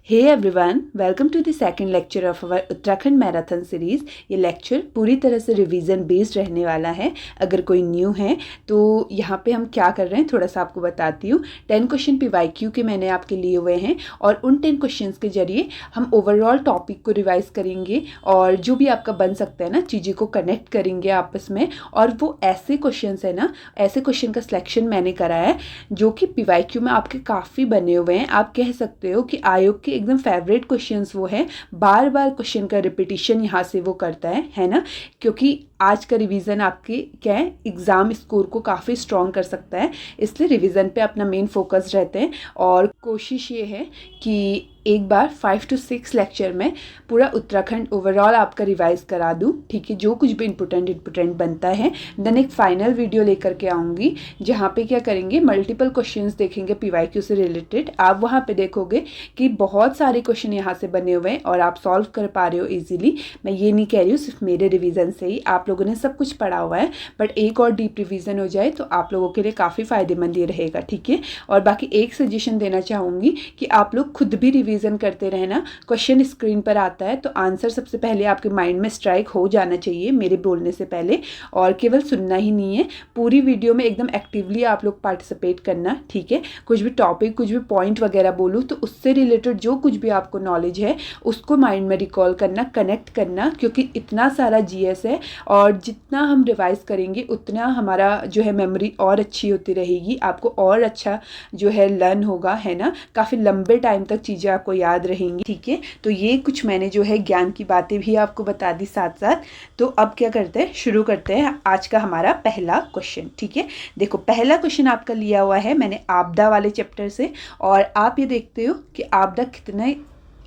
Hey everyone, welcome to the second lecture of our Uttarakhand marathon series. ये लेक्चर पूरी तरह से रिवीजन बेस्ड रहने वाला है। अगर कोई न्यू है तो यहाँ पे हम क्या कर रहे हैं थोड़ा सा आपको बताती हूँ। 10 क्वेश्चन PYQ के मैंने आपके लिए हुए हैं और उन 10 क्वेश्चंस के जरिए हम ओवरऑल टॉपिक को रिवाइज करेंगे और जो भी आपका बन सकता है ना चीज़ों को कनेक्ट करेंगे आपस में। और वो ऐसे क्वेश्चन है ना, ऐसे क्वेश्चन का सिलेक्शन मैंने करा है जो कि PYQ में आपके काफ़ी बने हुए हैं। आप कह सकते हो कि आयोग के एकदम फेवरेट क्वेश्चंस वो है, बार बार क्वेश्चन का रिपीटिशन यहाँ से वो करता है ना, क्योंकि आज का रिवीजन आपके क्या है एग्ज़ाम स्कोर को काफ़ी स्ट्रॉन्ग कर सकता है। इसलिए रिवीजन पे अपना मेन फोकस रहते हैं और कोशिश ये है कि एक बार 5 to 6 लेक्चर में पूरा उत्तराखंड ओवरऑल आपका रिवाइज करा दूँ। ठीक है, जो कुछ भी इम्पोर्टेंट बनता है देन एक फाइनल वीडियो लेकर के आऊँगी जहाँ पे क्या करेंगे, मल्टीपल क्वेश्चंस देखेंगे PYQ से रिलेटेड। आप वहाँ पे देखोगे कि बहुत सारे क्वेश्चन यहाँ से बने हुए हैं और आप सॉल्व कर पा रहे हो इजीली। मैं ये नहीं कह रही हूँ सिर्फ मेरे रिवीजन से ही, आप लोगों ने सब कुछ पढ़ा हुआ है, बट एक और डीप रिवीजन हो जाए तो आप लोगों के लिए काफ़ी फ़ायदेमंद ये रहेगा। ठीक है, और बाकी एक सजेशन देना चाहूँगी कि आप लोग खुद भी रिवीजन करते रहना। क्वेश्चन स्क्रीन पर आता है तो आंसर सबसे पहले आपके माइंड में स्ट्राइक हो जाना चाहिए मेरे बोलने से पहले, और केवल सुनना ही नहीं है, पूरी वीडियो में एकदम एक्टिवली आप लोग पार्टिसिपेट करना। ठीक है, कुछ भी टॉपिक कुछ भी पॉइंट वगैरह बोलूँ तो उससे रिलेटेड जो कुछ भी आपको नॉलेज है उसको माइंड में रिकॉल करना, कनेक्ट करना, क्योंकि इतना सारा GS है और जितना हम रिवाइज करेंगे उतना हमारा जो है मेमोरी और अच्छी होती रहेगी, आपको और अच्छा जो है लर्न होगा, है ना, काफ़ी लंबे टाइम तक चीज़ें आपको याद रहेंगी। ठीक है, तो ये कुछ मैंने जो है ज्ञान की बातें भी आपको बता दी साथ साथ। तो अब क्या करते हैं, शुरू करते हैं आज का हमारा पहला क्वेश्चन। ठीक है, देखो पहला क्वेश्चन आपका लिया हुआ है मैंने आपदा वाले चैप्टर से, और आप ये देखते हो कि आपदा कितने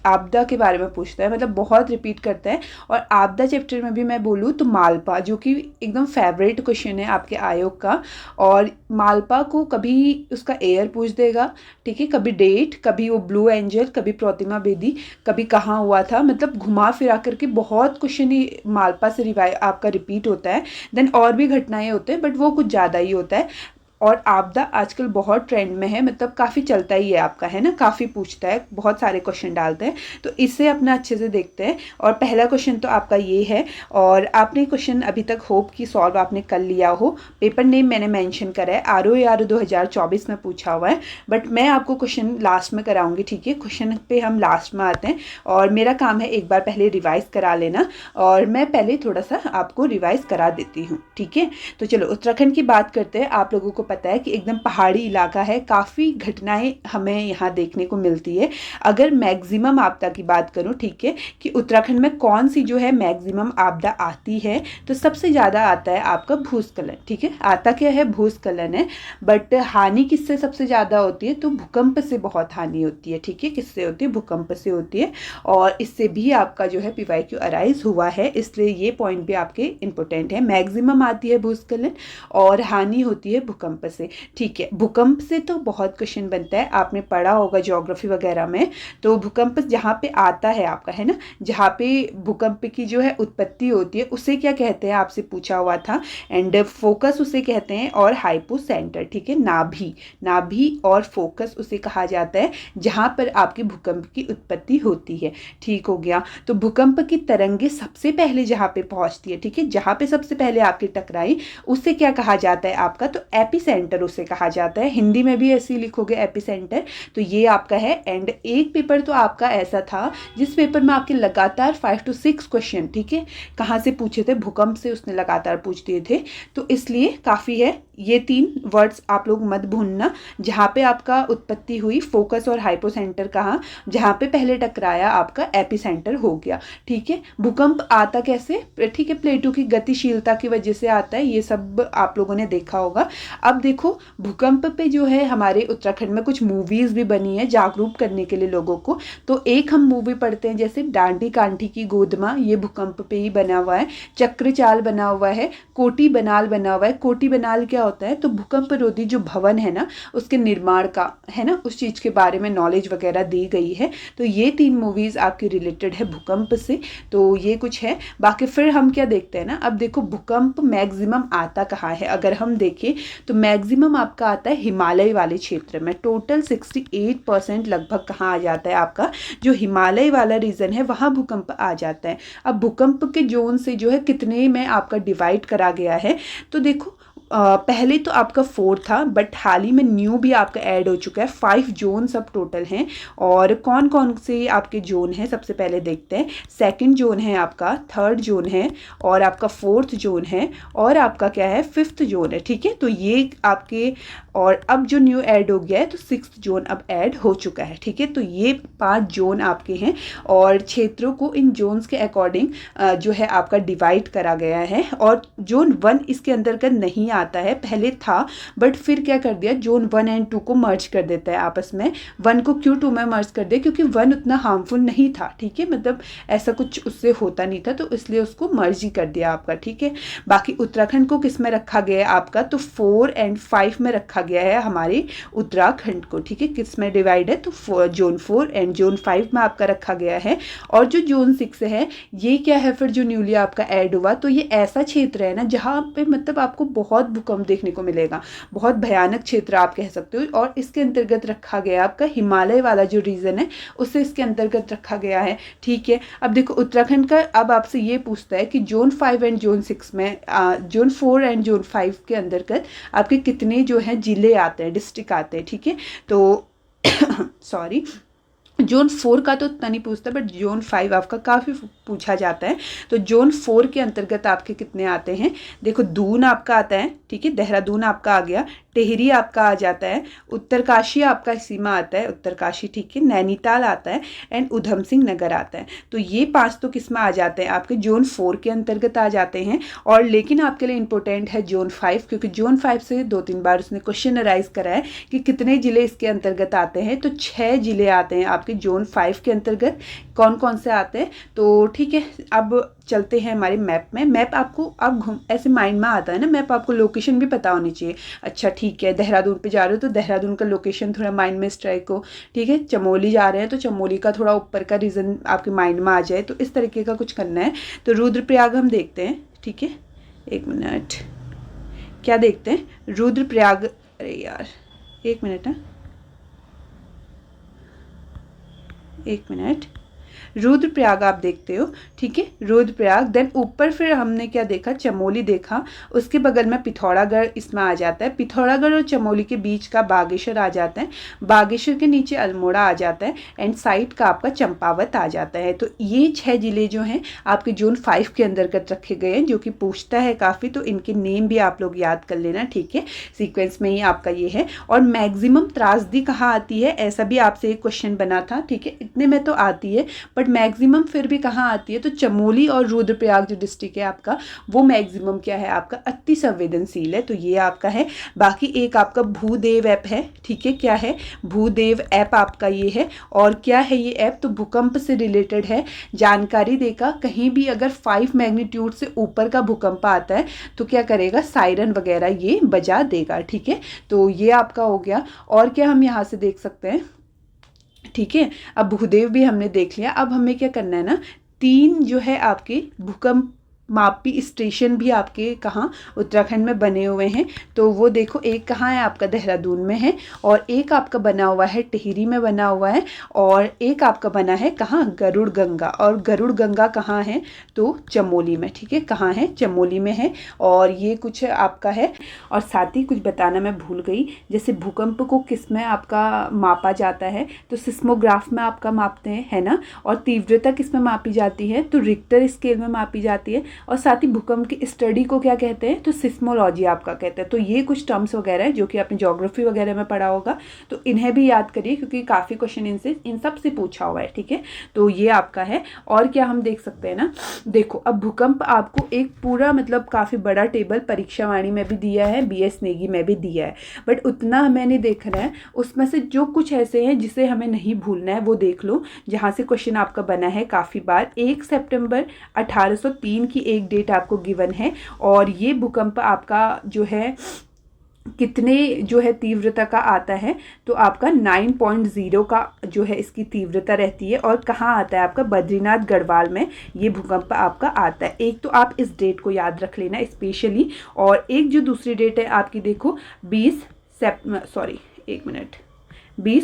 आपदा के बारे में पूछता है, मतलब बहुत रिपीट करता है। और आपदा चैप्टर में भी मैं बोलूँ तो मालपा, जो कि एकदम फेवरेट क्वेश्चन है आपके आयोग का, और मालपा को कभी उसका एयर पूछ देगा, ठीक है, कभी डेट, कभी वो ब्लू एंजल, कभी प्रतिमा बेदी, कभी कहाँ हुआ था, मतलब घुमा फिरा करके बहुत क्वेश्चन ही मालपा से रिवाइज आपका रिपीट होता है। देन और भी घटनाएं होते हैं बट वो कुछ ज़्यादा ही होता है। और आपदा आजकल बहुत ट्रेंड में है, मतलब काफ़ी चलता ही है आपका, है ना, काफ़ी पूछता है, बहुत सारे क्वेश्चन डालते हैं, तो इससे अपना अच्छे से देखते हैं। और पहला क्वेश्चन तो आपका ये है, और आपने क्वेश्चन अभी तक होप की सॉल्व आपने कर लिया हो। पेपर नेम मैंने मेंशन करा है, ROAR 2024 में पूछा हुआ है, बट मैं आपको क्वेश्चन लास्ट में कराऊंगी। ठीक है, क्वेश्चन पे हम लास्ट में आते हैं और मेरा काम है एक बार पहले रिवाइज करा लेना, और मैं पहले थोड़ा सा आपको रिवाइज करा देती हूँ। ठीक है, तो चलो उत्तराखंड की बात करते हैं। आप लोगों को पता है कि एकदम पहाड़ी इलाका है, काफ़ी घटनाएं हमें यहाँ देखने को मिलती है। अगर मैक्सिमम आपदा की बात करूँ, ठीक है, कि उत्तराखंड में कौन सी जो है मैक्सिमम आपदा आती है, तो सबसे ज़्यादा आता है आपका भूस्खलन। ठीक है, आता क्या है, भूस्खलन है, बट हानि किससे सबसे ज़्यादा होती है, तो भूकंप से बहुत हानि होती है। ठीक है, किससे होती है, भूकंप से होती है, और इससे भी आपका जो है PYQ अराइज हुआ है, इसलिए ये पॉइंट भी आपके इंपॉर्टेंट है। मैक्सिमम आती है भूस्खलन और हानि होती है भूकंप से। ठीक है, भूकंप से तो बहुत क्वेश्चन बनता है, आपने पढ़ा होगा ज्योग्राफी वगैरह में। तो भूकंप जहाँ पे आता है आपका, है ना, जहाँ पे भूकंप की जो है उत्पत्ति होती है उसे क्या कहते हैं, आपसे पूछा हुआ था, एंड फोकस उसे कहते हैं, और हाइपो सेंटर। ठीक है, नाभि और फोकस उसे कहा जाता है जहाँ पर आपकी भूकंप की उत्पत्ति होती है। ठीक हो गया, तो भूकंप की तरंगे सबसे पहले जहाँ पे पहुँचती है, ठीक है, जहाँ पे सबसे पहले आपकी टकराई उसे क्या कहा जाता है आपका, तो एपिसेंटर उसे कहा जाता है। हिंदी में भी ऐसे ही लिखोगे एपिसेंटर, तो ये आपका है। एंड एक पेपर तो आपका ऐसा था जिस पेपर में आपके लगातार 5 to 6 क्वेश्चन, ठीक है, कहाँ से पूछे थे, भूकंप से उसने लगातार पूछ दिए थे, तो इसलिए काफ़ी है। ये 3 वर्ड्स आप लोग मत भूलना, जहाँ पे आपका उत्पत्ति हुई फोकस और हाइपोसेंटर कहाँ, जहाँ पे पहले टकराया आपका एपिसेंटर हो गया। ठीक है, भूकंप आता कैसे, ठीक है, प्लेटों की गतिशीलता की वजह से आता है, ये सब आप लोगों ने देखा होगा। अब देखो भूकंप पे जो है हमारे उत्तराखंड में कुछ मूवीज़ भी बनी है जागरूक करने के लिए लोगों को। तो एक हम मूवी पढ़ते हैं जैसे डांडी कांठी की गोदमा, ये भूकंप पे ही बना हुआ है। चक्रचाल बना हुआ है, कोटी बनाल बना हुआ है। कोटी बनाल क्या होता है, तो भूकंप रोधी जो भवन है ना उसके निर्माण का, है ना, उस चीज़ के बारे में नॉलेज वगैरह दी गई है। तो ये 3 मूवीज़ आपकी रिलेटेड है भूकंप से, तो ये कुछ है। बाकी फिर हम क्या देखते हैं ना, अब देखो भूकंप मैक्सिमम आता कहाँ है, अगर हम देखें तो मैक्सिमम आपका आता है हिमालय वाले क्षेत्र में। टोटल 68% लगभग कहाँ आ जाता है आपका, जो हिमालय वाला रीजन है वहाँ भूकंप आ जाता है। अब भूकंप के जोन से जो है कितने में आपका डिवाइड करा गया है, तो देखो पहले तो आपका 4 था, बट हाल ही में न्यू भी आपका ऐड हो चुका है। 5 जोन सब टोटल हैं। और कौन कौन से आपके जोन हैं सबसे पहले देखते हैं। सेकंड जोन है आपका, थर्ड जोन है, और आपका फोर्थ जोन है, और आपका क्या है, फिफ्थ जोन है। ठीक है, तो ये आपके, और अब जो न्यू ऐड हो गया है तो 6th जोन अब ऐड हो चुका है। ठीक है, तो ये 5 जोन आपके हैं, और क्षेत्रों को इन जोन्स के अकॉर्डिंग जो है आपका डिवाइड करा गया है। और जोन 1 इसके अंतर्गत नहीं आता है, पहले था बट फिर क्या कर दिया, जोन 1 एंड 2 को मर्ज कर देता है आपस में। 1 को क्यों 2 में मर्ज कर दिया, क्योंकि 1 उतना हार्मफुल नहीं था। ठीक है, मतलब ऐसा कुछ उससे होता नहीं था, तो इसलिए उसको मर्ज ही कर दिया आपका। ठीक है, बाकी उत्तराखंड को किस में रखा गया है आपका, तो 4 एंड 5 में रखा गया है हमारे उत्तराखंड को। ठीक है, किस में डिवाइड है, तो जोन 4 एंड जोन 5 में आपका रखा गया है। और जो जोन 6 है ये क्या है फिर, जो न्यूली आपका ऐड हुआ, तो ये ऐसा क्षेत्र है ना जहाँ पे मतलब आपको बहुत भूकंप देखने को मिलेगा, बहुत भयानक क्षेत्र आप कह सकते हो। और इसके अंतर्गत रखा गया आपका हिमालय वाला जो रीजन है, उससे इसके अंतर्गत रखा गया है। ठीक है, अब देखो उत्तराखंड का अब आपसे ये पूछता है कि जोन 5 एंड जोन 6 में, जोन 4 एंड जोन 5 के अंतर्गत आपके कितने जो है जिले आते हैं, डिस्ट्रिक्ट आते हैं। ठीक है, तो सॉरी, जोन 4 का तो उतना नहीं पूछता, बट जोन 5 आपका काफ़ी पूछा जाता है। तो जोन 4 के अंतर्गत आपके कितने आते हैं, देखो दून आपका आता है। ठीक है, देहरादून आपका आ गया, टिहरी आपका आ जाता है, उत्तरकाशी आपका सीमा आता है, उत्तरकाशी। ठीक है, नैनीताल आता है, एंड उधम सिंह नगर आता है। तो ये 5 तो किस में आ जाते हैं, आपके जोन 4 के अंतर्गत आ जाते हैं। और लेकिन आपके लिए इंपॉर्टेंट है जोन 5, क्योंकि जोन 5 से 2-3 बार उसने क्वेश्चन अराइज करा है कि कितने जिले इसके अंतर्गत आते हैं। तो 6 जिले आते हैं आपके जोन 5 के अंतर्गत। कौन कौन से आते हैं, तो ठीक है, अब चलते हैं हमारे मैप में। मैप आपको अब ऐसे माइंड में आता है ना, मैप आपको लोकेशन भी पता होनी चाहिए। अच्छा ठीक है, देहरादून पे जा रहे हो तो देहरादून का लोकेशन थोड़ा माइंड में स्ट्राइक हो। ठीक है, चमोली जा रहे हैं तो चमोली का थोड़ा ऊपर का रीजन आपके माइंड में आ जाए, तो इस तरीके का कुछ करना है। तो रुद्रप्रयाग हम देखते हैं। ठीक है, 1 मिनट, क्या देखते हैं, रुद्रप्रयाग, अरे यार 1 मिनट है, 1 मिनट, रुद्रप्रयाग आप देखते हो। ठीक है, रुद्रप्रयाग, देन ऊपर फिर हमने क्या देखा, चमोली देखा, उसके बगल में पिथौरागढ़ इसमें आ जाता है। पिथौरागढ़ और चमोली के बीच का बागेश्वर आ जाता है, बागेश्वर के नीचे अल्मोड़ा आ जाता है, एंड साइड का आपका चंपावत आ जाता है। तो ये 6 जिले जो हैं आपके जोन 5 के अंतर्गत रखे गए हैं, जो कि पूछता है काफ़ी, तो इनके नेम भी आप लोग याद कर लेना। ठीक है, सीक्वेंस में ही आपका ये है। और मैक्सिमम त्रासदी कहाँ आती है, ऐसा भी आपसे एक क्वेश्चन बना था। ठीक है, इतने में तो आती है, बट मैक्सिमम फिर भी कहाँ आती है, तो चमोली और रुद्रप्रयाग जो डिस्ट्रिक्ट है आपका, वो मैक्सिमम क्या है आपका, अति संवेदनशील है। तो ये आपका है। बाकी एक आपका भूदेव ऐप है। ठीक है, क्या है, भूदेव ऐप आपका ये है। और क्या है ये ऐप, तो भूकंप से रिलेटेड है, जानकारी देगा। कहीं भी अगर 5 मैग्नीट्यूड से ऊपर का भूकंप आता है तो क्या करेगा, सायरन वगैरह ये बजा देगा। ठीक है, तो ये आपका हो गया। और क्या हम यहाँ से देख सकते हैं, ठीक है, अब भूदेव भी हमने देख लिया। अब हमें क्या करना है ना, 3 जो है आपके भूकंप मापी स्टेशन भी आपके कहाँ, उत्तराखंड में बने हुए हैं। तो वो देखो, एक कहाँ है आपका, देहरादून में है, और एक आपका बना हुआ है टिहरी में बना हुआ है, और एक आपका बना है कहाँ, गरुड़ गंगा। और गरुड़ गंगा कहाँ है, तो चमोली में। ठीक है, कहाँ है, चमोली में है। और ये कुछ आपका है। और साथ ही कुछ बताना मैं भूल गई, जैसे भूकंप को किस में आपका मापा जाता है, तो सिस्मोग्राफ में आपका मापते हैं, है ना। और तीव्रता किस में मापी जाती है, तो रिक्टर स्केल में मापी जाती है। और साथ ही भूकंप की स्टडी को क्या कहते हैं, तो सिस्मोलॉजी आपका कहते हैं। तो ये कुछ टर्म्स वगैरह है जो कि आपने ज्योग्राफी वगैरह में पढ़ा होगा, तो इन्हें भी याद करिए, क्योंकि काफ़ी क्वेश्चन इनसे इन सब से पूछा हुआ है। ठीक है, तो ये आपका है। और क्या हम देख सकते हैं ना, देखो अब भूकंप आपको एक पूरा मतलब काफ़ी बड़ा टेबल परीक्षावाणी में भी दिया है, BS नेगी में भी दिया है, बट उतना हमें नहीं देखना है। उसमें से जो कुछ ऐसे हैं जिसे हमें नहीं भूलना है वो देख लो, जहाँ से क्वेश्चन आपका बना है काफ़ी बार। 1 सितंबर 1803 की एक डेट आपको गिवन है, और ये भूकंप आपका जो है कितने जो है तीव्रता का आता है, तो आपका 9.0 का जो है इसकी तीव्रता रहती है। और कहाँ आता है आपका, बद्रीनाथ गढ़वाल में ये भूकंप आपका आता है। एक तो आप इस डेट को याद रख लेना स्पेशली, और एक जो दूसरी डेट है आपकी देखो 20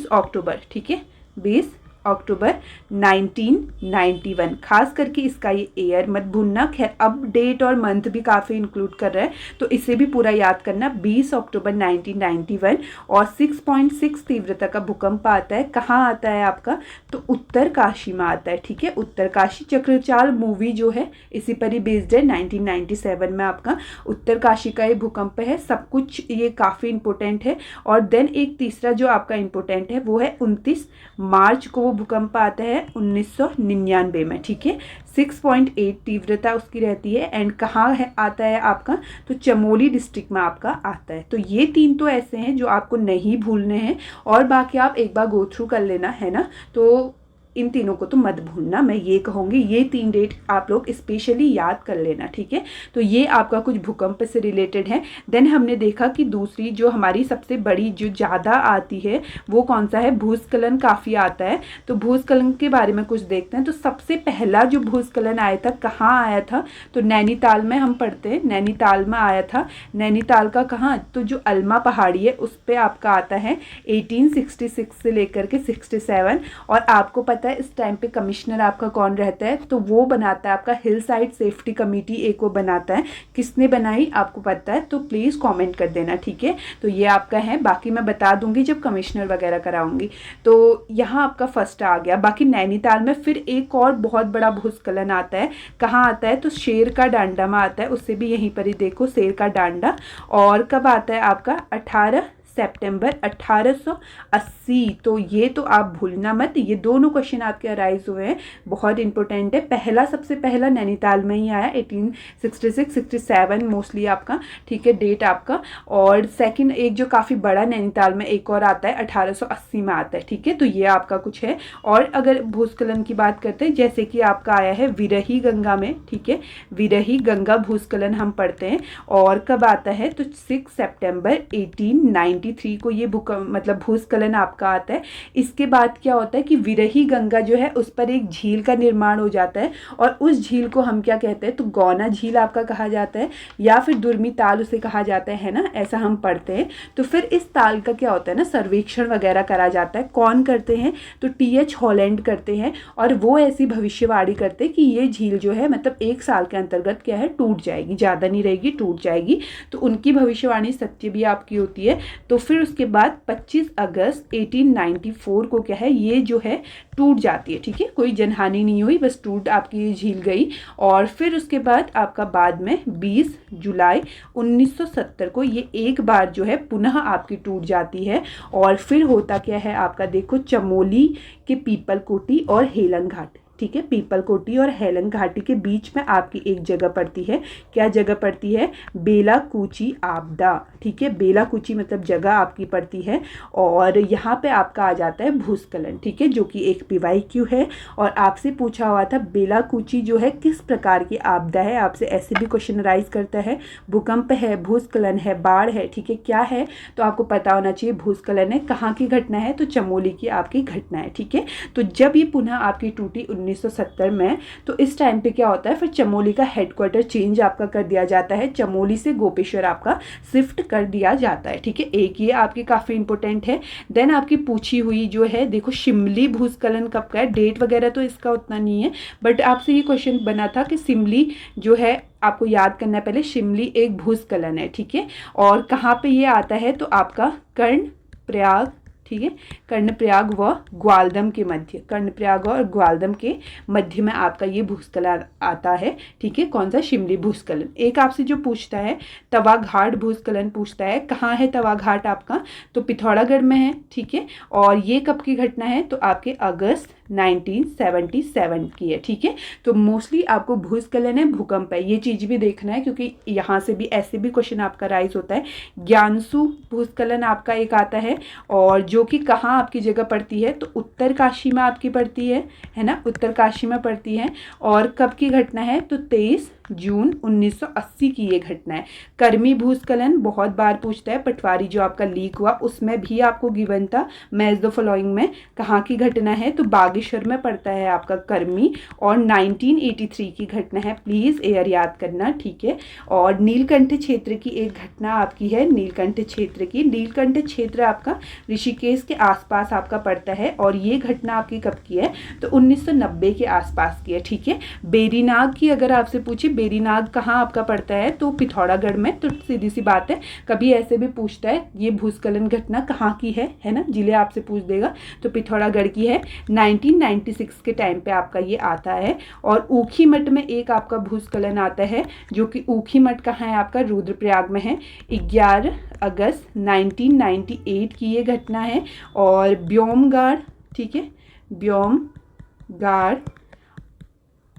अक्टूबर, ठीक है, 20 अक्टूबर 1991। खास करके इसका ये ईयर मत भूलना। खैर अब डेट और मंथ भी काफ़ी इंक्लूड कर रहा है, तो इसे भी पूरा याद करना। 20 अक्टूबर 1991 और 6.6 तीव्रता का भूकंप आता है। कहाँ आता है आपका, तो उत्तरकाशी में आता है, ठीक है। उत्तरकाशी, चक्रचाल मूवी जो है इसी पर ही बेस्ड है। 1997 में आपका उत्तरकाशी का ये भूकंप है। सब कुछ ये काफ़ी इंपॉर्टेंट है। और देन एक तीसरा जो आपका इंपॉर्टेंट है वो है 29 मार्च को वो भूकंप आता है 1999 में, ठीक है। 6.8 तीव्रता उसकी रहती है। एंड कहाँ है आता है आपका, तो चमोली डिस्ट्रिक्ट में आपका आता है। तो ये 3 तो ऐसे हैं जो आपको नहीं भूलने हैं, और बाकी आप एक बार गो थ्रू कर लेना, है ना। तो इन तीनों को तो मत भूलना, मैं ये कहूँगी ये 3 डेट आप लोग स्पेशली याद कर लेना, ठीक है। तो ये आपका कुछ भूकंप से रिलेटेड है। देन हमने देखा कि दूसरी जो हमारी सबसे बड़ी जो ज़्यादा आती है वो कौन सा है, भूस्खलन काफ़ी आता है। तो भूस्खलन के बारे में कुछ देखते हैं। तो सबसे पहला जो भूस्खलन आया था कहाँ आया था, तो नैनीताल में हम पढ़ते हैं, नैनीताल में आया था। नैनीताल का कहाँ, तो जो अल्मा पहाड़ी है उस पर आपका आता है 1866 से लेकर के 67। और आपको पता है इस टाइम पे कमिश्नर आपका कौन रहता है, तो वो बनाता है आपका हिल साइड सेफ्टी कमेटी, एक वो बनाता है। किसने बनाई आपको पता है तो प्लीज़ कमेंट कर देना, ठीक है। तो ये आपका है, बाकी मैं बता दूंगी जब कमिश्नर वगैरह कराऊंगी। तो यहाँ आपका फर्स्ट आ गया। बाकी नैनीताल में फिर एक और बहुत बड़ा भूस्खलन आता है। कहाँ आता है, तो शेर का डांडा में आता है। उससे भी यहीं पर ही देखो शेर का डांडा। और कब आता है आपका, 18 सितंबर 1880। तो ये तो आप भूलना मत, ये दोनों क्वेश्चन आपके अराइज हुए हैं, बहुत इंपॉर्टेंट है। पहला सबसे पहला नैनीताल में ही आया 1866-67 मोस्टली आपका, ठीक है, डेट आपका। और सेकंड एक जो काफ़ी बड़ा नैनीताल में एक और आता है 1880 में आता है, ठीक है। तो ये आपका कुछ है। और अगर भूस्खलन की बात करते हैं, जैसे कि आपका आया है विरही गंगा में, ठीक है, विरही गंगा भूस्खलन हम पढ़ते हैं। और कब आता है, तो 6 सितंबर 1893 को ये मतलब भूस्खलन आपका आता है। इसके बाद क्या होता है कि विरही गंगा जो है उस पर एक झील का निर्माण हो जाता है, और उस झील को हम क्या कहते हैं, तो गौना झील आपका कहा जाता है, या फिर दुर्मी ताल उसे कहा जाता है ना, ऐसा हम पढ़ते हैं। तो फिर इस ताल का क्या होता है ना, सर्वेक्षण वगैरह करा जाता है। कौन करते हैं, तो टी.एच. हॉलैंड करते हैं। और वो ऐसी भविष्यवाणी करते हैं कि ये झील जो है मतलब 1 साल के अंतर्गत क्या है, टूट जाएगी, ज़्यादा नहीं रहेगी, टूट जाएगी। तो उनकी भविष्यवाणी सत्य भी आपकी होती है। तो फिर उसके बाद 25 अगस्त 1894 को क्या है, ये जो है टूट जाती है, ठीक है। कोई जनहानि नहीं हुई, बस टूट आपकी झील गई। और फिर उसके बाद आपका बाद में 20 जुलाई 1970 को ये एक बार जो है पुनः आपकी टूट जाती है। और फिर होता क्या है आपका, देखो चमोली के पीपल कोटी और हेलंग घाट, ठीक है, पीपल कोटी और हेलंग घाटी के बीच में आपकी एक जगह पड़ती है। क्या जगह पड़ती है, बेलाकूची आपदा, ठीक है। बेलाकूची मतलब जगह आपकी पड़ती है। और यहाँ पे आपका आ जाता है भूस्खलन, ठीक है, जो कि एक PYQ है। और आपसे पूछा हुआ था बेलाकूची जो है किस प्रकार की आपदा है, आपसे ऐसे भी क्वेश्चन राइज करता है। भूकंप है, भूस्खलन है, बाढ़ है, ठीक है, क्या है, तो आपको पता होना चाहिए भूस्खलन है। कहाँ की घटना है, तो चमोली की आपकी घटना है, ठीक है। तो जब ये पुनः आपकी टूटी 1970 में, तो इस टाइम पे क्या होता है, फिर चमोली का हेडक्वार्टर चेंज आपका कर दिया जाता है। चमोली से गोपेश्वर आपका शिफ्ट कर दिया जाता है, ठीक है। एक ये आपकी काफ़ी इंपॉर्टेंट है। देन आपकी पूछी हुई जो है, देखो शिमली भूस्खलन कब का है, डेट वगैरह तो इसका उतना नहीं है, बट आपसे ये क्वेश्चन बना था कि शिमली जो है आपको याद करना है पहले, शिमली एक भूस्खलन है, ठीक है। और कहाँ पे ये आता है, तो आपका कर्णप्रयाग, ठीक है, कर्णप्रयाग व ग्वालदम के मध्य, कर्णप्रयाग और ग्वालदम के मध्य में आपका ये भूस्खलन आता है, ठीक है। कौन सा, शिमली भूस्खलन। एक आपसे जो पूछता है तवा घाट भूस्खलन पूछता है, कहाँ है तवा घाट आपका, तो पिथौरागढ़ में है, ठीक है। और ये कब की घटना है, तो आपके अगस्त 1977 की है। ठीक है, तो मोस्टली आपको भूस्खलन है, भूकंप है, ये चीज़ भी देखना है क्योंकि यहाँ से भी ऐसे भी क्वेश्चन आपका राइज होता है। ज्ञानसू भूस्खलन आपका एक आता है, और जो कि कहाँ आपकी जगह पड़ती है, तो उत्तरकाशी में आपकी पड़ती है ना, उत्तरकाशी में पड़ती है। और कब की घटना है, तो 23 जून 1980 की ये घटना है। कर्मी भूस्खलन बहुत बार पूछता है, पटवारी जो आपका लीक हुआ उसमें भी आपको गिवन था मैच द फॉलोइंग में कहाँ की घटना है, तो बागेश्वर में पड़ता है आपका कर्मी, और 1983 की घटना है। प्लीज़ एयर याद करना, ठीक है। और नीलकंठ क्षेत्र की एक घटना आपकी है, नीलकंठ क्षेत्र की। नीलकंठ क्षेत्र आपका ऋषिकेश के आसपास आपका पड़ता है, और ये घटना आपकी कब की है, तो 1990 के आसपास की है। ठीक है, बेरीनाग की अगर आपसे पूछे, बेरीनाग कहाँ आपका पड़ता है, तो पिथौरागढ़ में। तो सीधी सी बात है, कभी ऐसे भी पूछता है ये भूस्खलन घटना कहाँ की है ना, जिले आपसे पूछ देगा, तो पिथौरागढ़ की है। 1996 के टाइम पे आपका ये आता है। और ऊखीमठ में एक आपका भूस्खलन आता है, जो कि ऊखीमठ कहाँ है आपका, रुद्रप्रयाग में है। 11 अगस्त 1998 की ये घटना है। और ब्योमगाड़, ठीक है, ब्योमगाड़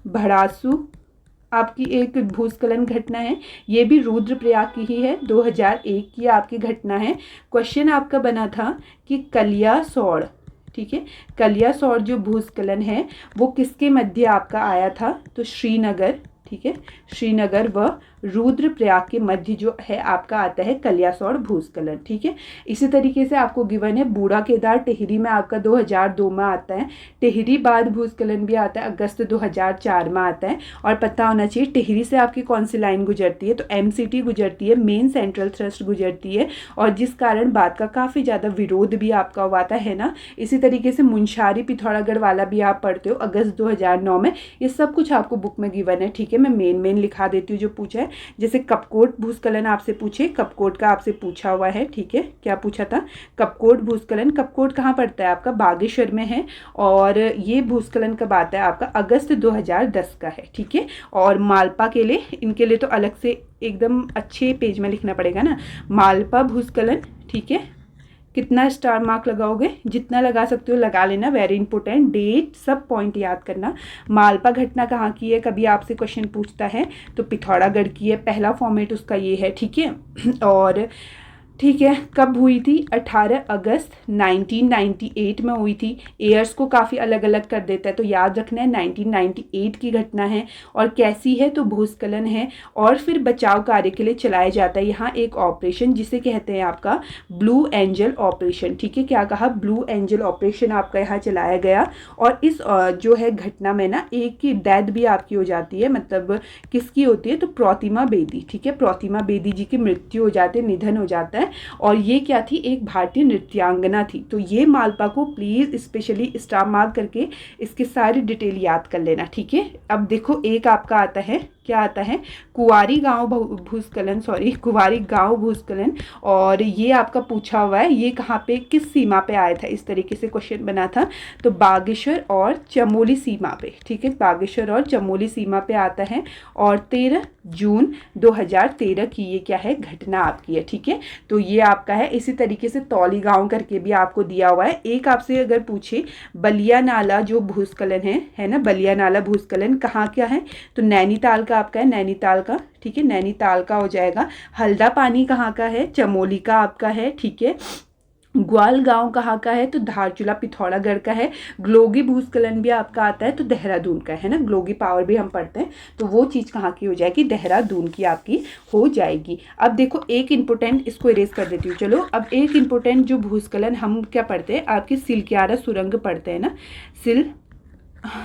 भड़ासू आपकी एक भूस्खलन घटना है, ये भी रुद्रप्रयाग की ही है, 2001 की आपकी घटना है। क्वेश्चन आपका बना था कि कलियासोड़, ठीक है, कलियासोड़ जो भूस्खलन है वो किसके मध्य आपका आया था, तो श्रीनगर, ठीक है, श्रीनगर व रुद्रप्रयाग के मध्य जो है आपका आता है कलियासोड़ भूस्खलन। ठीक है, इसी तरीके से आपको गिवन है बूढ़ा केदार टिहरी में आपका 2002 में आता है। टिहरी बाद भूस्खलन भी आता है, अगस्त 2004 में आता है। और पता होना चाहिए टिहरी से आपकी कौन सी लाइन गुजरती है, तो MCT गुजरती है, मेन सेंट्रल थ्रस्ट गुजरती है, और जिस कारण बात का काफ़ी ज़्यादा विरोध भी आपका हुआ था, है ना। इसी तरीके से मुंशारी पिथौरागढ़ वाला भी आप पढ़ते हो अगस्त 2009 में। ये सब कुछ आपको बुक में गिवन है। ठीक है, मैं मेन लिखा देती हूँ जो पूछा है। जैसे कपकोट भूस्खलन आपसे पूछे, कपकोट का आपसे पूछा हुआ है। ठीक है, क्या पूछा था, कपकोट भूस्खलन। कपकोट कहाँ पड़ता है आपका, बागेश्वर में है। और ये भूस्खलन कब आता है आपका, अगस्त 2010 का है। ठीक है, और मालपा के लिए, इनके लिए तो अलग से एकदम अच्छे पेज में लिखना पड़ेगा ना, मालपा भूस्खलन। ठीक है, कितना स्टार मार्क लगाओगे, जितना लगा सकते हो लगा लेना, वेरी इंपॉर्टेंट, डेट सब पॉइंट याद करना। मालपा घटना कहाँ की है, कभी आपसे क्वेश्चन पूछता है, तो पिथौरागढ़ की है, पहला फॉर्मेट उसका ये है। ठीक है, और ठीक है, कब हुई थी, 18 अगस्त 1998 में हुई थी। ईयर्स को काफ़ी अलग अलग कर देता है, तो याद रखना है 1998 की घटना है। और कैसी है, तो भूस्खलन है। और फिर बचाव कार्य के लिए चलाया जाता है यहाँ एक ऑपरेशन, जिसे कहते हैं आपका ब्लू एंजल ऑपरेशन। ठीक है, क्या कहा, ब्लू एंजल ऑपरेशन आपका यहाँ चलाया गया। और इस जो है घटना में ना एक की डेथ भी आपकी हो जाती है, मतलब किसकी होती है, तो प्रतिमा बेदी। ठीक है, प्रतिमा बेदी जी की मृत्यु हो जाती है, निधन हो जाता है। और ये क्या थी, एक भारतीय नृत्यांगना थी। तो ये मालपा को प्लीज़ स्पेशली स्टार मार्क करके इसके सारी डिटेल याद कर लेना। ठीक है, अब देखो एक आपका आता है, क्या आता है, कुंवारी गांव भूस्खलन, सॉरी कुंवारी गांव भूस्खलन। और ये आपका पूछा हुआ है, ये कहाँ पे, किस सीमा पे आया था, इस तरीके से क्वेश्चन बना था, तो बागेश्वर और चमोली सीमा पे। ठीक है, बागेश्वर और चमोली सीमा पे आता है। और 13 जून 2013 की ये क्या है, घटना आपकी है। ठीक है, तो ये आपका है। इसी तरीके से तौली गांव करके भी आपको दिया हुआ है। एक आपसे अगर पूछे बलिया नाला जो भूस्खलन है ना, बलिया नाला भूस्खलन कहाँ क्या है, तो नैनीताल का आपका है, नैनीताल का। ठीक है, नैनीताल का हो जाएगा। हल्दा पानी कहाँ का है, चमोली का आपका है। ठीक है, ग्वाल गांव कहाँ का है, तो धारचूला पिथौरागढ़ का है। ग्लोगी भूस्खलन भी आपका आता है, तो देहरादून का है ना, ग्लोगी पावर भी हम पढ़ते हैं, तो वो चीज़ कहाँ की हो जाएगी, देहरादून की आपकी हो जाएगी। अब देखो एक इंपॉर्टेंट, इसको इरेज कर देती हूँ। चलो, अब एक इंपॉर्टेंट जो भूस्खलन हम क्या पढ़ते हैं, आपकी सिलक्यारा सुरंग पढ़ते हैं ना,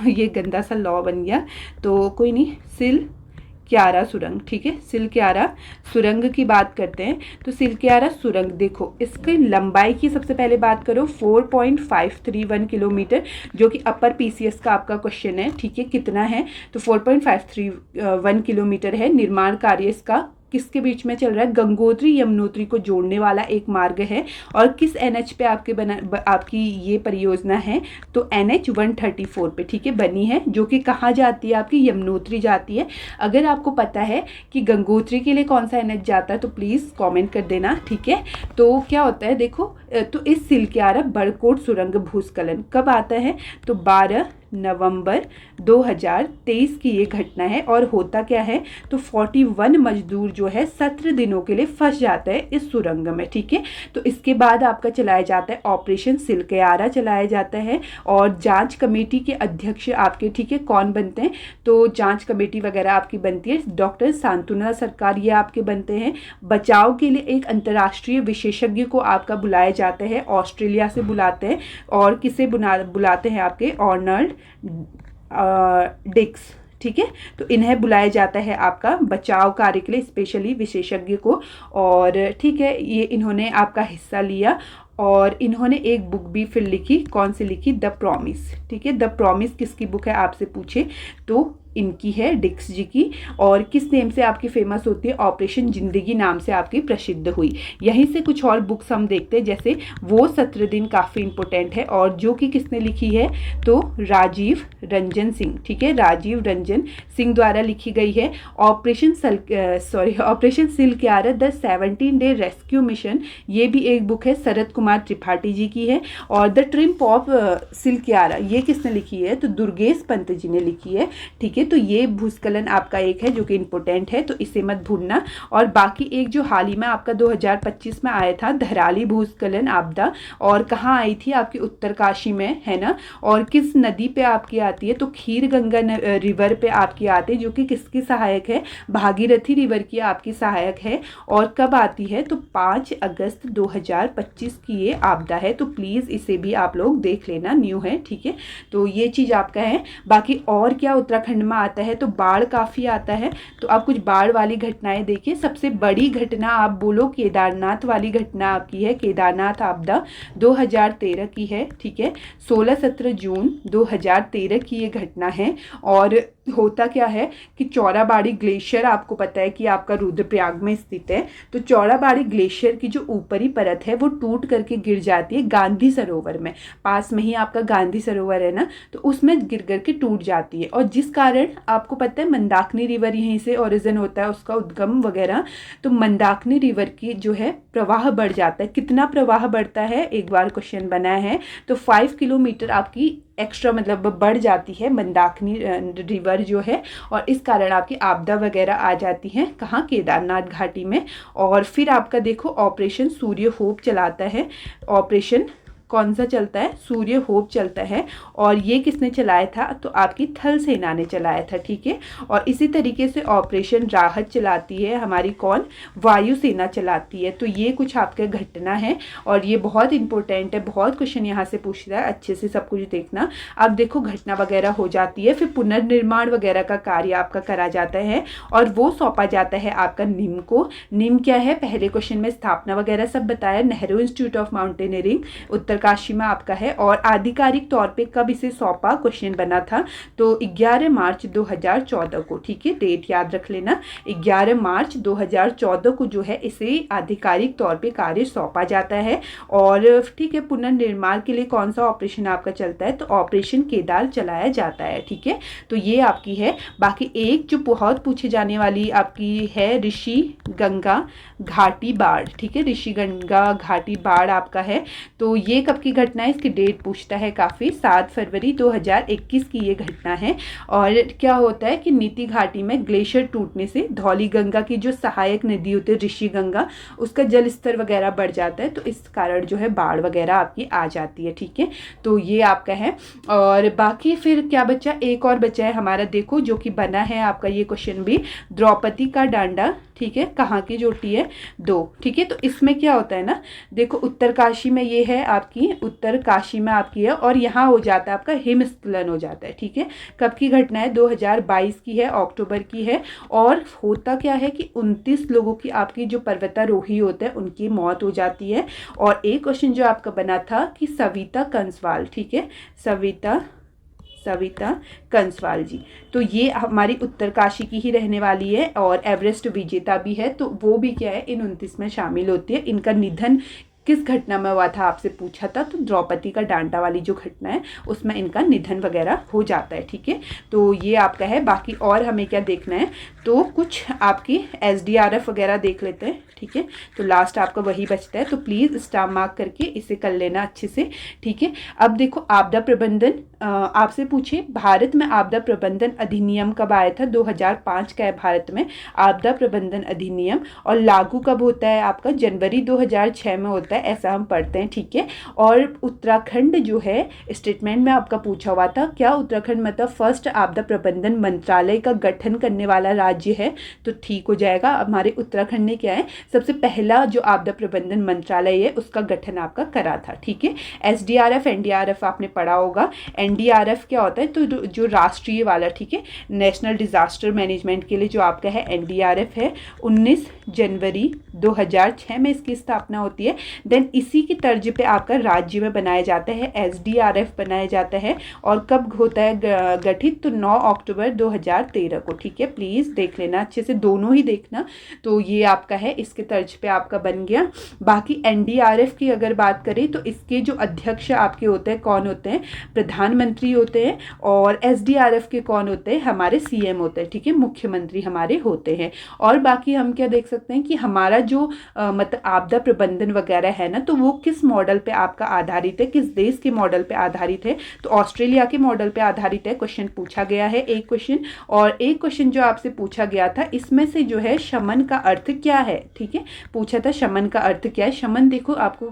ये गंदा सा लॉ बन गया, तो कोई नहीं, सिलक्यारा सुरंग। ठीक है, सिलक्यारा सुरंग की बात करते हैं। तो सिलक्यारा सुरंग देखो, इसकी लंबाई की सबसे पहले बात करो, 4.531 किलोमीटर, जो कि अपर PCS का आपका क्वेश्चन है। ठीक है, कितना है, तो 4.531 किलोमीटर है। निर्माण कार्य इसका किसके बीच में चल रहा है? गंगोत्री यमुनोत्री को जोड़ने वाला एक मार्ग है। और किस NH पे आपकी ये परियोजना है? तो NH 134 पे, ठीक है, बनी है, जो कि कहाँ जाती है? आपकी यमुनोत्री जाती है। अगर आपको पता है कि गंगोत्री के लिए कौन सा NH जाता है तो प्लीज़ कमेंट कर देना, ठीक है। तो क्या होता है देखो, तो इस सिलक्यारा बड़कोट सुरंग भूस्खलन कब आता है? तो 12 नवंबर 2023 की ये घटना है। और होता क्या है? तो 41 मजदूर जो है 17 दिनों के लिए फंस जाते हैं इस सुरंग में, ठीक है। तो इसके बाद आपका चलाया जाता है ऑपरेशन सिलक्यारा चलाया जाता है। और जांच कमेटी के अध्यक्ष आपके, ठीक है, कौन बनते हैं? तो जांच कमेटी वगैरह आपकी बनती है डॉक्टर शांतनु सरकार, ये आपके बनते हैं। बचाव के लिए एक अंतर्राष्ट्रीय विशेषज्ञ को आपका बुलाया जाता है, ऑस्ट्रेलिया से बुलाते हैं। और किसे बुलाते हैं? आपके आर्नल्ड डिक्स, ठीक है। तो इन्हें बुलाया जाता है आपका बचाव कार्य के लिए, स्पेशली विशेषज्ञ को। और ठीक है, ये इन्होंने आपका हिस्सा लिया। और इन्होंने एक बुक भी फिर लिखी, कौन सी लिखी? द प्रॉमिस, ठीक है। द प्रॉमिस किसकी बुक है आपसे पूछे तो इनकी है, डिक्स जी की। और किस नेम से आपकी फेमस होती है? ऑपरेशन जिंदगी नाम से आपकी प्रसिद्ध हुई। यहीं से कुछ और बुक्स हम देखते हैं, जैसे वो 17 दिन काफ़ी इंपॉर्टेंट है, और जो कि किसने लिखी है? तो राजीव रंजन सिंह, ठीक है, राजीव रंजन सिंह द्वारा लिखी गई है। Operation Silkyara the 17 day rescue mission, ये भी एक बुक है, शरद कुमार त्रिपाठी जी की है। और द ट्रिम्प ऑफ सिलक्यारा, ये किसने लिखी है? तो दुर्गेश पंत जी ने लिखी है, ठीक है। तो ये भूस्खलन आपका एक है जो कि इंपॉर्टेंट है, तो इसे मत भूलना। और बाकी एक जो हाल ही में आपका 2025 में आया था, धराली भूस्खलन आपदा, और कहाँ आई थी? आपकी उत्तरकाशी में, है ना। और किस नदी पे आपकी आती है? तो खीर गंगा रिवर पे आपकी आती है, जो कि किसकी सहायक है? भागीरथी रिवर की आपकी सहायक है। और कब आती है? तो 5 अगस्त 2025 की ये आपदा है। तो प्लीज़ इसे भी आप लोग देख लेना, न्यू है, ठीक है। तो ये चीज़ आपका है। बाकी और क्या उत्तराखंड आता है? तो बाढ़ काफ़ी आता है। तो आप कुछ बाढ़ वाली घटनाएं देखिए। सबसे बड़ी घटना आप बोलो केदारनाथ वाली घटना आपकी है, केदारनाथ आपदा 2013 की है, ठीक है। 16-17 जून 2013 की ये घटना है। और होता क्या है कि चौराबाड़ी ग्लेशियर, आपको पता है कि आपका रुद्रप्रयाग में स्थित है। तो चौराबाड़ी ग्लेशियर की जो ऊपरी परत है वो टूट करके गिर जाती है गांधी सरोवर में। पास में ही आपका गांधी सरोवर है ना, तो उसमें गिर करके टूट जाती है। और जिस कारण आपको पता है मंदाकिनी रिवर यहीं से ओरिजिन होता है, उसका उद्गम वगैरह। तो मंदाकिनी रिवर की जो है प्रवाह बढ़ जाता है। कितना प्रवाह बढ़ता है? एक बार क्वेश्चन बना है। तो 5 किलोमीटर आपकी एक्स्ट्रा मतलब बढ़ जाती है मंदाकिनी रिवर जो है। और इस कारण आपकी आपदा वगैरह आ जाती है कहाँ? केदारनाथ घाटी में। और फिर आपका देखो ऑपरेशन सूर्य होप चलाता है। ऑपरेशन कौन सा चलता है? सूर्य होप चलता है। और ये किसने चलाया था? तो आपकी थल सेना ने चलाया था, ठीक है। और इसी तरीके से ऑपरेशन राहत चलाती है हमारी कौन? वायु सेना चलाती है। तो ये कुछ आपका घटना है और ये बहुत इंपॉर्टेंट है, बहुत क्वेश्चन यहाँ से पूछता है, अच्छे से सब कुछ देखना। अब देखो घटना वगैरह हो जाती है, फिर पुनर्निर्माण वगैरह का कार्य आपका करा जाता है और वो सौंपा जाता है आपका निम को। निम क्या है? पहले क्वेश्चन में स्थापना वगैरह सब बताया। Nehru institute of mountaineering Uttarkashi में आपका है। और आधिकारिक तौर पे कब इसे सौंपा? क्वेश्चन बना था तो 11 मार्च 2014 को, ठीक है, डेट याद रख लेना। 11 मार्च 2014 को जो है इसे आधिकारिक तौर पे कार्य सौंपा जाता है। और ठीक है, पुनर्निर्माण के लिए कौन सा ऑपरेशन आपका चलता है? तो ऑपरेशन केदार चलाया जाता है, ठीक है। तो ये आपकी है। बाकी एक जो बहुत पूछे जाने वाली आपकी है ऋषि गंगा घाटी बाढ़, ठीक है, ऋषि गंगा घाटी बाढ़ आपका है। तो ये कब की घटना है? इसकी डेट पूछता है काफ़ी। 7 फरवरी 2021 की ये घटना है। और क्या होता है कि नीति घाटी में ग्लेशियर टूटने से धौली गंगा की जो सहायक नदी होती है ऋषि गंगा, उसका जल स्तर वगैरह बढ़ जाता है। तो इस कारण जो है बाढ़ वगैरह आपकी आ जाती है, ठीक है। तो ये आपका है। और बाकी फिर क्या बचा? एक और बचा है हमारा, देखो जो कि बना है आपका ये क्वेश्चन भी, द्रौपदी का डांडा, ठीक है, कहाँ की चोटी है? 2, ठीक है। तो इसमें क्या होता है ना, देखो उत्तरकाशी में ये है आपकी, उत्तरकाशी में आपकी है। और यहाँ हो जाता है आपका हिमस्खलन हो जाता है, ठीक है। कब की घटना है? 2022 की है, अक्टूबर की है। और होता क्या है कि 29 लोगों की आपकी जो पर्वतारोही होते हैं उनकी मौत हो जाती है। और एक क्वेश्चन जो आपका बना था कि सविता कंसवाल, ठीक है, सविता सविता कंसवाल जी। तो ये हमारी उत्तरकाशी की ही रहने वाली है और एवरेस्ट विजेता भी है। तो वो भी क्या है, इन 29 में शामिल होती है। इनका निधन किस घटना में हुआ था आपसे पूछा था, तो द्रौपदी का डांटा वाली जो घटना है उसमें इनका निधन वगैरह हो जाता है। ठीक है, तो ये आपका है। बाकी और हमें क्या देखना है, तो कुछ आपकी SDRF वगैरह देख लेते हैं। ठीक है, तो लास्ट आपका वही बचता है, तो प्लीज़ स्टार मार्क करके इसे कर लेना अच्छे से। ठीक है, अब देखो आपदा प्रबंधन आपसे पूछे भारत में आपदा प्रबंधन अधिनियम कब आया था। 2005 का है भारत में आपदा प्रबंधन अधिनियम, और लागू कब होता है आपका, जनवरी 2006 में होता है, ऐसा हम पढ़ते हैं। ठीक है, और उत्तराखंड जो है स्टेटमेंट में आपका पूछा हुआ था, क्या उत्तराखंड मतलब फर्स्ट आपदा प्रबंधन मंत्रालय का गठन करने वाला राज्य है, तो ठीक हो जाएगा। हमारे उत्तराखंड ने क्या है, सबसे पहला जो आपदा प्रबंधन मंत्रालय है उसका गठन आपका करा था। ठीक है, SDRF NDRF आपने पढ़ा होगा। NDRF क्या होता है, तो जो राष्ट्रीय वाला, ठीक है, नेशनल डिजास्टर मैनेजमेंट के लिए जो आपका है NDRF है, 19 जनवरी 2006 में इसकी स्थापना होती है। देन इसी की तर्ज पे आपका राज्य में बनाया जाता है, SDRF बनाया जाता है। और कब होता है गठित, तो 9 अक्टूबर 2013 को। ठीक है, प्लीज़ देख लेना अच्छे से, दोनों ही देखना। तो ये आपका है, इसके तर्ज पे आपका बन गया। बाकी NDRF की अगर बात करें तो इसके जो अध्यक्ष आपके होते हैं, कौन होते हैं, प्रधानमंत्री होते हैं। और SDRF के कौन होते हैं, हमारे CM होते हैं। ठीक है, मुख्यमंत्री हमारे होते हैं। और बाकी हम क्या देख सकते हैं कि हमारा जो मतलब आपदा प्रबंधन वगैरह है ना, तो वो किस मॉडल पे आपका आधारित है, किस देश के मॉडल पे आधारित है, तो ऑस्ट्रेलिया के मॉडल पे आधारित है। क्वेश्चन पूछा गया है एक क्वेश्चन, और एक क्वेश्चन जो आपसे पूछा गया था इसमें से जो है शमन का अर्थ क्या है। ठीक है, पूछा था शमन का अर्थ क्या है। शमन देखो आपको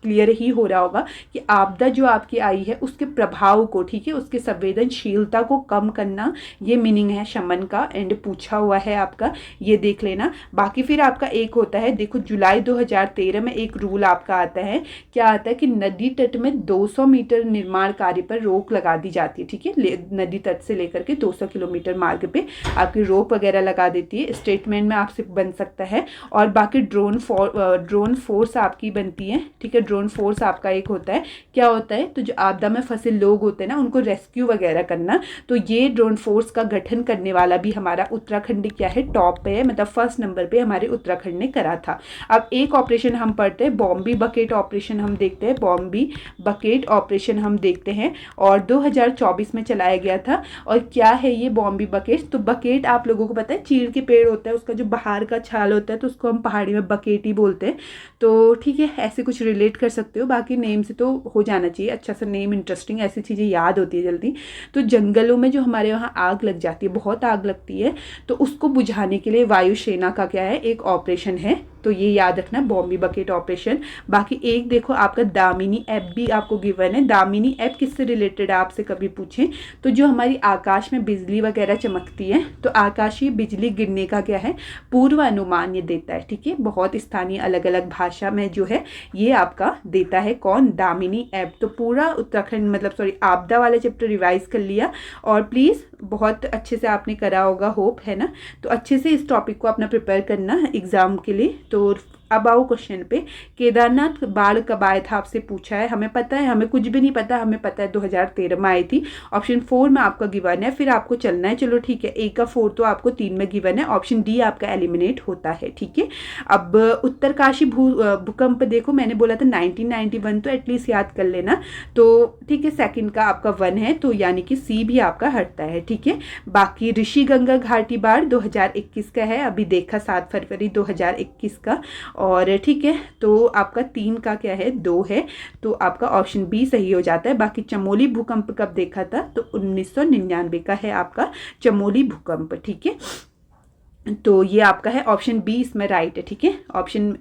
क्लियर ही हो रहा होगा कि आपदा जो आपकी आई है उसके प्रभाव को, ठीक है, उसके संवेदनशीलता को कम करना, ये मीनिंग है शमन का। एंड पूछा हुआ है आपका, ये देख लेना। बाकी फिर आपका एक होता है, देखो जुलाई 2013 में एक रूल आपका आता है, क्या आता है कि नदी तट में 200 मीटर निर्माण कार्य पर रोक लगा दी जाती है। ठीक है, नदी तट से लेकर के 200 किलोमीटर मार्ग पे आपकी रोक वगैरह लगा देती है। स्टेटमेंट में आपसे बन सकता है। और बाकी ड्रोन फोर्स आपकी बनती है। ठीक है, ड्रोन फोर्स आपका एक होता है, क्या होता है, तो जो आपदा में फंसे लोग होते हैं ना, उनको रेस्क्यू वगैरह करना। तो ये ड्रोन फोर्स का गठन करने वाला भी हमारा उत्तराखंड क्या है, टॉप पे है, मतलब फर्स्ट नंबर पे हमारे उत्तराखंड ने करा था। अब एक ऑपरेशन हम पढ़ते हैं, बॉम्बी बकेट ऑपरेशन हम देखते हैं, बॉम्बी बकेट ऑपरेशन हम देखते हैं, और 2024 में चलाया गया था। और क्या है ये बॉम्बी बकेट, तो बकेट आप लोगों को पता है चीड़ के पेड़ होता है, उसका जो बाहर का छाल होता है, तो उसको हम पहाड़ी में बकेट ही बोलते हैं। तो ठीक है, ऐसे कुछ रिलेट कर सकते हो। बाकी नेम से तो हो जाना चाहिए, अच्छा सा नेम, इंटरेस्टिंग, ऐसी चीज़ें याद होती है जल्दी। तो जंगलों में जो हमारे वहाँ आग लग जाती है, बहुत आग लगती है, तो उसको बुझाने के लिए वायुसेना का क्या है, एक ऑपरेशन है। तो ये याद रखना, बॉम्बी बकेट ऑपरेशन। बाकी एक देखो आपका दामिनी ऐप भी आपको गिवन है। दामिनी ऐप किससे रिलेटेड है, आपसे कभी पूछें तो जो हमारी आकाश में बिजली वगैरह चमकती है, तो आकाशीय बिजली गिरने का क्या है, पूर्व अनुमान ये देता है। ठीक है, बहुत स्थानीय अलग अलग भाषा में जो है ये आपका देता है, कौन, दामिनी ऐप। तो पूरा उत्तराखंड मतलब सॉरी आपदा वाला चैप्टर रिवाइज कर लिया, और प्लीज़ बहुत अच्छे से आपने करा होगा, होप है ना। तो अच्छे से इस टॉपिक को अपना प्रिपेयर करना एग्जाम के लिए। तो अब आओ क्वेश्चन पे, केदारनाथ बाढ़ कब आया था आपसे पूछा है। हमें पता है, हमें कुछ भी नहीं पता, हमें पता है 2013 में आई थी। ऑप्शन 4 में आपका गिवन है, फिर आपको चलना है। चलो ठीक है, ए का 4 तो आपको 3 में गिवन है, ऑप्शन डी आपका एलिमिनेट होता है। ठीक है, अब उत्तरकाशी भूकंप देखो, मैंने बोला था 1991, तो एटलीस्ट याद कर लेना। तो ठीक है, सेकंड का आपका 1 है, तो यानी कि सी भी आपका हटता है। ठीक है, बाकी ऋषि गंगा घाटी बाढ़ 2021 का है, अभी देखा 7 फरवरी 2021 का। और ठीक है, तो आपका 3 का क्या है, 2 है, तो आपका ऑप्शन बी सही हो जाता है। बाकी चमोली भूकंप कब देखा था, तो 1999 का है आपका चमोली भूकंप। ठीक है, तो ये आपका है ऑप्शन बी इसमें राइट है। ठीक है, ऑप्शन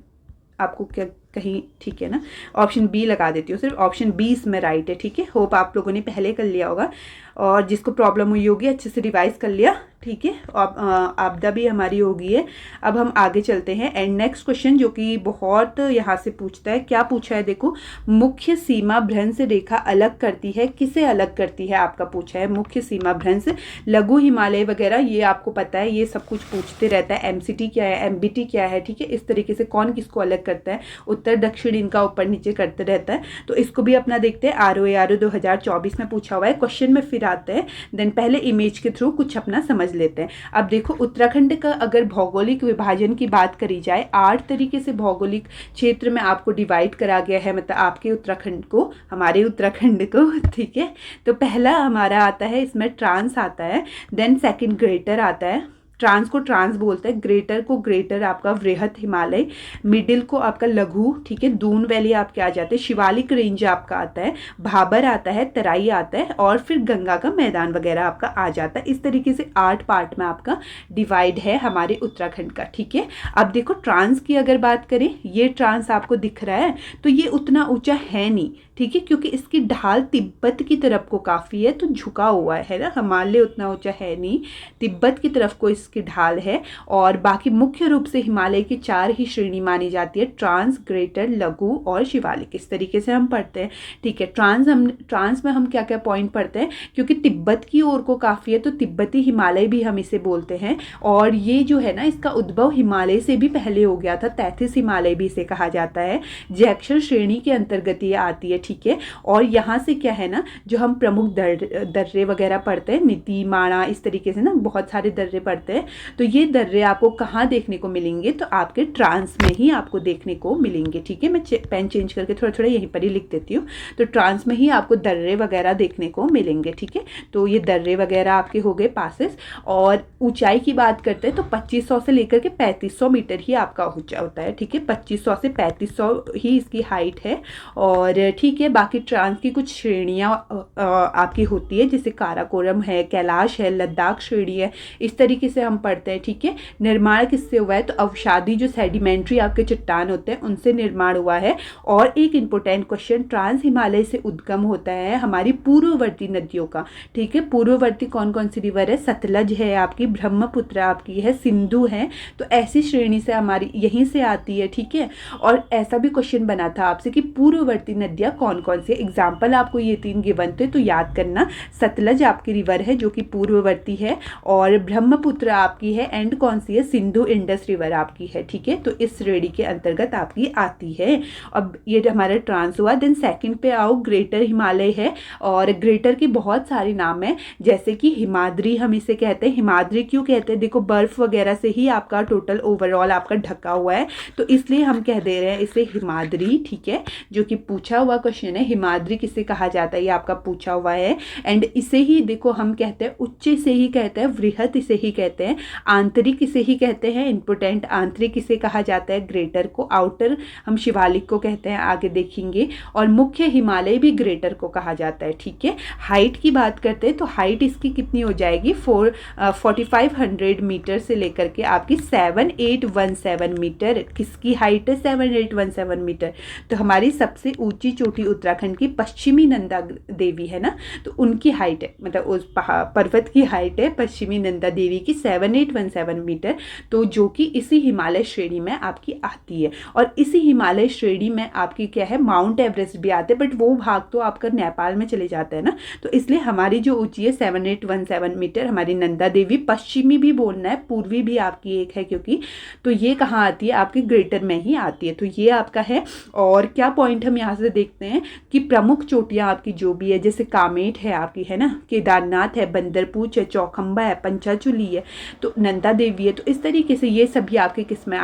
आपको क्या कहीं, ठीक है ना, ऑप्शन बी लगा देती हूँ, सिर्फ ऑप्शन बी इसमें राइट है। ठीक है, होप आप लोगों ने पहले कर लिया होगा, और जिसको प्रॉब्लम हुई होगी अच्छे से रिवाइज कर लिया। ठीक है, आपदा भी हमारी हो गई है। अब हम आगे चलते हैं, एंड नेक्स्ट क्वेश्चन जो कि बहुत यहाँ से पूछता है, क्या पूछा है देखो, मुख्य सीमा भ्रंश रेखा अलग करती है, किसे अलग करती है आपका पूछा है, मुख्य सीमा भ्रंश, लघु हिमालय वगैरह, ये आपको पता है, ये सब कुछ पूछते रहता है। MCT क्या है, MBT क्या है, ठीक है, इस तरीके से कौन किसको अलग करता है, उत्तर दक्षिण इनका ऊपर नीचे करते रहता है। तो इसको भी अपना देखते हैं, ROARO 2024 में पूछा हुआ है। क्वेश्चन में फिर जाते हैं, देन पहले इमेज के थ्रू कुछ अपना समझ लेते हैं। अब देखो उत्तराखंड का अगर भौगोलिक विभाजन की बात करी जाए, 8 तरीके से भौगोलिक क्षेत्र में आपको डिवाइड करा गया है, मतलब आपके उत्तराखंड को, हमारे उत्तराखंड को, ठीक है। तो पहला हमारा आता है, इसमें ट्रांस आता है, देन सेकंड ग्रेटर आता है, ट्रांस को ट्रांस बोलते हैं, ग्रेटर को ग्रेटर आपका वृहत हिमालय, मिडिल को आपका लघु, ठीक है, दून वैली आपके आ जाते हैं, शिवालिक रेंज आपका आता है, भाबर आता है, तराई आता है, और फिर गंगा का मैदान वगैरह आपका आ जाता है। इस तरीके से 8 पार्ट में आपका डिवाइड है हमारे उत्तराखंड का, ठीक है। अब देखो ट्रांस की अगर बात करें, ये ट्रांस आपको दिख रहा है, तो ये उतना ऊंचा है नहीं, ठीक है, क्योंकि इसकी ढाल तिब्बत की तरफ को काफ़ी है, तो झुका हुआ है ना, हिमालय उतना ऊंचा है नहीं, तिब्बत की तरफ को इसकी ढाल है। और बाकी मुख्य रूप से हिमालय की 4 ही श्रेणी मानी जाती है, ट्रांस, ग्रेटर, लघु और शिवालिक, इस तरीके से हम पढ़ते हैं, ठीक है। ट्रांस में हम क्या क्या पॉइंट पढ़ते हैं, क्योंकि तिब्बत की ओर को काफ़ी है, तो तिब्बती हिमालय भी हम इसे बोलते हैं। और ये जो है ना, इसका उद्भव हिमालय से भी पहले हो गया था, 33 हिमालय भी इसे कहा जाता है, जैक्षर श्रेणी के अंतर्गत ये आती है, ठीक है। और यहाँ से क्या है ना, जो हम प्रमुख दर्रे वगैरह पढ़ते हैं, नीति, माणा, इस तरीके से ना बहुत सारे दर्रे पढ़ते हैं, तो ये दर्रे आपको कहाँ देखने को मिलेंगे, तो आपके ट्रांस में ही आपको देखने को मिलेंगे, ठीक है। मैं पेन चेंज करके थोड़ा थोड़ा यहीं पर ही लिख देती हूँ। तो ट्रांस में ही आपको दर्रे वगैरह देखने को मिलेंगे, ठीक है। तो ये दर्रे वगैरह आपके हो गए पासेस। और ऊंचाई की बात करते हैं तो 2500 से लेकर के 3500 मीटर ही आपका ऊंचा होता है, ठीक है। 2500 से 3500 ही इसकी हाइट है। और ठीक है, बाकी ट्रांस की कुछ श्रेणियाँ आपकी होती है, जैसे काराकोरम है, कैलाश है, लद्दाख श्रेणी है, इस तरीके से हम पढ़ते हैं, ठीक है। निर्माण किससे हुआ है, तो अवसादी जो सेडिमेंट्री आपके चट्टान होते हैं उनसे निर्माण हुआ है। और एक इंपॉर्टेंट क्वेश्चन, ट्रांस हिमालय से उद्गम होता है हमारी पूर्ववर्ती नदियों का, ठीक है। पूर्ववर्ती कौन कौन सी रिवर है, सतलज है आपकी, ब्रह्मपुत्र आपकी है, सिंधु है, तो ऐसी श्रेणी से हमारी यहीं से आती है, ठीक है। और ऐसा भी क्वेश्चन बना था आपसे कि पूर्ववर्ती नदियाँ कौन कौन सी, एग्जाम्पल आपको ये 3 गिवन थे, तो याद करना, सतलज आपकी रिवर है जो कि पूर्ववर्ती है, और ब्रह्मपुत्र आपकी है, एंड कौन सी है, सिंधु इंडस रिवर आपकी है, ठीक है। तो इस श्रेणी के अंतर्गत आपकी आती है। अब ये हमारा ट्रांस हुआ। देन सेकंड पे आओ, ग्रेटर हिमालय है, और ग्रेटर के बहुत सारे नाम हैं, जैसे कि हिमाद्री हम इसे कहते हैं। हिमाद्री क्यों कहते हैं, देखो बर्फ वगैरह से ही आपका टोटल ओवरऑल आपका ढका हुआ है, तो इसलिए हम कह दे रहे हैं इसे हिमाद्री, ठीक है। जो कि पूछा हुआ क्वेश्चन है, हिमाद्री किसे कहा जाता है, ये आपका पूछा हुआ है। एंड इसे ही देखो हम कहते हैं, उच्च इसे ही कहते हैं, वृहत इसे ही कहते हैं, आंतरिक इसे ही कहते हैं, इंपोर्टेंट आंतरिक इसे कहा जाता है, ग्रेटर को, आउटर हम शिवालिक को कहते हैं, आगे देखेंगे। और मुख्य हिमालय भी ग्रेटर को कहा जाता है, ठीक है। हाइट की बात करते हैं तो हाइट इसकी कितनी हो जाएगी, 4500 मीटर से लेकर के आपकी 7817 मीटर, किसकी हाइट है, 7817 मीटर। तो हमारी सबसे ऊंची चोटी उत्तराखंड की पश्चिमी नंदा देवी है ना, तो उनकी हाइट है, मतलब उस पर्वत की हाइट है पश्चिमी नंदा देवी की 7817 मीटर, तो जो कि इसी हिमालय श्रेणी में आपकी आती है। और इसी हिमालय श्रेणी में आपकी क्या है, माउंट एवरेस्ट भी आते हैं, बट वो भाग तो आपका नेपाल में चले जाते हैं ना, तो इसलिए हमारी जो ऊंची है 7817 मीटर, हमारी नंदा देवी, पश्चिमी भी बोलना है, पूर्वी भी आपकी एक है, क्योंकि तो ये कहाँ आती है, आपकी ग्रेटर में ही आती है, तो ये आपका है। और क्या पॉइंट हम यहाँ से देखते हैं कि प्रमुख चोटियाँ आपकी जो भी है, जैसे कामेट है आपकी, है ना, केदारनाथ है, बंदरपूछ है, चौखंबा है, पंचाचूली है, तो नंदा देवी है, तो इस तरीके से ये सभी आपके किस में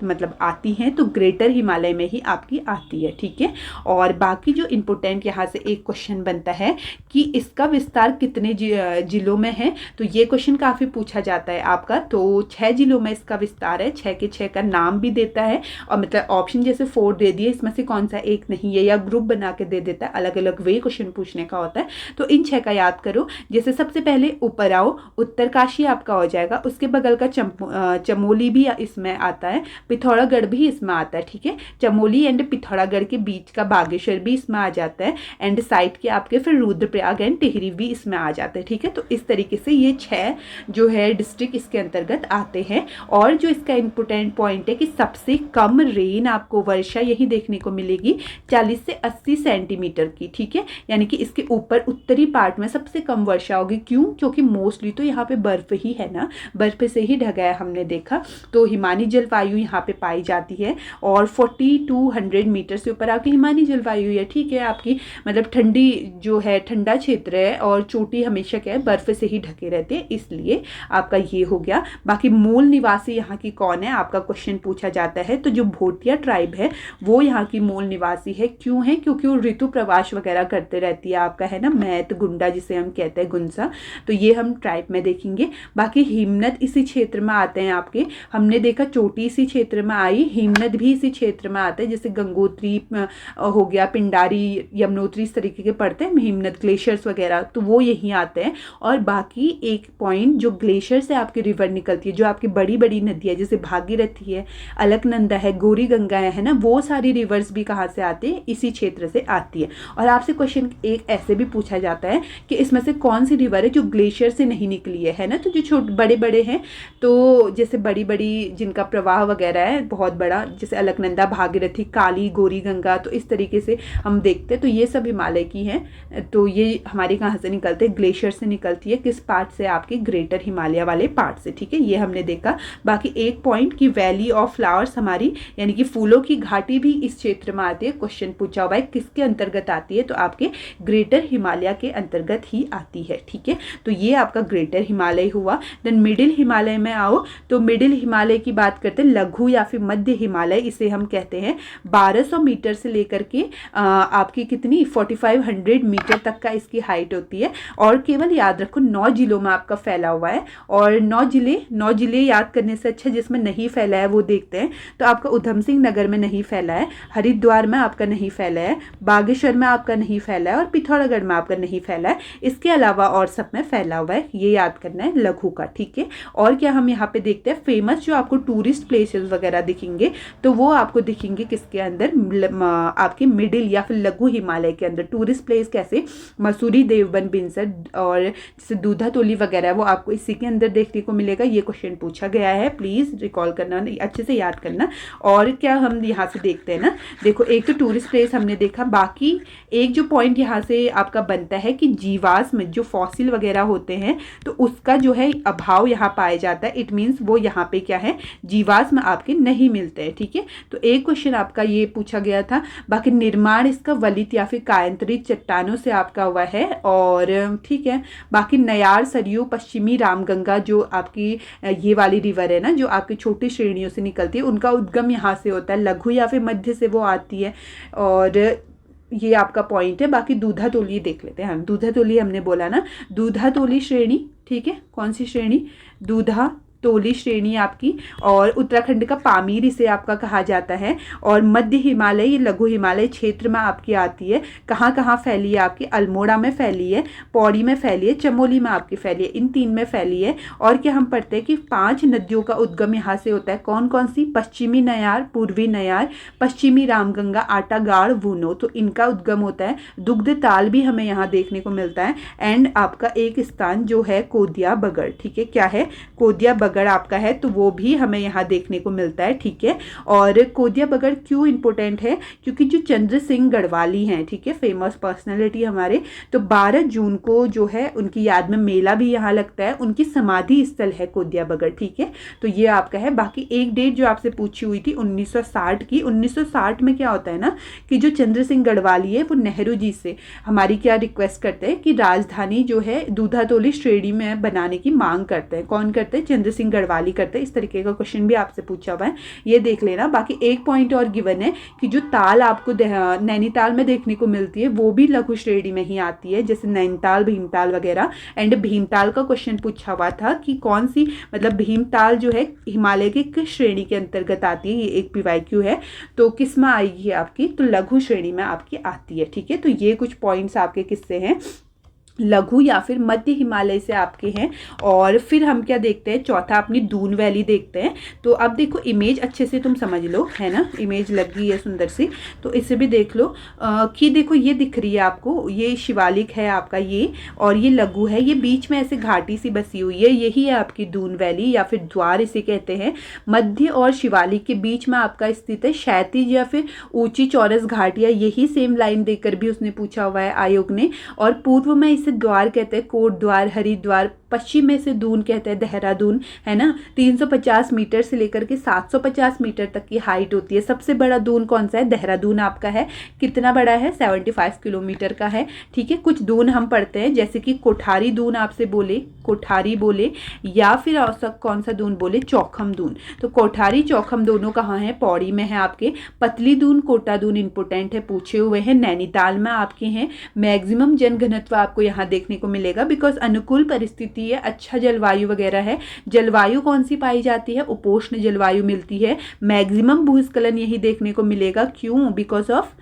मतलब आती हैं, तो ग्रेटर हिमालय में ही आपकी आती है, ठीक है। और बाकी जो इम्पोर्टेंट यहाँ से एक क्वेश्चन बनता है कि इसका विस्तार कितने जिलों में है, तो ये क्वेश्चन काफ़ी पूछा जाता है आपका। तो 6 जिलों में इसका विस्तार है, 6 के 6 का नाम भी देता है, और मतलब ऑप्शन जैसे 4 दे दिए, इसमें से कौन सा एक नहीं है, या ग्रुप बना के दे देता है, अलग अलग वे क्वेश्चन पूछने का होता है। तो इन 6 का याद करो। जैसे सबसे पहले ऊपर आओ, उत्तरकाशी आपका हो जाएगा, उसके बगल का चमोली भी इसमें आता है, पिथौरागढ़ भी इसमें आता है, ठीक है। चमोली एंड पिथौरागढ़ के बीच का बागेश्वर भी इसमें आ जाता है, एंड साइड के आपके फिर रुद्रप्रयाग एंड टिहरी भी इसमें आ जाते हैं, ठीक है। तो इस तरीके से ये 6 जो है डिस्ट्रिक्ट इसके अंतर्गत आते हैं। और जो इसका इम्पोर्टेंट पॉइंट है कि सबसे कम रेन आपको वर्षा यही देखने को मिलेगी, 40 से 80 सेंटीमीटर की, ठीक है। यानी कि इसके ऊपर उत्तरी पार्ट में सबसे कम वर्षा होगी। क्यों? क्योंकि मोस्टली तो यहाँ पे बर्फ ही है ना, बर्फ से ही ढका है हमने देखा। तो हिमानी जलवायु यहाँ पे पाई जाती है और 4200 मीटर से ऊपर आपकी हिमानी जलवायु है, ठीक है। आपकी मतलब ठंडी जो है, ठंडा क्षेत्र है और चोटी हमेशा क्या है, बर्फ से ही ढके रहते हैं, इसलिए आपका ये हो गया। बाकी मूल निवासी यहाँ की कौन है, आपका क्वेश्चन पूछा जाता है। तो जो भोटिया ट्राइब है वो यहाँ की मूल निवासी है। क्यों है? क्योंकि वो ऋतु प्रवास वगैरह करते रहती है, आपका है ना मैत गुंडा जिसे हम कहते हैं, गुंसा। तो ये हम ट्राइब में देखेंगे। बाकी हिमनद इसी क्षेत्र में आते हैं आपके, हमने देखा चोटी इसी क्षेत्र में आई, हिमनद भी इसी क्षेत्र में आते हैं, जैसे गंगोत्री हो गया, पिंडारी, यमुनोत्री, इस तरीके के पड़ते हैं हिमनद, ग्लेशियर्स वगैरह, तो वो यहीं आते हैं। और बाकी एक पॉइंट जो ग्लेशियर से आपकी रिवर निकलती है, जो आपकी बड़ी बड़ी नदियाँ जैसे भागीरथी है, अलकनंदा है, गौरी गंगा है ना, वो सारी रिवर्स भी कहाँ से आती है, इसी क्षेत्र से आती है। और आपसे क्वेश्चन एक ऐसे भी पूछा जाता है कि इसमें से कौन सी रिवर है जो ग्लेशियर से नहीं निकली है ना। तो जो छोटे बड़े बड़े हैं, तो जैसे बड़ी बड़ी जिनका प्रवाह वगैरह है बहुत बड़ा, जैसे अलकनंदा, भागीरथी, काली, गौरी गंगा, तो इस तरीके से हम देखते हैं। तो ये सब हिमालय की हैं। तो ये हमारी कहाँ से निकलते हैं, ग्लेशियर से निकलती है। किस पार्ट से? आपके ग्रेटर हिमालय वाले पार्ट से, ठीक है। ये हमने देखा। बाकी एक पॉइंट की वैली ऑफ फ्लावर्स हमारी यानी कि फूलों की घाटी भी इस क्षेत्र में आती है। क्वेश्चन पूछा हुआ है किसके अंतर्गत आती है, तो आपके ग्रेटर हिमालय के अंतर्गत ही आती है, ठीक है। तो ये आपका ग्रेटर हिमालय हुआ। देन मिडिल हिमालय में आओ, तो मिडिल हिमालय की बात करते हैं, लघु या फिर मध्य हिमालय इसे हम कहते हैं। 1200 मीटर से लेकर के आपकी कितनी 4500 मीटर तक का इसकी हाइट होती है। और केवल याद रखो 9 जिलों में आपका फैला हुआ है। और 9 जिले याद करने से अच्छा जिसमें नहीं फैला है वो देखते हैं। तो आपका उधम सिंह नगर में नहीं फैला है, हरिद्वार में आपका नहीं फैला है, बागेश्वर में आपका नहीं फैला है और पिथौरागढ़ में आपका नहीं फैला है। इसके अलावा और सब में फैला हुआ है, ये याद करना है लघु का, ठीक है। और क्या हम यहाँ पे देखते हैं, फेमस जो आपको टूरिस्ट प्लेसेस वगैरह दिखेंगे, तो वो आपको दिखेंगे किसके अंदर, आपके मिडिल या फिर लघु हिमालय के अंदर। टूरिस्ट प्लेस कैसे, मसूरी, देवबंद, बिनसर और जैसे दूधातोली वगैरह, वो आपको इसी के अंदर देखने को मिलेगा। ये क्वेश्चन पूछा गया है, प्लीज रिकॉल करना, अच्छे से याद करना। और क्या हम यहाँ से देखते हैं ना, देखो एक तो टूरिस्ट प्लेस हमने देखा। बाकी एक जो पॉइंट यहाँ से आपका बनता है कि जीवाश्म जो फॉसिल वगैरह होते हैं, तो उसका जो है अभाव यहाँ पाया जाता है। इट मीन्स वो यहाँ पे क्या है, जीवाश्म आपके नहीं मिलते हैं, ठीक है। तो एक क्वेश्चन आपका ये पूछा गया था। बाकी निर्माण इसका वलित या फिर कायांतरित चट्टानों से आपका हुआ है, और ठीक है। बाकी नयार, सरयू, पश्चिमी रामगंगा जो आपकी ये वाली रिवर है ना, जो आपकी छोटी श्रेणियों से निकलती है, उनका उद्गम यहाँ से होता है। लघु या फिर मध्य से वो आती है, और ये आपका पॉइंट है। बाकी दूधातोली देख लेते हैं हम। दूधातोली हमने बोला ना, दूधातोली श्रेणी, ठीक है। कौन सी श्रेणी? दूधातोली श्रेणी आपकी। और उत्तराखंड का पामीर इसे आपका कहा जाता है। और मध्य हिमालय, ये लघु हिमालय क्षेत्र में आपकी आती है। कहाँ कहाँ फैली है आपकी? अल्मोड़ा में फैली है, पौड़ी में फैली है, चमोली में आपकी फैली है, इन 3 में फैली है। और क्या हम पढ़ते हैं कि 5 नदियों का उद्गम यहाँ से होता है। कौन कौन सी? पश्चिमी नयार, पूर्वी नयार, पश्चिमी रामगंगा, आटागाड़, वूनो, तो इनका उद्गम होता है। दुग्ध ताल भी हमें यहाँ देखने को मिलता है। एंड आपका एक स्थान जो है कोदिया बगड़, ठीक है। क्या है? कोदिया बगड़ आपका है, तो वो भी हमें यहाँ देखने को मिलता है, ठीक है। और कोदिया बगड़ क्यों इंपॉर्टेंट है? क्योंकि जो चंद्र सिंह गढ़वाली हैं, ठीक है, फेमस पर्सनैलिटी हमारे, तो 12 जून को जो है उनकी याद में मेला भी यहाँ लगता है। उनकी समाधि स्थल है कोदिया बगड़, ठीक है। तो ये आपका है। बाकी एक डेट जो आपसे पूछी हुई थी 1960 की, 1960 में क्या होता है ना कि जो चंद्र सिंह गढ़वाली है वो नेहरू जी से हमारी क्या रिक्वेस्ट करते हैं कि राजधानी जो है दूधातोली श्रेणी में बनाने की मांग करते हैं। कौन करते हैं? चंद्र सिंह गढ़वाली करते हैं। इस तरीके का क्वेश्चन भी आपसे पूछा हुआ है, ये देख लेना। बाकी एक पॉइंट और गिवन है कि जो ताल आपको नैनीताल में देखने को मिलती है वो भी लघु श्रेणी में ही आती है, जैसे नैनीताल, भीमताल वगैरह। एंड भीमताल का क्वेश्चन पूछा हुआ था कि कौन सी, मतलब भीमताल जो है हिमालय की किस श्रेणी के अंतर्गत आती है, ये एक PYQ है। तो किस में आएगी आपकी? तो लघु श्रेणी में आपकी आती है, ठीक है। तो ये कुछ पॉइंट्स आपके किससे हैं, लघु या फिर मध्य हिमालय से आपके हैं। और फिर हम क्या देखते हैं, चौथा अपनी दून वैली देखते हैं। तो अब देखो इमेज अच्छे से तुम समझ लो, है ना, इमेज लग गई है सुंदर सी, तो इसे भी देख लो कि देखो ये दिख रही है आपको, ये शिवालिक है आपका ये, और ये लघु है, ये बीच में ऐसे घाटी सी बसी हुई है, यही है आपकी दून वैली या फिर द्वार इसे कहते हैं। मध्य और शिवालिक के बीच में आपका स्थित है क्षैतिज या फिर ऊंची चौरस घाटियाँ, यही सेम लाइन देकर भी उसने पूछा हुआ है आयोग ने। और पूर्व में इसे द्वार कहते हैं, कोट द्वार, हरिद्वार। पश्चिम में से दून कहते हैं, देहरादून, है ना। 350 मीटर से लेकर के 750 मीटर तक की हाइट होती है। सबसे बड़ा दून कौन सा है, देहरादून आपका है। कितना बड़ा है, 75 किलोमीटर का है। ठीक है, कुछ दून हम पढ़ते हैं, जैसे कि कोठारी दून आपसे बोले, कोठारी बोले, या फिर औसत कौन सा दून बोले, चौखम दून। तो कोठारी चौखम दोनों कहाँ है, पौड़ी में है आपके। पतली दून, कोटा दून इंपोर्टेंट है, पूछे हुए हैं, नैनीताल में आपके हैं। मैक्सिमम जनघनत्व आपको यहाँ देखने को मिलेगा, बिकॉज अनुकूल परिस्थिति है, अच्छा जलवायु वगैरह है। जलवायु कौन सी पाई जाती है, उपोष्ण जलवायु मिलती है। मैक्सिमम भूस्खलन यही देखने को मिलेगा, क्यों, बिकॉज ऑफ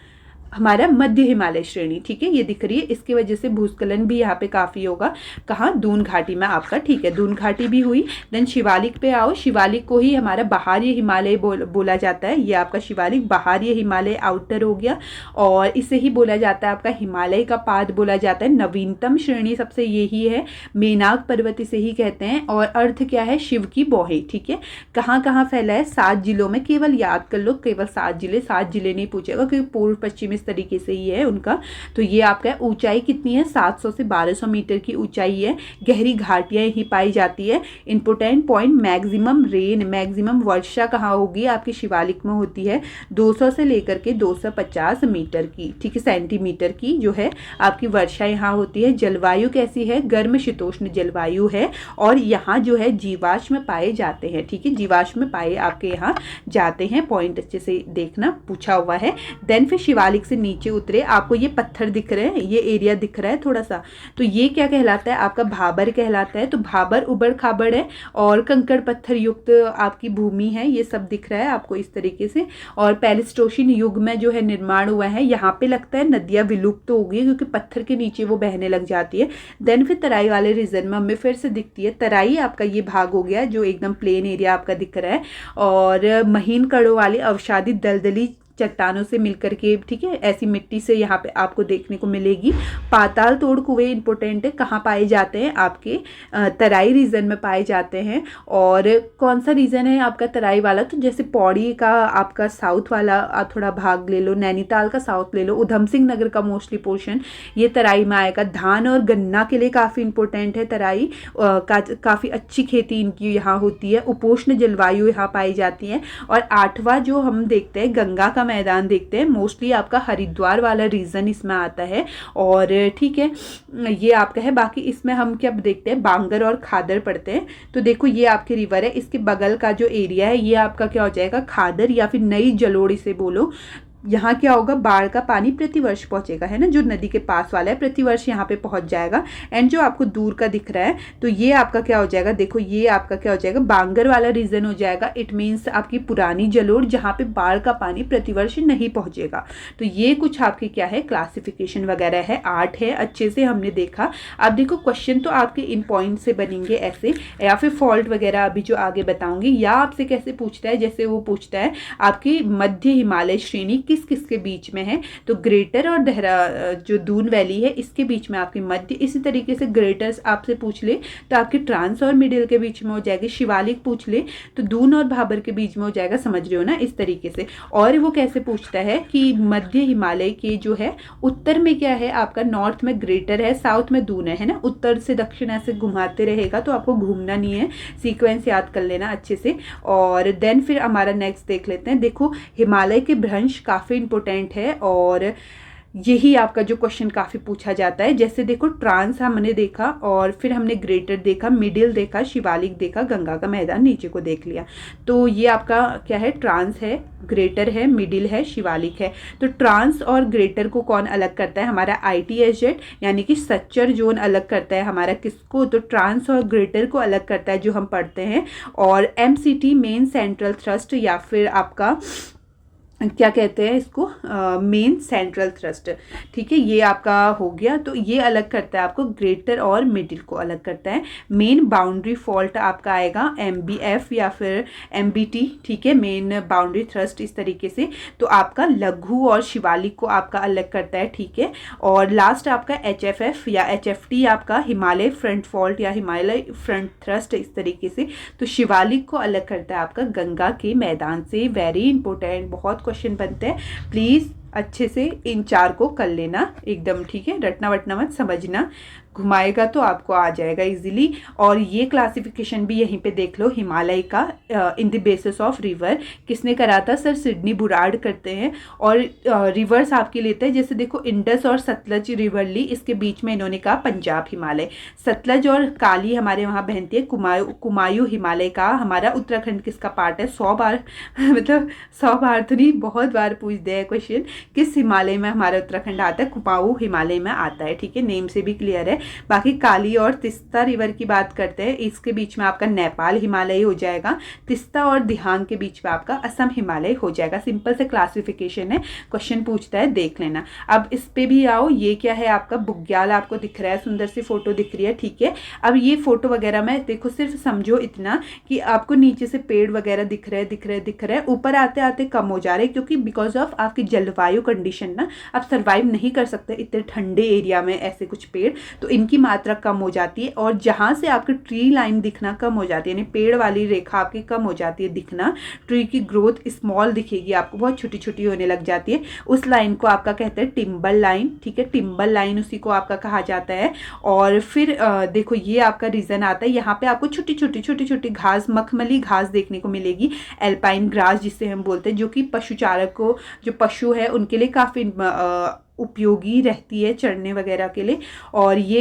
हमारा मध्य हिमालय श्रेणी। ठीक है, ये दिख रही है, इसकी वजह से भूस्खलन भी यहाँ पे काफ़ी होगा। कहाँ, दून घाटी में आपका। ठीक है, दून घाटी भी हुई। देन शिवालिक पे आओ, शिवालिक को ही हमारा बाहरी हिमालय बोला जाता है। ये आपका शिवालिक बाहरी हिमालय आउटर हो गया, और इसे ही बोला जाता है आपका हिमालय का पाद बोला जाता है। नवीनतम श्रेणी सबसे यही है, मेनाक पर्वत इसे ही कहते हैं। और अर्थ क्या है, शिव की बौहे। ठीक है, कहाँ कहाँ फैला है, 7 जिलों में, केवल याद कर लो, केवल 7 जिले, 7 जिले नहीं पूछेगा क्योंकि पूर्व पश्चिम तरीके से ही है उनका। तो ये आपका ऊंचाई कितनी है, 700 से 1200 मीटर की ऊंचाई है। गहरी घाटियां ही पाई जाती है। Important point, maximum rain, maximum वर्षा कहाँ होगी, आपकी शिवालिक में होती है 200 से लेकर के 250 मीटर की। ठीक है, सेंटीमीटर की जो है आपकी वर्षा यहाँ होती है। जलवायु कैसी है, गर्म शीतोष्ण जलवायु है, और यहाँ जो है जीवाश्म पाए जाते हैं। ठीक है, जीवाश्म पाए आपके यहाँ जाते हैं। पॉइंट अच्छे से देखना, पूछा हुआ है। देन फिर शिवालिक से नीचे उतरे, आपको ये पत्थर दिख रहे हैं, ये एरिया दिख रहा है थोड़ा सा, तो ये क्या कहलाता है, आपका भाबर कहलाता है। तो भाबर उबड़ खाबड़ है और कंकड़ पत्थर युक्त आपकी भूमि है, ये सब दिख रहा है आपको इस तरीके से। और पैलेस्टोशिन युग में जो है निर्माण हुआ है। यहाँ पे लगता है नदियाँ विलुप्त हो गई क्योंकि पत्थर के नीचे वो बहने लग जाती है। देन फिर तराई वाले रीजन में हमें फिर से दिखती है। तराई आपका ये भाग हो गया जो एकदम प्लेन एरिया आपका दिख रहा है, और महीन कड़ों वाली अवसादी दलदली चट्टानों से मिलकर के, ठीक है, ऐसी मिट्टी से यहाँ पे आपको देखने को मिलेगी। पाताल तोड़ कुएं इंपोर्टेंट है, कहाँ पाए जाते हैं, आपके तराई रीजन में पाए जाते हैं। और कौन सा रीजन है आपका तराई वाला, तो जैसे पौड़ी का आपका साउथ वाला आप थोड़ा भाग ले लो, नैनीताल का साउथ ले लो, उधम सिंह नगर का मोस्टली पोर्शन ये तराई में आएगा। धान और गन्ना के लिए काफ़ी इंपॉर्टेंट है तराई, काफ़ी अच्छी खेती इनकी यहाँ होती है। उपोष्ण जलवायु यहाँ पाई जाती है। और 8वां जो हम देखते हैं, गंगा का मैदान देखते हैं, मोस्टली आपका हरिद्वार वाला रीजन इसमें आता है। और ठीक है, ये आपका है। बाकी इसमें हम क्या देखते हैं, बांगर और खादर पढ़ते हैं। तो देखो ये आपकी रिवर है, इसके बगल का जो एरिया है ये आपका क्या हो जाएगा, खादर या फिर नई जलोड़ी से बोलो। यहाँ क्या होगा, बाढ़ का पानी प्रतिवर्ष पहुँचेगा, है ना, जो नदी के पास वाला है प्रतिवर्ष यहाँ पे पहुँच जाएगा। एंड जो आपको दूर का दिख रहा है, तो ये आपका क्या हो जाएगा, देखो ये आपका क्या हो जाएगा, बांगर वाला रीजन हो जाएगा। इट मीन्स आपकी पुरानी जलोढ़ जहाँ पे बाढ़ का पानी प्रतिवर्ष नहीं पहुँचेगा। तो ये कुछ आपके क्या है, क्लासिफिकेशन वगैरह है, आर्ट है, अच्छे से हमने देखा। अब देखो क्वेश्चन तो आपके इन पॉइंट से बनेंगे ऐसे, या फिर फॉल्ट वगैरह अभी जो आगे बताऊंगी, या आपसे कैसे पूछता है, जैसे वो पूछता है आपकी मध्य हिमालय श्रेणी किस किस के बीच में है, तो ग्रेटर और जो दून वैली है इसके बीच में आपके मध्य। इसी तरीके से ग्रेटर्स आपसे पूछ ले तो आपके ट्रांस और मिडिल के बीच में हो जाएगी। शिवालिक पूछ ले तो दून और भाबर के बीच में हो जाएगा, समझ रहे हो ना, इस तरीके से। और वो कैसे पूछता है कि मध्य हिमालय के जो है उत्तर में क्या है आपका, नॉर्थ में ग्रेटर है, साउथ में दून है ना, उत्तर से दक्षिण ऐसे घुमाते रहेगा, तो आपको घूमना नहीं है, सीक्वेंस याद कर लेना अच्छे से। और देन फिर हमारा नेक्स्ट देख लेते हैं। देखो हिमालय के भ्रंश काफ़ी इंपॉर्टेंट है, और यही आपका जो क्वेश्चन काफ़ी पूछा जाता है। जैसे देखो ट्रांस हमने देखा, और फिर हमने ग्रेटर देखा, मिडिल देखा, शिवालिक देखा, गंगा का मैदान नीचे को देख लिया। तो ये आपका क्या है, ट्रांस है, ग्रेटर है, मिडिल है, शिवालिक है। तो ट्रांस और ग्रेटर को कौन अलग करता है, हमारा ITSZ यानी कि सच्चर जोन अलग करता है हमारा किसको, तो ट्रांस और ग्रेटर को अलग करता है जो हम पढ़ते हैं। और MCT मेन सेंट्रल थ्रस्ट या फिर आपका क्या कहते हैं इसको, मेन सेंट्रल थ्रस्ट। ठीक है, ये आपका हो गया। तो ये अलग करता है आपको, ग्रेटर और मिडिल को अलग करता है। मेन बाउंड्री फॉल्ट आपका आएगा MBF या फिर MBT। ठीक है, मेन बाउंड्री थ्रस्ट इस तरीके से। तो आपका लघु और शिवालिक को आपका अलग करता है। ठीक है, और लास्ट आपका HFF या HFT आपका हिमालय फ्रंट फॉल्ट या हिमालय फ्रंट थ्रस्ट इस तरीके से। तो शिवालिक को अलग करता है आपका गंगा के मैदान से। वेरी इंपॉर्टेंट, बहुत क्वेश्चन बनते हैं, प्लीज़ अच्छे से इन 4 को कर लेना एकदम। ठीक है, रटना वटना मत, समझना, घुमाएगा तो आपको आ जाएगा इजीली। और ये क्लासिफिकेशन भी यहीं पे देख लो, हिमालय का in the basis of river किसने करा था, सर सिडनी बुराड़ करते हैं। और रिवर्स आपके लेते हैं, जैसे देखो इंडस और सतलज रिवर ली, इसके बीच में इन्होंने कहा पंजाब हिमालय। सतलज और काली हमारे वहाँ बहती है। कुमायूं हिमालय का हमारा उत्तराखंड किसका पार्ट है, 100 बार मतलब 100 बार तो नहीं, बहुत बार पूछ दिया है क्वेश्चन, किस हिमालय में हमारा उत्तराखंड आता है, कुमाऊं हिमालय में आता है। ठीक है, नेम से भी क्लियर है। बाकी काली और तिस्ता रिवर की बात करते हैं, इसके बीच में आपका नेपाल हिमालय हो जाएगा। तिस्ता और दिहांग के बीच में आपका असम हिमालय हो जाएगा। सिंपल से क्लासिफिकेशन है, क्वेश्चन पूछता है, देख लेना। अब इस पे भी आओ, ये क्या है आपका बुग्याल, आपको दिख रहा है, सुंदर सी फोटो दिख रही है। ठीक है, अब ये फोटो वगैरह में देखो, सिर्फ समझो इतना कि आपको नीचे से पेड़ वगैरह दिख रहे हैं, ऊपर आते आते कम हो जा रहे हैं, क्योंकि बिकॉज ऑफ आपकी जलवायु कंडीशन ना, आप सर्वाइव नहीं कर सकते इतने ठंडे एरिया में ऐसे कुछ पेड़, तो इनकी मात्रा कम हो जाती है। और जहाँ से आपकी ट्री लाइन दिखना कम हो जाती है, यानी पेड़ वाली रेखा आपकी कम हो जाती है दिखना, ट्री की ग्रोथ स्मॉल दिखेगी आपको, बहुत छोटी छोटी होने लग जाती है, उस लाइन को आपका कहते हैं टिम्बर लाइन। ठीक है, टिम्बर लाइन उसी को आपका कहा जाता है। और फिर देखो ये आपका रीजन आता है, यहाँ पे आपको छोटी छोटी घास, मखमली घास देखने को मिलेगी, एल्पाइन ग्रास जिसे हम बोलते हैं, जो कि पशुचारक को, जो पशु है उनके लिए काफ़ी उपयोगी रहती है चढ़ने वगैरह के लिए। और ये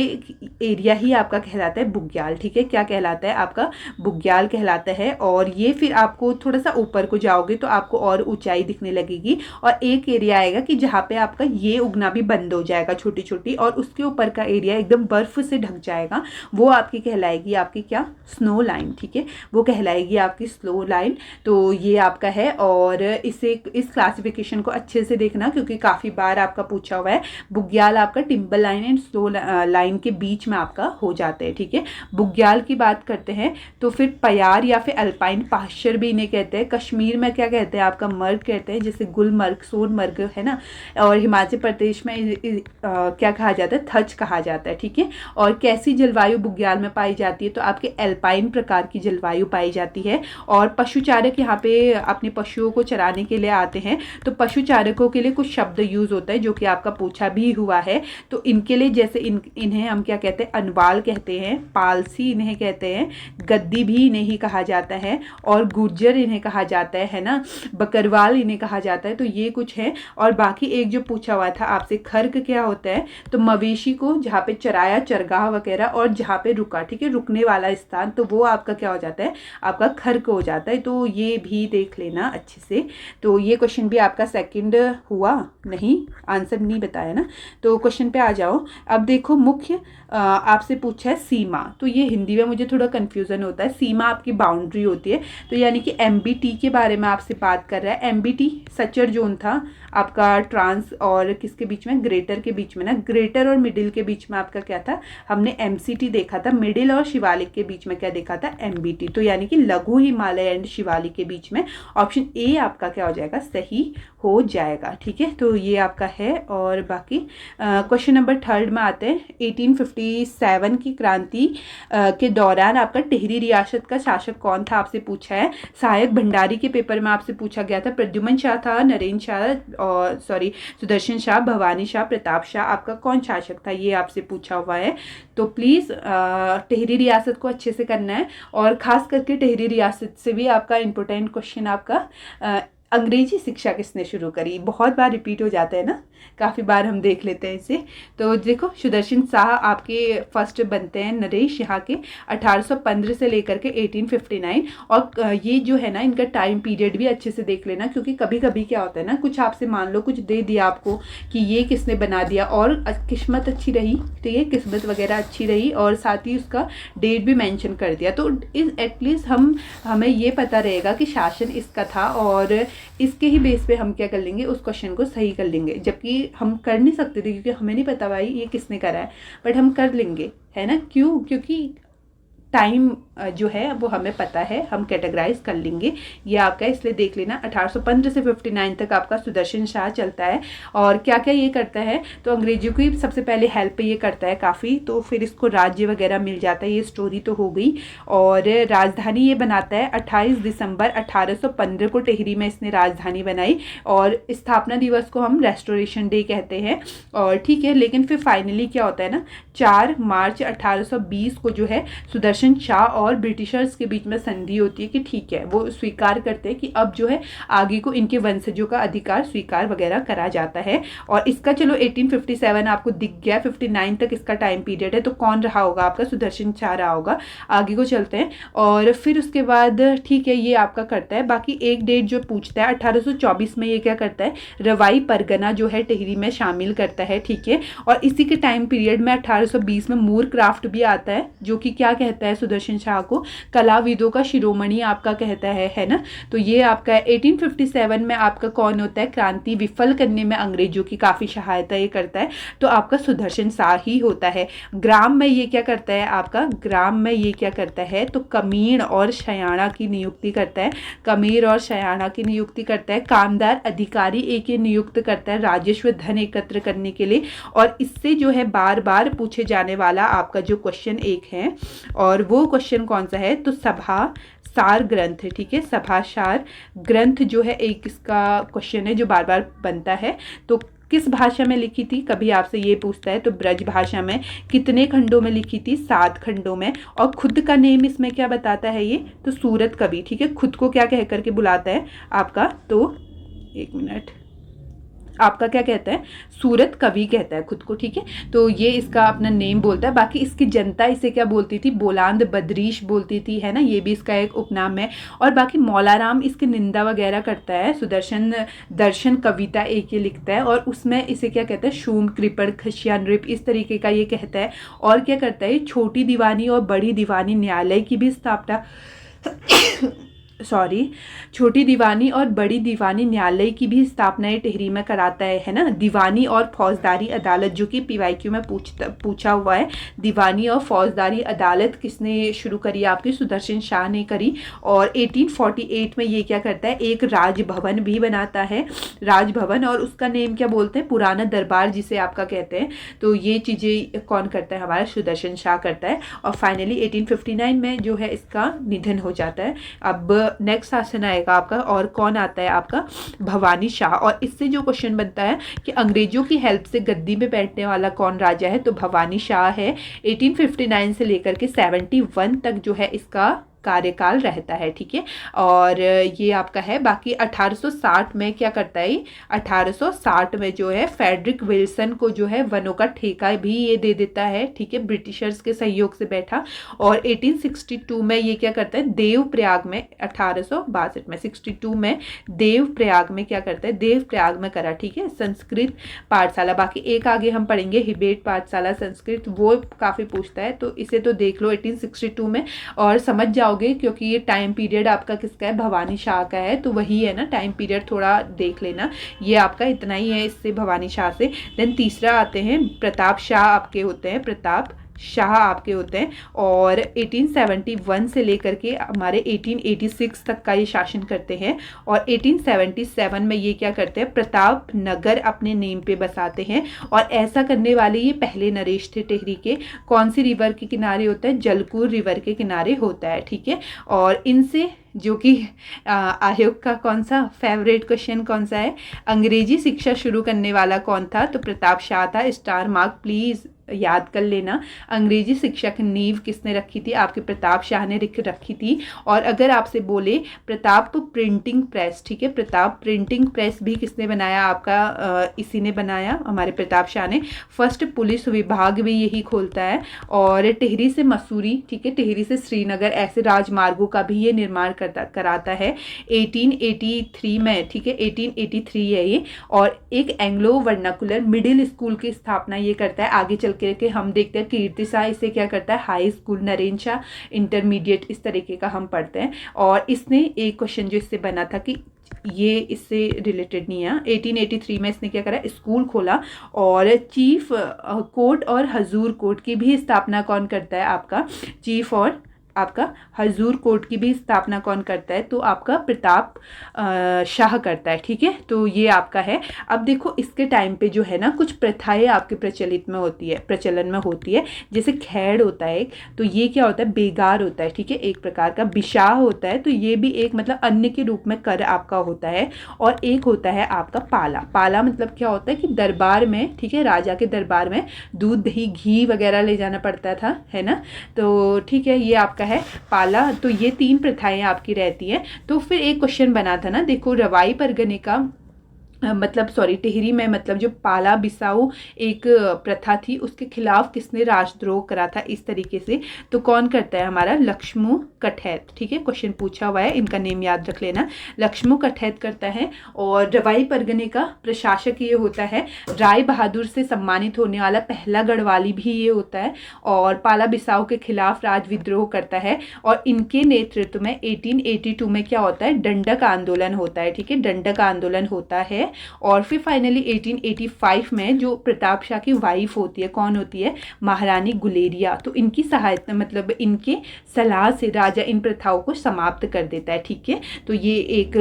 एरिया ही आपका कहलाता है बुग्याल। ठीक है, क्या कहलाता है आपका, बुग्याल कहलाता है। और ये फिर आपको थोड़ा सा ऊपर को जाओगे तो आपको और ऊंचाई दिखने लगेगी, और एक एरिया आएगा कि जहाँ पे आपका ये उगना भी बंद हो जाएगा छोटी छोटी, और उसके ऊपर का एरिया एकदम बर्फ से ढक जाएगा, वो आपकी कहलाएगी आपकी क्या, स्नो लाइन। ठीक है, वो कहलाएगी आपकी स्नो लाइन। तो ये आपका है, और इस क्लासिफिकेशन को अच्छे से देखना, क्योंकि काफ़ी बार आपका पूछा हुआ है। बुग्याल आपका timber line and slow line के बीच में आपका हो जाते हैं। ठीक है, बुग्याल की बात करते हैं तो फिर पयार या फिर अल्पाइन पास्चर भी इन्हें कहते हैं। कश्मीर में क्या कहते हैं आपका, मर्ग कहते हैं, जैसे गुलमर्ग, सोनमर्ग है ना। और हिमाचल प्रदेश में क्या कहा जाता है, थच कहा जाता है। ठीक है, और कैसी जलवायु बुग्याल में पाई जाती है, तो आपके अल्पाइन प्रकार की जलवायु पाई जाती है। और पशुचारक यहाँ पे अपने पशुओं को चराने के लिए आते हैं, तो पशुचारकों के लिए कुछ शब्द यूज होता है जो कि आपका पूछा भी हुआ है। तो इनके लिए जैसे इन्हें हम क्या कहते हैं, अनवाल कहते हैं, पालसी इन्हें कहते हैं, गद्दी भी इन्हें ही कहा जाता है, और गुर्जर इन्हें कहा जाता है ना, बकरवाल इन्हें कहा जाता है। तो ये कुछ है। और बाकी एक जो पूछा हुआ था आपसे, खर्क क्या होता है, तो मवेशी को जहाँ पे चराया, चरगाह वगैरह, और जहाँ पे रुका, ठीक है, रुकने वाला स्थान, तो वो आपका क्या हो जाता है, आपका खर्क हो जाता है। तो ये भी देख लेना अच्छे से। तो ये क्वेश्चन भी आपका सेकंड हुआ, नहीं आंसर नहीं बताया ना। तो क्वेश्चन पे आ जाओ। अब देखो, मुख्य आपसे पूछा है सीमा, तो ये हिंदी में मुझे थोड़ा कन्फ्यूज़न होता है। सीमा आपकी बाउंड्री होती है, तो यानी कि MBT के बारे में आपसे बात कर रहा है। MBT सचर जोन था आपका, ट्रांस और किसके बीच में, ग्रेटर के बीच में ना, ग्रेटर और मिडिल के बीच में आपका क्या था, हमने MCT देखा था। मिडिल और शिवालिक के बीच में क्या देखा था, MBT। तो यानी कि लघु हिमालय एंड शिवालिक के बीच में ऑप्शन ए आपका क्या हो जाएगा, सही हो जाएगा। ठीक है, तो ये आपका है। और बाकी क्वेश्चन नंबर 3 में आते हैं। 1857 की क्रांति के दौरान आपका टिहरी रियासत का शासक कौन था, आपसे पूछा है। सहायक भंडारी के पेपर में आपसे पूछा गया था। प्रद्युमन शाह था, नरेंद्र शाह, और सुदर्शन शाह, भवानी शाह, प्रताप शाह, आपका कौन शासक था, ये आपसे पूछा हुआ है। तो प्लीज़ टिहरी रियासत को अच्छे से करना है, और ख़ास करके टिहरी रियासत से भी आपका इंपॉर्टेंट क्वेश्चन आपका अंग्रेजी शिक्षा किसने शुरू करी, बहुत बार रिपीट हो जाता है ना, काफ़ी बार हम देख लेते हैं इसे। तो देखो, सुदर्शन शाह आपके फर्स्ट बनते हैं, नरेश यहाँ के 1815 से लेकर के 1859। और ये जो है ना, इनका टाइम पीरियड भी अच्छे से देख लेना, क्योंकि कभी कभी क्या होता है ना, कुछ आपसे मान लो कुछ दे दिया आपको कि ये किसने बना दिया, और किस्मत अच्छी रही, तो ये किस्मत वगैरह अच्छी रही, और साथ ही उसका डेट भी मेंशन कर दिया, तो एटलीस्ट हमें ये पता रहेगा कि शासन इसका था। और इसके ही बेस पे हम क्या कर लेंगे, उस क्वेश्चन को सही कर लेंगे, जबकि हम कर नहीं सकते थे क्योंकि हमें नहीं पता भाई ये किसने करा है, बट हम कर लेंगे, है ना। क्यों? क्योंकि टाइम जो है वो हमें पता है, हम कैटेगराइज कर लेंगे। ये आपका, इसलिए देख लेना 1815 से 59 तक आपका सुदर्शन शाह चलता है। और क्या क्या ये करता है, तो अंग्रेजों की सबसे पहले हेल्प ये करता है काफ़ी, तो फिर इसको राज्य वगैरह मिल जाता है, ये स्टोरी तो हो गई। और राजधानी ये बनाता है 28 दिसंबर 1815 को टिहरी में इसने राजधानी बनाई, और स्थापना दिवस को हम रेस्टोरेशन डे कहते हैं। और ठीक है, लेकिन फिर फाइनली क्या होता है ना, 4 मार्च 1820 को जो है सुदर्शन शाह और ब्रिटिशर्स के बीच में संधि होती है कि ठीक है, वो स्वीकार करते हैं कि अब जो है आगे को इनके वंशजों का अधिकार स्वीकार वगैरह करा जाता है। और इसका चलो 1857 आपको दिख गया, 59 तक इसका टाइम पीरियड है, तो कौन रहा होगा आपका, सुदर्शन शाह रहा होगा। आगे को चलते हैं, और फिर उसके बाद ठीक है ये आपका करता है। बाकी एक डेट जो पूछता है 1824 में, ये क्या करता है, रवाई परगना जो है टिहरी में शामिल करता है, ठीक है। और इसी के टाइम पीरियड में 1820 में मूर क्राफ्ट भी आता है, जो कि क्या कहता है सुदर्शन शाह को, कलाविदों का शिरोमणि आपका कहता है ना। तो ये आपका 1857 में आपका कौन होता है, क्रांति विफल करने में अंग्रेजों की काफ़ी सहायता ये करता है, तो आपका सुदर्शन शाह ही होता है। ग्राम में ये क्या करता है आपका, ग्राम में ये क्या करता है, तो कमीण और शयाणा की नियुक्ति करता है, कमीर और शयाणा की नियुक्ति करता है। कामदार अधिकारी एक ये नियुक्त करता है राजस्व धन एकत्र करने के लिए। और इससे जो है बार बार पूछे जाने वाला आपका जो क्वेश्चन एक है, और वो क्वेश्चन कौन सा है, तो सभा सार ग्रंथ, ठीक है, सभा सार ग्रंथ जो है एक इसका क्वेश्चन है जो बार बार बनता है। तो किस भाषा में लिखी थी, कभी आपसे ये पूछता है, तो ब्रज भाषा में। कितने खंडों में लिखी थी, 7 खंडों में। और खुद का नेम इसमें क्या बताता है ये, तो सूरत कवि, ठीक है। खुद को क्या कह करके बुलाता है आपका, तो एक मिनट, आपका क्या कहता है, सूरत कवि कहता है खुद को, ठीक है। तो ये इसका अपना नेम बोलता है। बाकी इसकी जनता इसे क्या बोलती थी, बोलांद बद्रीश बोलती थी, है ना, ये भी इसका एक उपनाम है। और बाकी मौलाराम इसकी निंदा वगैरह करता है। सुदर्शन दर्शन कविता एक ये लिखता है, और उसमें इसे क्या कहता है, शूम कृपण खशिया नृप, इस तरीके का ये कहता है। और क्या करता है, छोटी दीवानी और बड़ी दीवानी न्यायालय की भी स्थापना छोटी दीवानी और बड़ी दीवानी न्यायालय की भी स्थापना ये टिहरी में कराता है ना। दीवानी और फौजदारी अदालत, जो कि पीवाईक्यू में पूछा हुआ है, दीवानी और फौजदारी अदालत किसने शुरू करी, आपकी सुदर्शन शाह ने करी। और 1848 में ये क्या करता है, एक राजभवन भी बनाता है, राजभवन, और उसका नेम क्या बोलते हैं, पुराना दरबार जिसे आपका कहते हैं। तो ये चीज़ें कौन करता है, हमारा सुदर्शन शाह करता है। और फाइनली 1859 में जो है इसका निधन हो जाता है। अब नेक्स्ट शासन आएगा आपका, और कौन आता है आपका, भवानी शाह। और इससे जो क्वेश्चन बनता है कि अंग्रेजों की हेल्प से गद्दी में बैठने वाला कौन राजा है, तो भवानी शाह है। 1859 से लेकर के 71 तक जो है इसका कार्यकाल रहता है, ठीक है। और ये आपका है। बाकी 1860 में क्या करता है, 1860 में जो है फेडरिक विल्सन को जो है वनों का ठेका भी ये दे देता है, ठीक है, ब्रिटिशर्स के सहयोग से बैठा। और 1862 में ये क्या करता है, देवप्रयाग में, 1862 में 62 में देवप्रयाग में क्या करता है, देवप्रयाग में करा, ठीक है, संस्कृत पाठशाला। बाकी एक आगे हम पढ़ेंगे हिबेट पाठशाला संस्कृत, वो काफ़ी पूछता है, तो इसे तो देख लो 1862 में और समझ जाओ, क्योंकि ये टाइम पीरियड आपका किसका है, भवानी शाह का है, तो वही है ना, टाइम पीरियड थोड़ा देख लेना। ये आपका इतना ही है इससे, भवानी शाह से। देन तीसरा आते हैं प्रताप शाह, आपके होते हैं प्रताप शाह आपके होते हैं। और 1871 से लेकर के हमारे 1886 तक का ये शासन करते हैं। और 1877 में ये क्या करते हैं, प्रताप नगर अपने नेम पे बसाते हैं। और ऐसा करने वाले ये पहले नरेश थे टिहरी के। कौन सी रिवर के किनारे होता है, जलकूर रिवर के किनारे होता है, ठीक है। और इनसे जो कि आयोग का कौन सा फेवरेट क्वेश्चन कौन सा है, अंग्रेजी शिक्षा शुरू करने वाला कौन था, तो प्रताप शाह था। स्टार मार्क प्लीज़ याद कर लेना। अंग्रेजी शिक्षा की नींव किसने रखी थी, आपके प्रताप शाह ने रखी थी। और अगर आपसे बोले प्रताप प्रिंटिंग प्रेस, ठीक है, प्रताप प्रिंटिंग प्रेस भी किसने बनाया, आपका इसी ने बनाया, हमारे प्रताप शाह ने। फर्स्ट पुलिस विभाग भी यही खोलता है। और टिहरी से मसूरी, ठीक है, टिहरी से श्रीनगर, ऐसे राजमार्गों का भी ये निर्माण कराता है 1883 में, ठीक है, 1883 है ये। और एक एंग्लो वर्नाकुलर मिडिल स्कूल की स्थापना ये करता है। आगे चल करके हम देखते हैं कीर्ति शाह इसे क्या करता है high school, Narendra Shah intermediate, इस तरीके का हम पढ़ते हैं। और इसने एक क्वेश्चन जो इससे बना था कि ये इससे रिलेटेड नहीं है, 1883 में इसने क्या करा, स्कूल खोला। और चीफ कोर्ट और हजूर कोर्ट की भी स्थापना कौन करता है, आपका चीफ और आपका हजूर कोर्ट की भी स्थापना कौन करता है, तो आपका प्रताप शाह करता है। ठीक है, तो ये आपका है। अब देखो इसके टाइम पे जो है ना कुछ प्रथाएं आपके प्रचलन में होती है। जैसे खैड़ होता है एक, तो ये क्या होता है, बेगार होता है। ठीक है, एक प्रकार का बिशाह होता है, तो ये भी एक मतलब अन्य के रूप में कर आपका होता है। और एक होता है आपका पाला। पाला मतलब क्या होता है कि दरबार में, ठीक है, राजा के दरबार में दूध दही घी वगैरह ले जाना पड़ता था, है ना। तो ठीक है, ये आपका है पाला। तो ये 3 प्रथाएं आपकी रहती हैं। तो फिर एक क्वेश्चन बना था ना, देखो रवाई परगने का मतलब सॉरी टिहरी में मतलब जो पाला बिसाऊ एक प्रथा थी उसके खिलाफ किसने राजद्रोह करा था, इस तरीके से। तो कौन करता है, हमारा लक्ष्मू कठैत। ठीक है, क्वेश्चन पूछा हुआ है, इनका नेम याद रख लेना, लक्ष्मू कठैत करता है। और रवाई परगने का प्रशासक ये होता है, राय बहादुर से सम्मानित होने वाला पहला गढ़वाली भी ये होता है। और पाला बिसाऊ के खिलाफ राज विद्रोह करता है। और इनके नेतृत्व में 1882 में क्या होता है, दंडक आंदोलन होता है। ठीक है, दंडक आंदोलन होता है। और फिर फाइनली 1885 में जो प्रताप शाह की वाइफ होती है, कौन होती है, महारानी गुलेरिया, तो इनकी सहायता मतलब इनके सलाह से राजा इन प्रथाओं को समाप्त कर देता है। ठीक है, तो ये एक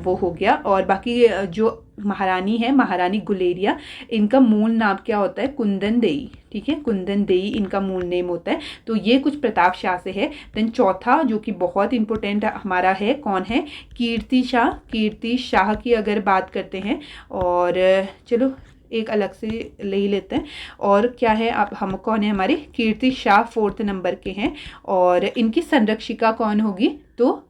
वो हो गया। और बाकी जो महारानी है, महारानी गुलेरिया, इनका मूल नाम क्या होता है, कुंदन देई। ठीक है, कुंदन देई इनका मूल नेम होता है। तो ये कुछ प्रताप शाह से है। देन चौथा जो कि बहुत इंपॉर्टेंट हमारा है, कौन है, कीर्ति शाह। कीर्ति शाह की अगर बात करते हैं, और चलो एक अलग से ले ही लेते हैं। और क्या है, आप हम कौन है, हमारे कीर्ति शाह 4th नंबर के हैं। और इनकी संरक्षिका कौन होगी, तो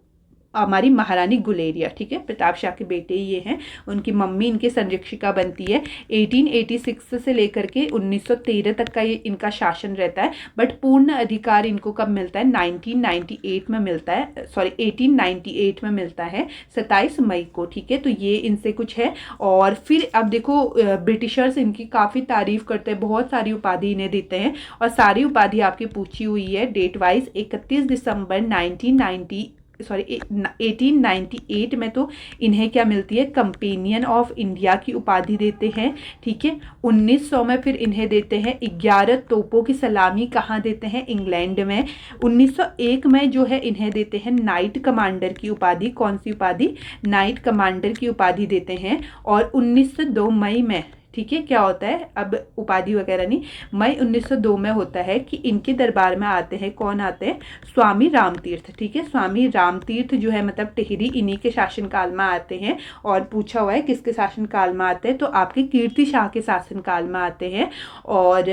हमारी महारानी गुलेरिया। ठीक है, प्रताप शाह के बेटे ये हैं, उनकी मम्मी इनके संरक्षिका बनती है। 1886 से लेकर के 1913 तक का ये इनका शासन रहता है। बट पूर्ण अधिकार इनको कब मिलता है, 1998 में मिलता है, सॉरी 1898 में मिलता है, 27 मई को। ठीक है, तो ये इनसे कुछ है। और फिर अब देखो ब्रिटिशर्स इनकी काफ़ी तारीफ करते हैं, बहुत सारी उपाधि इन्हें देते हैं। और सारी उपाधि आपकी पूछी हुई है डेट वाइज। 31 दिसंबर 1898 में तो इन्हें क्या मिलती है, कंपेनियन ऑफ इंडिया की उपाधि देते हैं। ठीक है, 1900 में फिर इन्हें देते हैं 11 तोपों की सलामी, कहाँ देते हैं, इंग्लैंड में। 1901 में जो है इन्हें देते हैं नाइट कमांडर की उपाधि। कौन सी उपाधि, नाइट कमांडर की उपाधि देते हैं। और 1902 मई में, ठीक है, क्या होता है, अब उपाधि वगैरह नहीं, मई 1902 में होता है कि इनके दरबार में आते हैं, कौन आते हैं, स्वामी रामतीर्थ। ठीक है, स्वामी रामतीर्थ जो है मतलब टिहरी, इन्हीं के शासनकाल में आते हैं। और पूछा हुआ है किसके शासनकाल में आते हैं, तो आपके कीर्ति शाह के शासनकाल में आते हैं। और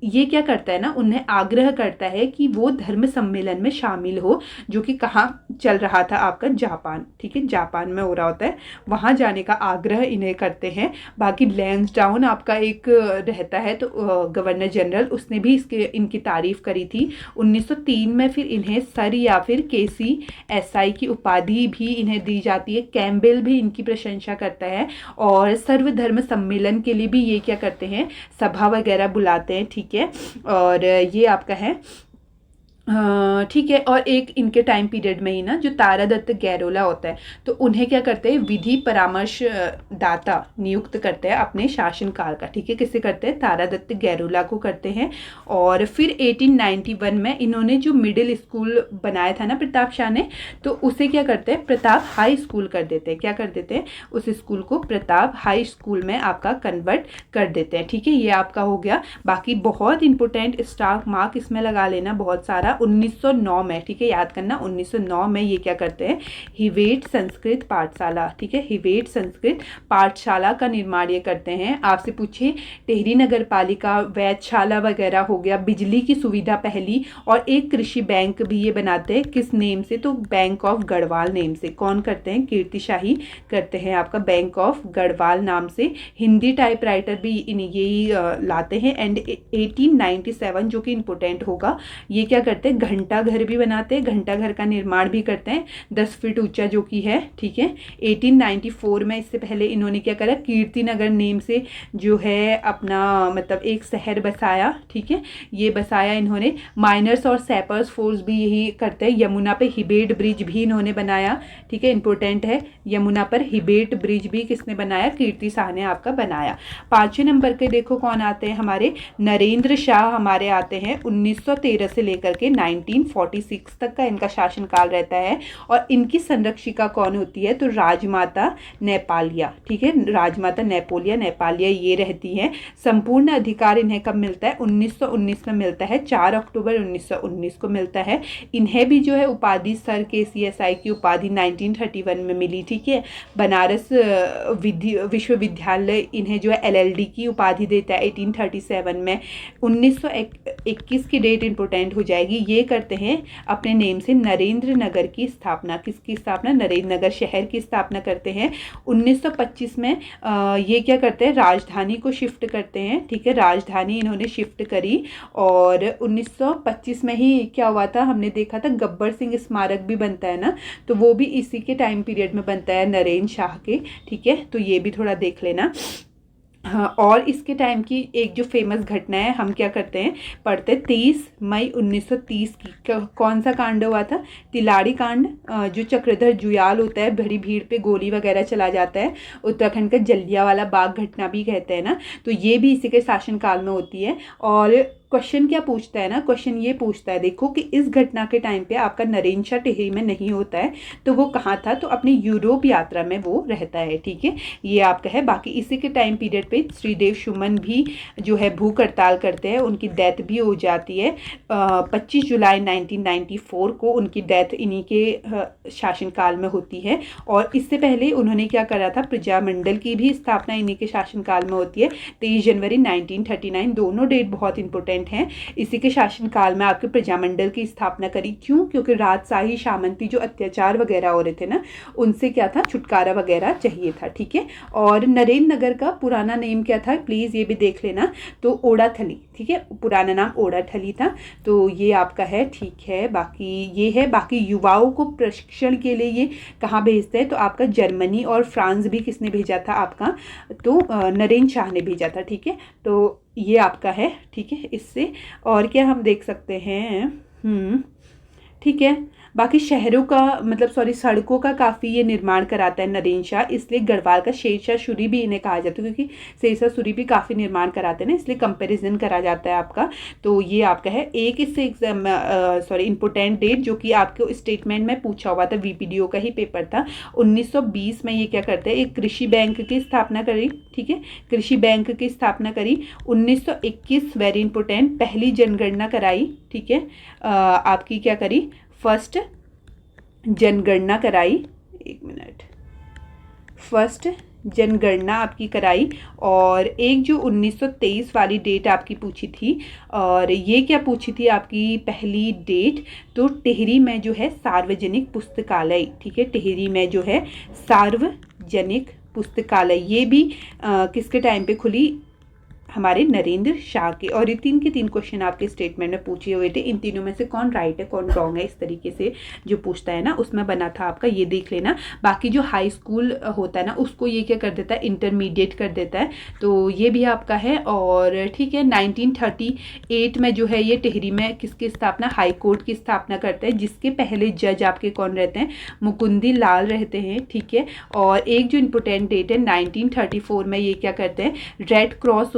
ये क्या करता है ना, उन्हें आग्रह करता है कि वो धर्म सम्मेलन में शामिल हो, जो कि कहाँ चल रहा था, आपका जापान। ठीक है, जापान में हो रहा होता है, वहाँ जाने का आग्रह इन्हें करते हैं। बाकी लैंसडाउन आपका एक रहता है, तो गवर्नर जनरल, उसने भी इनकी तारीफ करी थी। 1903 में फिर इन्हें सर या फिर KCSI की उपाधि भी इन्हें दी जाती है। कैम्बेल भी इनकी प्रशंसा करता है। और सर्वधर्म सम्मेलन के लिए भी ये क्या करते हैं, सभा वगैरह बुलाते हैं। ठीक है, और ये आपका है ठीक है। और एक इनके टाइम पीरियड में ही ना जो तारादत्त गैरोला होता है, तो उन्हें क्या करते हैं, विधि परामर्श दाता नियुक्त करते हैं अपने शासनकाल का। ठीक है, किसे करते हैं, तारादत्त गैरोला को करते हैं। और फिर 1891 में इन्होंने जो मिडिल स्कूल बनाया था ना प्रताप शाह ने, तो उसे क्या करते हैं, प्रताप हाई स्कूल कर देते हैं। क्या कर देते हैं, उस स्कूल को प्रताप हाई स्कूल में आपका कन्वर्ट कर देते हैं। ठीक है, ये आपका हो गया। बाकी बहुत इंपॉर्टेंट स्टार मार्क इसमें लगा लेना बहुत सारा। 1909 में, ठीक है, याद करना, 1909 में ये क्या करते हैं, हिवेट संस्कृत पाठशाला। ठीक है, हिवेट संस्कृत पाठशाला का निर्माण ये करते हैं। आपसे पूछे टिहरी नगर पालिका वैधशाला वगैरह हो गया, बिजली की सुविधा पहली। और एक कृषि बैंक भी ये बनाते हैं, किस नेम से, तो बैंक ऑफ गढ़वाल नेम से। कौन करते हैं, कीर्ति शाही करते हैं, आपका बैंक ऑफ गढ़वाल नाम से। हिंदी टाइपराइटर भी यही लाते हैं। एंड 1897 जो कि इम्पोर्टेंट होगा, ये क्या करते करते हैं, घंटा घर भी बनाते हैं, घंटा घर का निर्माण भी करते हैं 10 फीट ऊंचा जो कि है, ठीक है। 1894 में इससे पहले इन्होंने क्या करा, कीर्तिनगर नेम से जो है अपना मतलब एक शहर बसाया, ठीक है, ये बसाया इन्होंने। माइनर्स और सैपर्स फोर्स भी यही करते हैं। यमुना पे हिबेट ब्रिज भी इन्होंने बनाया, ठीक है, इंपॉर्टेंट है। यमुना पर हिबेट ब्रिज भी किसने बनाया, कीर्ति शाह ने आपका बनाया। 5वें नंबर के देखो कौन आते हैं हमारे, नरेंद्र शाह हमारे आते हैं। 1913 से लेकर के 1946 तक का इनका शासनकाल रहता है। और इनकी संरक्षिका कौन होती है, तो राजमाता नेपालिया, ठीक है, राजमाता नेपालिया ये रहती हैं। संपूर्ण अधिकार इन्हें कब मिलता है, 1919 में मिलता है, 4 अक्टूबर 1919 को मिलता है। इन्हें भी जो है उपाधि सर KCSI की उपाधि 1931 में मिली, ठीक है। बनारस विश्वविद्यालय इन्हें जो है LLD की उपाधि देता है 1837 में। 1921 की डेट इंपॉर्टेंट हो जाएगी, ये करते हैं अपने नेम से नरेंद्र नगर की स्थापना। किसकी स्थापना, नरेंद्र नगर शहर की स्थापना करते हैं। 1925 में ये क्या करते हैं, राजधानी को शिफ्ट करते हैं, ठीक है, राजधानी इन्होंने शिफ्ट करी। और 1925 में ही क्या हुआ था, हमने देखा था गब्बर सिंह स्मारक भी बनता है ना, तो वो भी इसी के टाइम पीरियड में बनता है, नरेंद्र शाह के, ठीक है, तो ये भी थोड़ा देख लेना। हाँ, और इसके टाइम की एक जो फेमस घटना है, हम क्या करते हैं पढ़ते हैं 23 मई 1930 की कौन सा कांड हुआ था, तिलाड़ी कांड। जो चक्रधर जुयाल होता है, बड़ी भीड़ पे गोली वगैरह चला जाता है, उत्तराखंड का जलियांवाला बाग घटना भी कहते हैं ना, तो ये भी इसी के शासनकाल में होती है। और क्वेश्चन क्या पूछता है ना, क्वेश्चन ये पूछता है देखो कि इस घटना के टाइम पे आपका नरेंद्र शाह टिहरी में नहीं होता है, तो वो कहाँ था, तो अपनी यूरोप यात्रा में वो रहता है, ठीक है, ये आपका है। बाकी इसी के टाइम पीरियड पे श्रीदेव सुमन भी जो है भूख हड़ताल करते हैं, उनकी डेथ भी हो जाती है। 25 जुलाई 1994 को उनकी डेथ इन्हीं के शासनकाल में होती है। और इससे पहले उन्होंने क्या करा था, प्रजामंडल की भी स्थापना इन्हीं के शासनकाल में होती है, 23 जनवरी 1939। दोनों डेट बहुत इंपॉर्टेंट हैं। इसी के शासनकाल में आपके प्रजामंडल की स्थापना करी, क्यों, क्योंकि राजशाही सामंती जो अत्याचार वगैरह हो रहे थे ना, उनसे क्या था, छुटकारा वगैरह चाहिए था, ठीक है। और नरेंद्र नगर का पुराना नेम क्या था, प्लीज़ ये भी देख लेना, तो ओडाथली, ठीक है, पुराना नाम ओडाथली था, तो ये आपका है, ठीक है। बाकी ये है, बाकी युवाओं को प्रशिक्षण के लिए ये कहाँ भेजते हैं, तो आपका जर्मनी और फ्रांस भी किसने भेजा था आपका, तो नरेंद्र शाह ने भेजा था, ठीक है, तो ये आपका है, ठीक है। इससे और क्या हम देख सकते हैं, ठीक है। बाकी शहरों का मतलब सड़कों का काफ़ी ये निर्माण कराता है नरेंद्र शाह, इसलिए गढ़वाल का शेरशाह सूरी भी इन्हें कहा जाता है, क्योंकि शेरशाह सूरी भी काफ़ी निर्माण कराते हैं ना, इसलिए कंपैरिजन करा जाता है आपका। तो ये आपका है एक इससे इंपॉर्टेंट डेट जो कि आपके स्टेटमेंट में पूछा हुआ था, VPDO का ही पेपर था। 1920 में ये क्या करते हैं, एक कृषि बैंक की स्थापना करी, ठीक है, कृषि बैंक की स्थापना करी। 1921 वेरी इंपॉर्टेंट, पहली जनगणना कराई, ठीक है, आपकी क्या करी, फर्स्ट जनगणना कराई, एक मिनट, फर्स्ट जनगणना आपकी कराई। और एक जो 1923 वाली डेट आपकी पूछी थी, और ये क्या पूछी थी आपकी पहली डेट, तो टिहरी में जो है सार्वजनिक पुस्तकालय, ठीक है, टिहरी में जो है सार्वजनिक पुस्तकालय, ये भी किसके टाइम पे खुली, हमारे नरेंद्र शाह के। और ये 3 के 3 क्वेश्चन आपके स्टेटमेंट में पूछे हुए थे, इन तीनों में से कौन राइट है कौन रॉन्ग है, इस तरीके से जो पूछता है ना, उसमें बना था आपका, ये देख लेना। बाकी जो हाई स्कूल होता है ना, उसको ये क्या कर देता है, इंटरमीडिएट कर देता है, तो ये भी आपका है। और ठीक है, 1938 में जो है ये टिहरी में किसकी स्थापना, हाई कोर्ट की स्थापना करते हैं, जिसके पहले जज आपके कौन रहते हैं, मुकुंदी लाल रहते हैं, ठीक है। और एक जो इंपॉर्टेंट डेट है 1934 में ये क्या करते हैं, रेड क्रॉस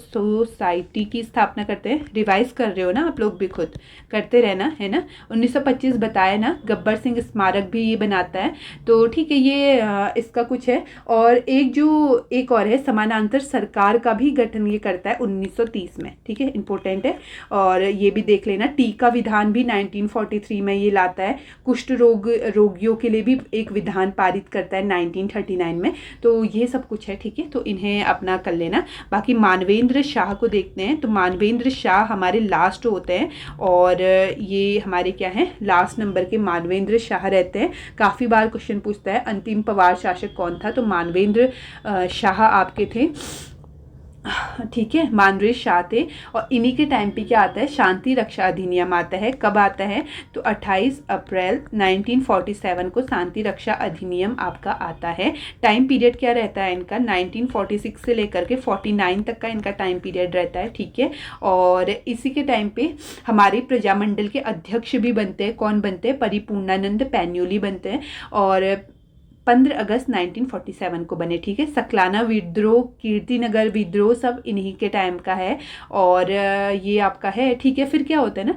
सोसाइटी की स्थापना करते हैं। रिवाइज कर रहे हो ना आप लोग भी, खुद करते रहना, है ना। 1925 बताया ना, गब्बर सिंह स्मारक भी ये बनाता है, तो ठीक है, ये इसका कुछ है। और एक और है, समानांतर सरकार का भी गठन ये करता है 1930 में, ठीक है, इंपॉर्टेंट है, और ये भी देख लेना। टीका विधान भी 1943 में ये लाता है। कुष्ठ रोगियों के लिए भी एक विधान पारित करता है 1939 में, तो ये सब कुछ है, ठीक है, तो इन्हें अपना कर लेना। बाकी मानवेंद्र शाह को देखते हैं, तो मानवेंद्र शाह हमारे लास्ट होते हैं, और ये हमारे क्या हैं, लास्ट नंबर के मानवेंद्र शाह रहते हैं। काफ़ी बार क्वेश्चन पूछता है अंतिम पवार शासक कौन था, तो मानवेंद्र शाह आपके थे। ठीक है, मानवेश शाह थे। और इन्हीं के टाइम पे क्या आता है, शांति रक्षा अधिनियम आता है। कब आता है, तो 28 अप्रैल 1947 को शांति रक्षा अधिनियम आपका आता है। टाइम पीरियड क्या रहता है इनका, 1946 से लेकर के 49 तक का इनका टाइम पीरियड रहता है। ठीक है, और इसी के टाइम पे हमारे प्रजामंडल के अध्यक्ष भी बनते हैं। कौन बनते हैं, परिपूर्णानंद पैन्यूली बनते हैं, और 15 अगस्त 1947 को बने। ठीक है, सकलाना विद्रोह, कीर्तिनगर विद्रोह सब इन्हीं के टाइम का है। और ये आपका है। ठीक है, फिर क्या होता है ना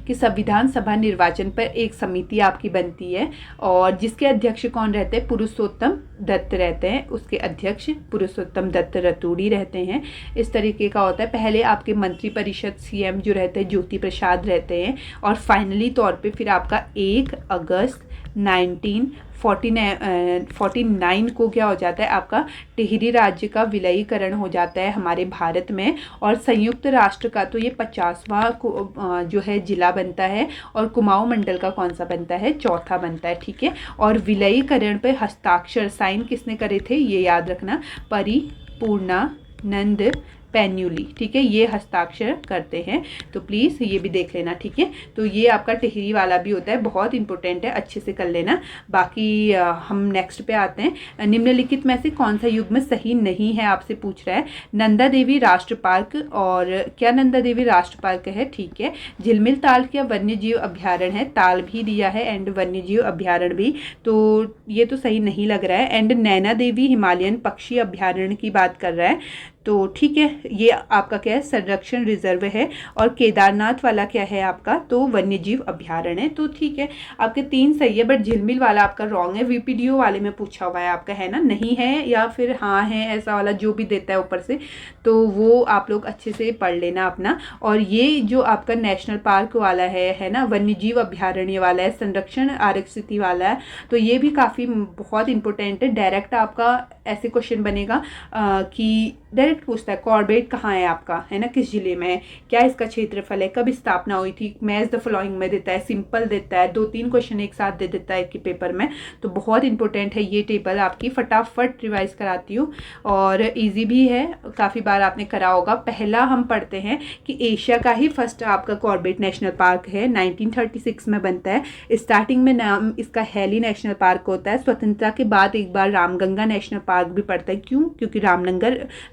कि संविधान सभा निर्वाचन पर एक समिति आपकी बनती है, और जिसके अध्यक्ष कौन रहते हैं, पुरुषोत्तम दत्त रहते हैं। उसके अध्यक्ष पुरुषोत्तम दत्त रतूड़ी रहते हैं। इस तरीके का होता है। पहले आपके मंत्रिपरिषद सीएम जो रहते हैं ज्योति प्रसाद रहते हैं। और फाइनली तौर पे फिर आपका 1 अगस्त 1949 को क्या हो जाता है, आपका टिहरी राज्य का विलयीकरण हो जाता है हमारे भारत में। और संयुक्त राष्ट्र का तो ये 50वां जो है जिला बनता है। और कुमाऊं मंडल का कौन सा बनता है, चौथा बनता है। ठीक है, और विलयीकरण पे हस्ताक्षर साइन किसने करे थे, ये याद रखना, परिपूर्णानंद पैन्यूली। ठीक है, ये हस्ताक्षर करते हैं, तो प्लीज़ ये भी देख लेना। ठीक है, तो ये आपका टिहरी वाला भी होता है, बहुत इंपॉर्टेंट है, अच्छे से कर लेना। बाकी हम नेक्स्ट पे आते हैं। निम्नलिखित में से कौन सा युग्म सही नहीं है, आपसे पूछ रहा है। नंदा देवी राष्ट्र पार्क, और क्या नंदा देवी राष्ट्र पार्क है, ठीक है। झिलमिल ताल क्या वन्य जीव अभ्यारण्य है, ताल भी दिया है एंड वन्य जीव अभ्यारण्य भी, तो ये तो सही नहीं लग रहा है। एंड नैना देवी हिमालयन पक्षी अभ्यारण्य की बात कर रहा है, तो ठीक है, ये आपका क्या है, संरक्षण रिजर्व है। और केदारनाथ वाला क्या है आपका, तो वन्यजीव अभ्यारण्य है। तो ठीक है, आपके 3 सही है, बट झिलमिल वाला आपका रॉन्ग है। वीपीडीओ वाले में पूछा हुआ है आपका, है ना, नहीं है या फिर हाँ है, ऐसा वाला जो भी देता है ऊपर से, तो वो आप लोग अच्छे से पढ़ लेना अपना। और ये जो आपका नेशनल पार्क वाला है ना, वन्यजीव अभ्यारण्य वाला है, संरक्षण आरक्षित वाला है, तो ये भी काफ़ी बहुत इंपॉर्टेंट है। डायरेक्ट आपका ऐसे क्वेश्चन बनेगा कि डायरेक्ट पूछता है कॉर्बेट कहाँ है आपका, है ना, किस जिले में है, क्या इसका क्षेत्रफल है, कब स्थापना हुई थी, मैच द फॉलोइंग में देता है, सिंपल देता है, 2-3 क्वेश्चन एक साथ दे देता है कि पेपर में, तो बहुत इंपॉर्टेंट है ये टेबल आपकी। फटाफट रिवाइज कराती हूँ, और इजी भी है, काफ़ी बार आपने करा होगा। पहला हम पढ़ते हैं कि एशिया का ही फर्स्ट आपका कॉर्बेट नेशनल पार्क है, 1936 में बनता है। स्टार्टिंग में नाम इसका हैली नेशनल पार्क होता है। स्वतंत्रता के बाद एक बार रामगंगा नेशनल पार्क भी पड़ता है। क्यों, क्योंकि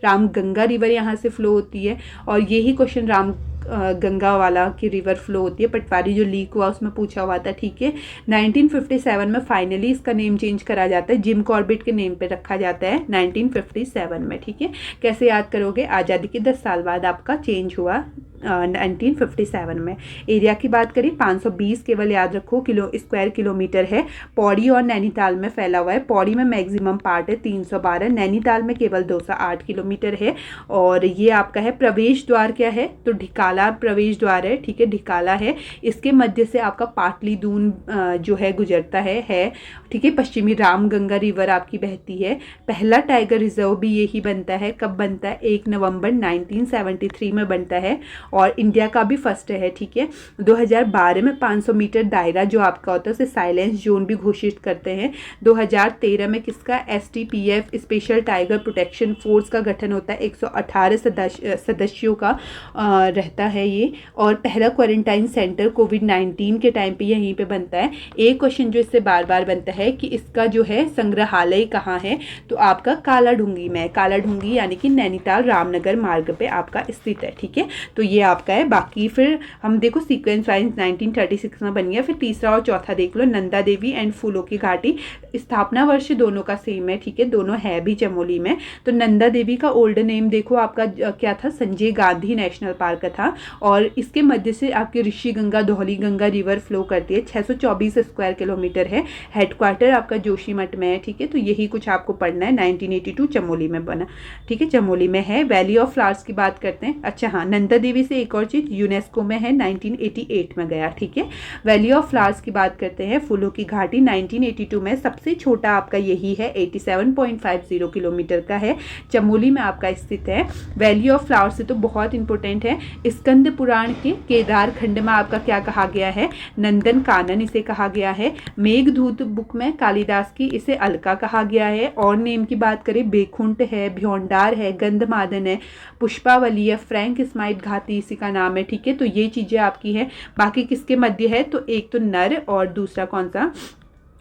रामगंगा रिवर यहाँ से फ्लो होती है, और यही क्वेश्चन गंगा वाला की रिवर फ्लो होती है, पटवारी जो लीक हुआ उसमें पूछा हुआ था। ठीक है, 1957 में फाइनली इसका नेम चेंज करा जाता है, जिम कॉर्बेट के नेम पे रखा जाता है 1957 में। ठीक है, कैसे याद करोगे, आज़ादी के 10 साल बाद आपका चेंज हुआ 1957 में। एरिया की बात करें 520 केवल याद रखो स्क्वायर किलोमीटर है। पौड़ी और नैनीताल में फैला हुआ है। पौड़ी में मैक्सिमम पार्ट है 312, नैनीताल में केवल 208 किलोमीटर है। और ये आपका है प्रवेश द्वार क्या है, तो ढिकाला प्रवेश द्वार है। ठीक है, ढिकाला है, इसके मध्य से आपका पाटली दून जो है गुजरता है। ठीक है, पश्चिमी रामगंगा रिवर आपकी बहती है। पहला टाइगर रिजर्व भी यही बनता है, कब बनता है, 1 नवंबर 1973 में बनता है, और इंडिया का भी फर्स्ट है। ठीक है, 2012 में 500 मीटर दायरा जो आपका होता है उसे साइलेंस जोन भी घोषित करते हैं। 2013 में किसका, STPF special tiger protection force का गठन होता है, 118 सदस्यों का रहता है ये। और पहला क्वारंटाइन सेंटर कोविड-19 के टाइम पे यहीं पे बनता है। एक क्वेश्चन जो इससे बार बार बनता है कि इसका जो है संग्रहालय कहाँ है, तो आपका कालाढूंगी में, कालाढूंगी यानी कि नैनीताल रामनगर मार्ग पे आपका स्थित है। ठीक है, तो ये आपका है। बाकी फिर हम देखो सीक्वेंस वाइज 1936 में बन गया। फिर तीसरा और चौथा देख लो, नंदा देवी एंड फूलों की घाटी, स्थापना वर्ष दोनों का सेम है। ठीक है, दोनों है भी चमोली में। तो नंदा देवी का ओल्ड नेम देखो आपका क्या था, संजय गांधी नेशनल पार्क था। और इसके मध्य से आपकी ऋषि गंगा धौली गंगा रिवर फ्लो करती है, 624 स्क्वायर किलोमीटर है। हेडक्वार्टर आपका जोशीमठ में है। ठीक है, तो यही कुछ आपको पढ़ना है। 1982 चमोली में बना। ठीक है, चमोली में है। वैली ऑफ फ्लावर्स की बात करते हैं। अच्छा हाँ, नंदा देवी से एक और चीज़, यूनेस्को में है, 1988 में गया। ठीक है, वैली ऑफ फ्लावर्स की बात करते हैं। फूलों की घाटी 1982 में, सबसे छोटा आपका यही है, 87.50 किलोमीटर का है, चमोली में आपका स्थित है। वैली ऑफ फ्लावर्स से तो बहुत इंपॉर्टेंट है, स्कंद पुराण के केदार खंड में आपका क्या कहा गया है, नंदन कानन इसे कहा गया है। मेघदूत बुक में कालिदास की इसे अलका कहा गया है। और नेम की बात करें, बेखुंट है, भ्योंडार है, गंधमादन है, पुष्पावली है, फ्रैंक स्माइट घाटी इसी का नाम है। ठीक है, तो ये चीज़ें आपकी है। बाकी किसके मध्य है, तो एक तो नर और दूसरा कौन सा,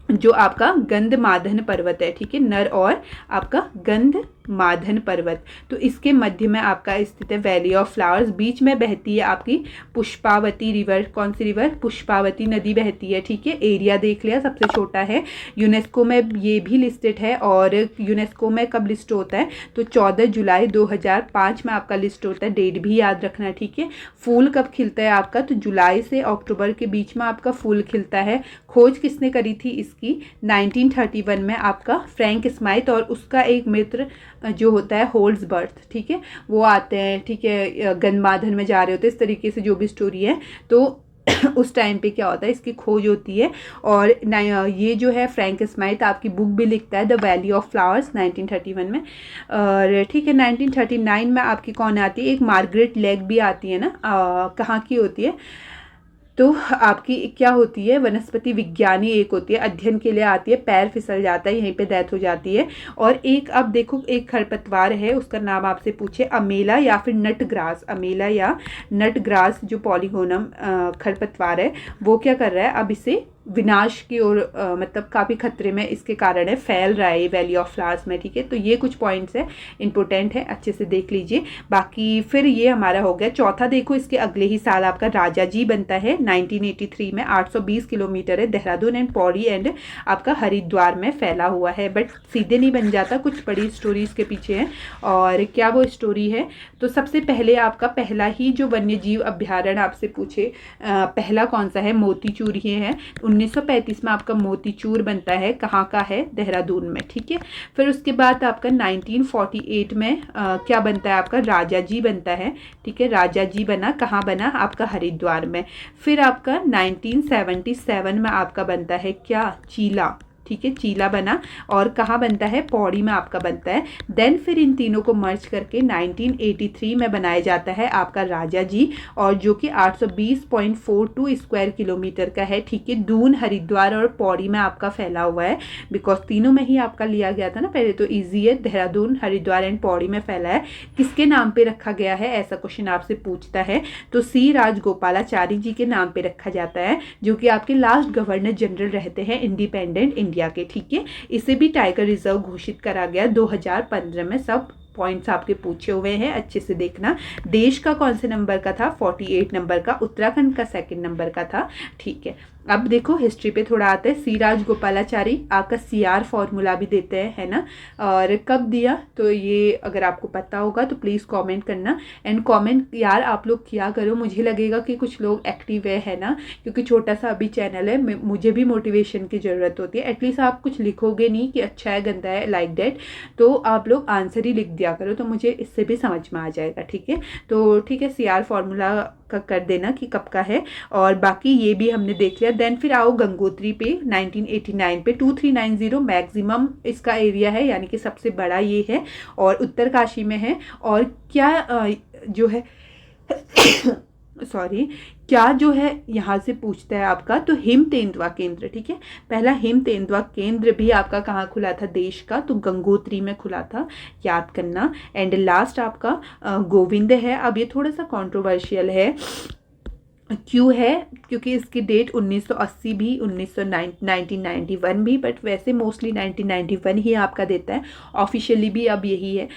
जो आपका गंधमादन पर्वत है। ठीक है, नर और आपका गंधमादन पर्वत, तो इसके मध्य में आपका स्थित है वैली ऑफ फ्लावर्स। बीच में बहती है आपकी पुष्पावती रिवर। कौन सी रिवर, पुष्पावती नदी बहती है। ठीक है, एरिया देख लिया, सबसे छोटा है। यूनेस्को में ये भी लिस्टेड है। और यूनेस्को में कब लिस्ट होता है, तो 14 जुलाई 2005 में आपका लिस्ट होता है। डेट भी याद रखना है। ठीक है, फूल कब खिलता है आपका, तो जुलाई से अक्टूबर के बीच में आपका फूल खिलता है। खोज किसने करी थी इसकी, 1931 में आपका फ्रैंक स्माइट और उसका एक मित्र जो होता है होल्ड्सबर्थ। ठीक है, वो आते हैं। ठीक है, गंधमादन में जा रहे होते हैं, इस तरीके से जो भी स्टोरी है। तो उस टाइम पे क्या होता है, इसकी खोज होती है। और ये जो है फ्रैंक स्माइट आपकी बुक भी लिखता है, द वैली ऑफ फ्लावर्स 1931 में। और ठीक है, 1939 में आपकी कौन आती है, एक मार्गरेट लेक भी आती है ना, कहाँ की होती है, तो आपकी क्या होती है, वनस्पति विज्ञानी एक होती है, अध्ययन के लिए आती है, पैर फिसल जाता है, यहीं पे डेथ हो जाती है। और एक अब देखो, एक खरपतवार है, उसका नाम आपसे पूछे अमेला या फिर नट ग्रास, अमेला या नट ग्रास जो पॉलीगोनम खरपतवार है, वो क्या कर रहा है, अब इसे विनाश की ओर मतलब काफ़ी खतरे में इसके कारण है, फैल रहा है ये वैली ऑफ फ्लावर्स में। ठीक है, तो ये कुछ पॉइंट्स है, इंपॉर्टेंट है, अच्छे से देख लीजिए। बाकी फिर ये हमारा हो गया चौथा। देखो, इसके अगले ही साल आपका राजा जी बनता है 1983 में। 820 किलोमीटर है, देहरादून एंड पौड़ी एंड आपका हरिद्वार में फैला हुआ है। बट सीधे नहीं बन जाता, कुछ बड़ी स्टोरी इसके पीछे है। और क्या वो स्टोरी है, तो सबसे पहले आपका पहला ही जो वन्य जीव अभ्यारण्य आपसे पूछे, पहला कौन सा है, मोतीचूर ही है। 1935 में आपका मोतीचूर बनता है, कहाँ का है, देहरादून में। ठीक है, फिर उसके बाद आपका 1948 में क्या बनता है, आपका राजा जी बनता है। ठीक है, राजा जी बना, कहाँ बना, आपका हरिद्वार में। फिर आपका 1977 में आपका बनता है क्या, चीला। ठीक है, चीला बना, और कहाँ बनता है, पौड़ी में आपका बनता है। देन फिर इन तीनों को मर्ज करके 1983 में बनाया जाता है आपका राजा जी, और जो कि 820.42 स्क्वायर किलोमीटर का है। ठीक है, दून, हरिद्वार और पौड़ी में आपका फैला हुआ है, बिकॉज तीनों में ही आपका लिया गया था ना पहले, तो ईजी है। देहरादून, हरिद्वार एंड पौड़ी में फैला है। किसके नाम पे रखा गया है, ऐसा क्वेश्चन आपसे पूछता है, तो सी राजगोपालाचारी जी के नाम पे रखा जाता है, जो कि आपके लास्ट गवर्नर जनरल रहते हैं इंडिपेंडेंट इंडिया के। ठीक है, इसे भी टाइगर रिजर्व घोषित करा गया 2015 में। सब पॉइंट्स आपके पूछे हुए हैं, अच्छे से देखना। देश का कौन से नंबर का था, 48 नंबर का। उत्तराखंड का 2nd नंबर का था। ठीक है, अब देखो हिस्ट्री पे थोड़ा आता है। सी राजगोपालाचारी आपका CR फॉर्मूला भी देते हैं, है ना। और कब दिया, तो ये अगर आपको पता होगा तो प्लीज़ कमेंट करना। एंड कमेंट यार आप लोग किया करो, मुझे लगेगा कि कुछ लोग एक्टिव है ना, क्योंकि छोटा सा अभी चैनल है, मुझे भी मोटिवेशन की ज़रूरत होती है। एटलीस्ट आप कुछ लिखोगे नहीं कि अच्छा है, गंदा है, लाइक दैट, तो आप लोग आंसर ही लिख दिया करो, तो मुझे इससे भी समझ में आ जाएगा। ठीक है, तो ठीक है, CR फॉर्मूला का कर देना कि कब का है। और बाकी ये भी हमने देख लिया। देन फिर आओ गंगोत्री पे 1989 पे 2390 मैक्सिमम इसका एरिया है, यानी कि सबसे बड़ा ये है, और उत्तरकाशी में है। और क्या जो है सॉरी, क्या जो है यहाँ से पूछता है आपका, तो हिम तेंदुआ केंद्र। ठीक है, पहला हिम तेंदुआ केंद्र भी आपका कहाँ खुला था देश का, तो गंगोत्री में खुला था, याद करना। एंड लास्ट आपका गोविंद है। अब ये थोड़ा सा कंट्रोवर्शियल है, क्यों है, क्योंकि इसकी डेट 1980 भी, 1991 भी, बट वैसे मोस्टली 1991 ही आपका देता है। ऑफिशियली भी अब यही है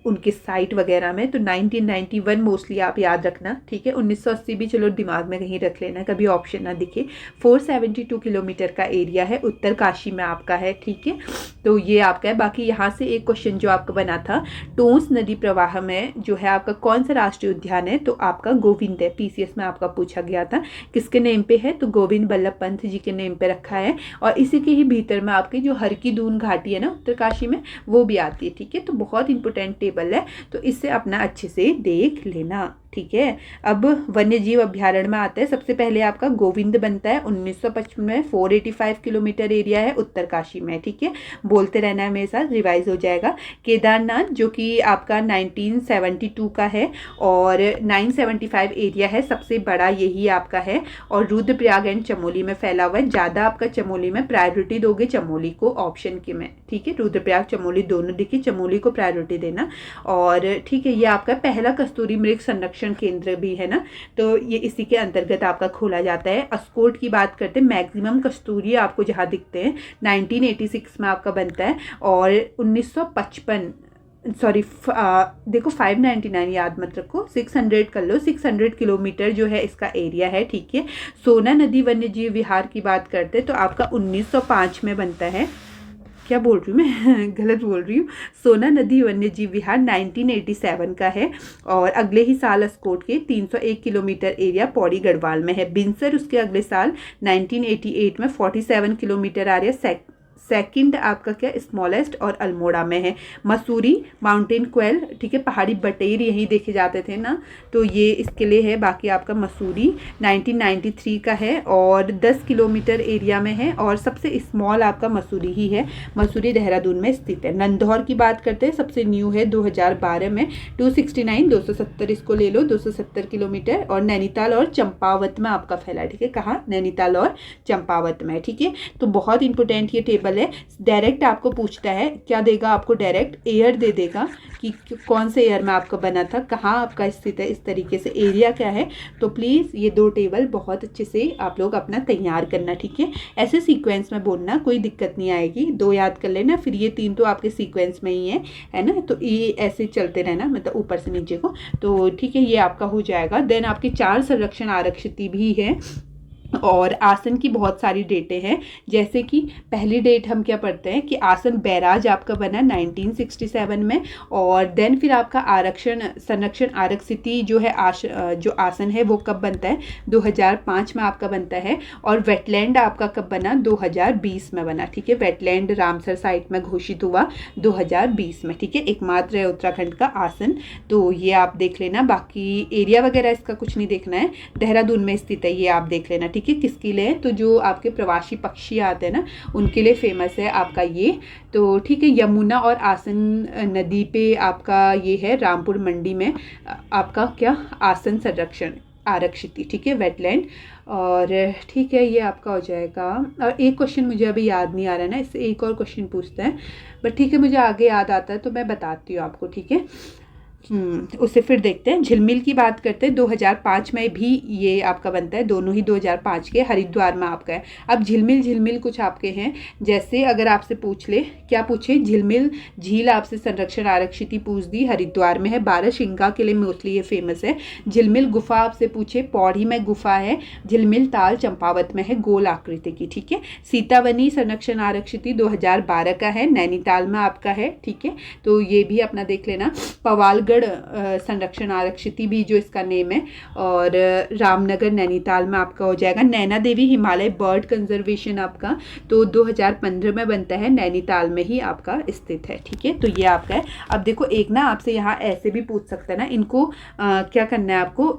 उनके साइट वगैरह में, तो 1991 मोस्टली आप याद रखना। ठीक है, 1980 भी चलो दिमाग में कहीं रख लेना, कभी ऑप्शन ना दिखे। 472 किलोमीटर का एरिया है, उत्तरकाशी में आपका है। ठीक है, तो ये आपका है। बाकी यहाँ से एक क्वेश्चन जो आपका बना था, टोंस नदी प्रवाह में जो है आपका कौन सा राष्ट्रीय उद्यान है, तो आपका गोविंद है। PCS में आपका पूछा गया था, किसके नेम पे है, तो गोविंद बल्लभ पंत जी के नेम पे रखा है। और इसी के ही भीतर में आपकी जो हर की दून घाटी है ना उत्तरकाशी में, वो भी आती है। ठीक है, तो बहुत इंपॉर्टेंट टेबल है, तो इससे अपना अच्छे से देख लेना। ठीक है। अब वन्य जीव अभ्यारण्य में आता है, सबसे पहले आपका गोविंद बनता है 1955 में, 485 किलोमीटर एरिया है उत्तरकाशी में, ठीक है। बोलते रहना है मेरे साथ, रिवाइज हो जाएगा। केदारनाथ जो कि आपका 1972 का है और 975 एरिया है, सबसे बड़ा यही आपका है। और रुद्रप्रयाग एंड चमोली में फैला हुआ है। ज़्यादा आपका चमोली में, प्रायोरिटी दोगे चमोली को ऑप्शन के में, ठीक है। रुद्रप्रयाग चमोली दोनों देखिए, चमोली को प्रायोरिटी देना। और ठीक है, ये आपका पहला कस्तूरी मृग संरक्षण केंद्र भी है ना, तो ये इसी के अंतर्गत आपका खोला जाता है। अस्कोट की बात करते हैं, मैक्सिमम कस्तूरी आपको जहाँ दिखते हैं 1986 में आपका बनता है और 1955 सॉरी देखो 599 याद मत रखो, 600 कर लो, 600 किलोमीटर जो है इसका एरिया है, ठीक है। सोना नदी वन्य जीव विहार की बात करते हैं तो आपका 1905 में बनता है। क्या बोल रही हूँ मैं गलत बोल रही हूँ। सोना नदी वन्य जीव विहार 1987 का है और अगले ही साल अस्कोट के 301 किलोमीटर एरिया पौड़ी गढ़वाल में है। बिनसर उसके अगले साल 1988 में 47 किलोमीटर आ रहा है, सेकंड आपका क्या स्मॉलेस्ट और अल्मोड़ा में है। मसूरी माउंटेन क्वेल, ठीक है, पहाड़ी बटेर यहीं देखे जाते थे ना, तो ये इसके लिए है। बाकी आपका मसूरी 1993 का है और 10 किलोमीटर एरिया में है और सबसे स्मॉल आपका मसूरी ही है। मसूरी देहरादून में स्थित है। नंदौर की बात करते हैं, सबसे न्यू है 2012 में 269, 270 इसको ले लो, 270 किलोमीटर। और नैनीताल और चंपावत में आपका फैला है, ठीक है। कहाँ? नैनीताल और चंपावत में, ठीक है। तो बहुत इंपॉर्टेंट ये टेबल है। डायरेक्ट आपको पूछता है, क्या देगा आपको? डायरेक्ट एयर दे देगा कि कौन से एयर में आपका बना था, कहाँ आपका स्थित है, इस तरीके से एरिया क्या है। तो प्लीज़ ये दो टेबल बहुत अच्छे से आप लोग अपना तैयार करना, ठीक है। ऐसे सीक्वेंस में बोलना, कोई दिक्कत नहीं आएगी। 2 याद कर लेना, फिर ये 3 तो आपके सीक्वेंस में ही है ना, तो ये ऐसे चलते रहना, मतलब ऊपर से नीचे को, तो ठीक है, ये आपका हो जाएगा। देन आपके 4 संरक्षण आरक्षित भी है और आसन की बहुत सारी डेटें हैं। जैसे कि पहली डेट हम क्या पढ़ते हैं कि आसन बैराज आपका बना 1967 में और देन फिर आपका आरक्षण संरक्षण आरक्षित जो है जो आसन है वो कब बनता है? 2005 में आपका बनता है। और वेटलैंड आपका कब बना? 2020 में बना, ठीक है। वेटलैंड रामसर साइट में घोषित हुआ 2020 में, ठीक है। एकमात्र है उत्तराखंड का आसन, तो ये आप देख लेना। बाकी एरिया वगैरह इसका कुछ नहीं देखना है, देहरादून में स्थित है, ये आप देख लेना, ठीक है। किसके लिए? तो जो आपके प्रवासी पक्षी आते हैं ना, उनके लिए फेमस है आपका ये, तो ठीक है। यमुना और आसन नदी पे आपका ये है, रामपुर मंडी में आपका क्या आसन संरक्षण आरक्षित, ठीक है, वेटलैंड। और ठीक है, ये आपका हो जाएगा। और एक क्वेश्चन मुझे अभी याद नहीं आ रहा है ना, इससे एक और क्वेश्चन पूछते हैं, बट ठीक है, मुझे आगे याद आता है तो मैं बताती हूँ आपको, ठीक है। उससे फिर देखते हैं। झिलमिल की बात करते हैं, 2005 में भी ये आपका बनता है, दोनों ही 2005 के, हरिद्वार में आपका है। अब झिलमिल कुछ आपके हैं, जैसे अगर आपसे पूछ ले, क्या पूछे? झिलमिल झील आपसे संरक्षण आरक्षित पूछ दी, हरिद्वार में है। 12 शिंगा के लिए मोस्टली ये फेमस है। झिलमिल गुफा आपसे पूछे, पौड़ी में गुफा है। झिलमिल ताल चंपावत में है, गोल आकृति की, ठीक है। सीतावनी संरक्षण आरक्षित 2012 का है, नैनीताल में आपका है, ठीक है, तो ये भी अपना देख लेना। पवालगढ़ संरक्षण आरक्षित भी जो इसका नेम है, और रामनगर नैनीताल में आपका हो जाएगा। नैना देवी हिमालय बर्ड कंजर्वेशन आपका तो 2015 में बनता है, नैनीताल में ही आपका स्थित है, ठीक है। तो ये आपका है। अब देखो, एक ना आपसे यहाँ ऐसे भी पूछ सकता है ना, इनको क्या करना है आपको?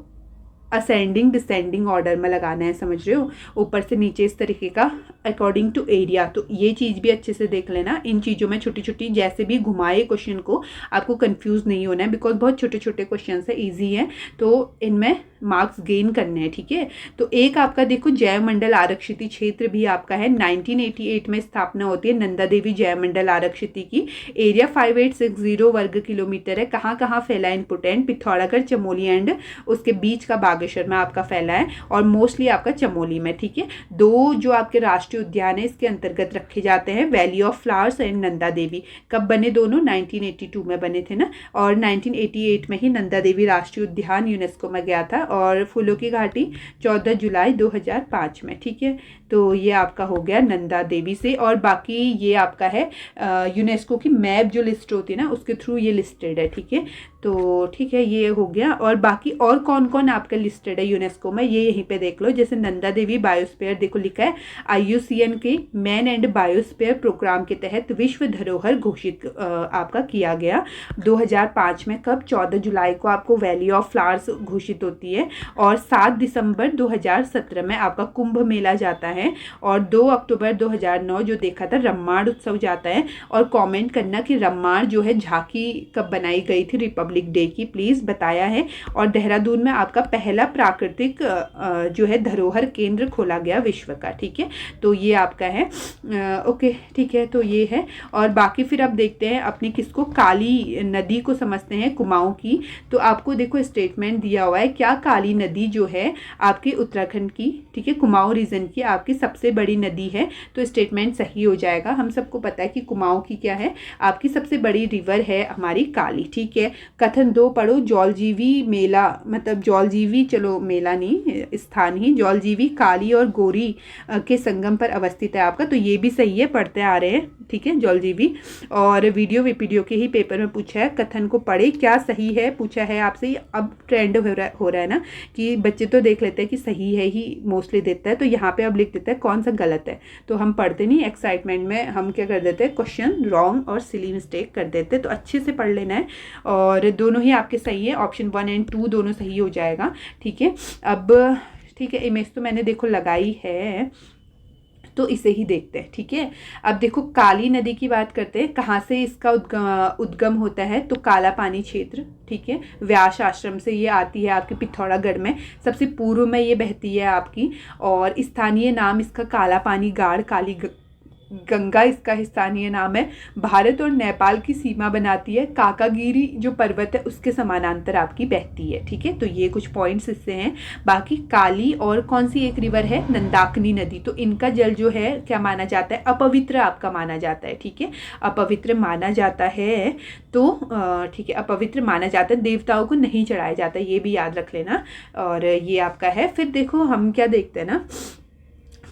असेंडिंग डिसेंडिंग ऑर्डर में लगाना है, समझ रहे हो, ऊपर से नीचे इस तरीके का अकॉर्डिंग टू एरिया। तो ये चीज़ भी अच्छे से देख लेना। इन चीज़ों में छोटी छोटी जैसे भी घुमाए क्वेश्चन को, आपको कंफ्यूज नहीं होना है, बिकॉज बहुत छोटे छोटे क्वेश्चन है, ईजी है, तो इनमें मार्क्स गेन करने हैं, ठीक है। तो एक आपका देखो, जैव मंडल आरक्षित क्षेत्र भी आपका है, 1988 में स्थापना होती है नंदा देवी जैव मंडल आरक्षित की। एरिया 5860 वर्ग किलोमीटर है। कहाँ कहाँ फैला है? इंपोर्टेंट, पिथौरागढ़, चमोली एंड उसके बीच का बागेश्वर में आपका फैला है, और मोस्टली आपका चमोली में, ठीक है। 2 जो आपके राष्ट्रीय उद्यान है इसके अंतर्गत रखे जाते हैं, valley of flowers and Nanda Devi. कब बने दोनों? 1982 में बने थे ना, और 1988 में ही नंदा देवी राष्ट्रीय उद्यान यूनेस्को में गया था, और फूलों की घाटी 14 जुलाई 2005 में, ठीक है। तो ये आपका हो गया नंदा देवी से। और बाकी ये आपका है यूनेस्को की मैप जो लिस्ट होती है ना, उसके थ्रू ये लिस्टेड है, ठीक है। तो ठीक है, ये हो गया। और बाकी और कौन कौन आपका लिस्टेड है यूनेस्को में, ये यहीं पे देख लो। जैसे नंदा देवी बायोस्फीयर देखो लिखा है IUCN के मैन एंड बायोस्फीयर प्रोग्राम के तहत विश्व धरोहर घोषित आपका किया गया 2005 में। कब? 14 जुलाई को आपको वैली ऑफ फ्लावर्स घोषित होती है और 7 दिसंबर 2017 में आपका कुंभ मेला जाता है और 2 अक्टूबर 2009 जो देखा था रम्माण उत्सव जाता है। और कमेंट करना कि रम्माण जो है झांकी कब बनाई गई थी रिपब्लिक डे की, प्लीज़ बताया है। और देहरादून में आपका पहला प्राकृतिक जो है धरोहर केंद्र खोला गया विश्व का, ठीक है। तो ये आपका है ओके, ठीक है, तो ये है। और बाकी फिर अब देखते हैं अपनी किसको, काली नदी को समझते हैं, कुमाऊं की। तो आपको देखो स्टेटमेंट दिया हुआ है क्या, काली नदी जो है आपकी उत्तराखंड की, ठीक है, कुमाऊं रीजन की आपकी सबसे बड़ी नदी है। तो स्टेटमेंट सही हो जाएगा। हम सबको पता है कि कुमाऊं की क्या है, आपकी सबसे बड़ी रिवर है हमारी काली, ठीक है। कथन 2 पढ़ो, जौलजीवी मेला, मतलब जौलजीवी, चलो मेला नहीं स्थान ही, जौलजीवी काली और गोरी के संगम पर अवस्थित है आपका। तो ये भी सही है, पढ़ते आ रहे हैं, ठीक है, जौलजीवी। और वीडियो विपीडियो के ही पेपर में पूछा है, कथन को पढ़े क्या सही है पूछा है आपसे। अब ट्रेंड हो रहा है ना कि बच्चे तो देख लेते हैं कि सही है ही मोस्टली देता है, तो यहाँ पे अब लिख देता है कौन सा गलत है। तो हम पढ़ते नहीं, एक्साइटमेंट में हम क्या कर देते हैं, क्वेश्चन रॉन्ग और सिली मिस्टेक कर देते हैं। तो अच्छे से पढ़ लेना है और दोनों ही आपके सही है, ऑप्शन 1 एंड 2 दोनों सही हो जाएगा, ठीक है। अब ठीक है, इमेज तो मैंने देखो लगाई है, तो इसे ही देखते हैं, ठीक है। अब देखो काली नदी की बात करते हैं, कहाँ से इसका उद्गम होता है, तो काला पानी क्षेत्र, ठीक है, व्यास आश्रम से ये आती है आपके पिथौरागढ़ में, सबसे पूर्व में ये बहती है आपकी। और स्थानीय नाम इसका काला पानी गाढ़ काली गंगा इसका स्थानीय नाम है। भारत और नेपाल की सीमा बनाती है, काकागिरी जो पर्वत है उसके समानांतर आपकी बहती है, ठीक है। तो ये कुछ पॉइंट्स इससे हैं। बाकी काली और कौन सी एक रिवर है, नंदाकिनी नदी, तो इनका जल जो है क्या माना जाता है, अपवित्र आपका माना जाता है, ठीक है, अपवित्र माना जाता है। तो ठीक है, अपवित्र माना जाता है, देवताओं को नहीं चढ़ाया जाता, ये भी याद रख लेना। और ये आपका है। फिर देखो हम क्या देखते हैं ना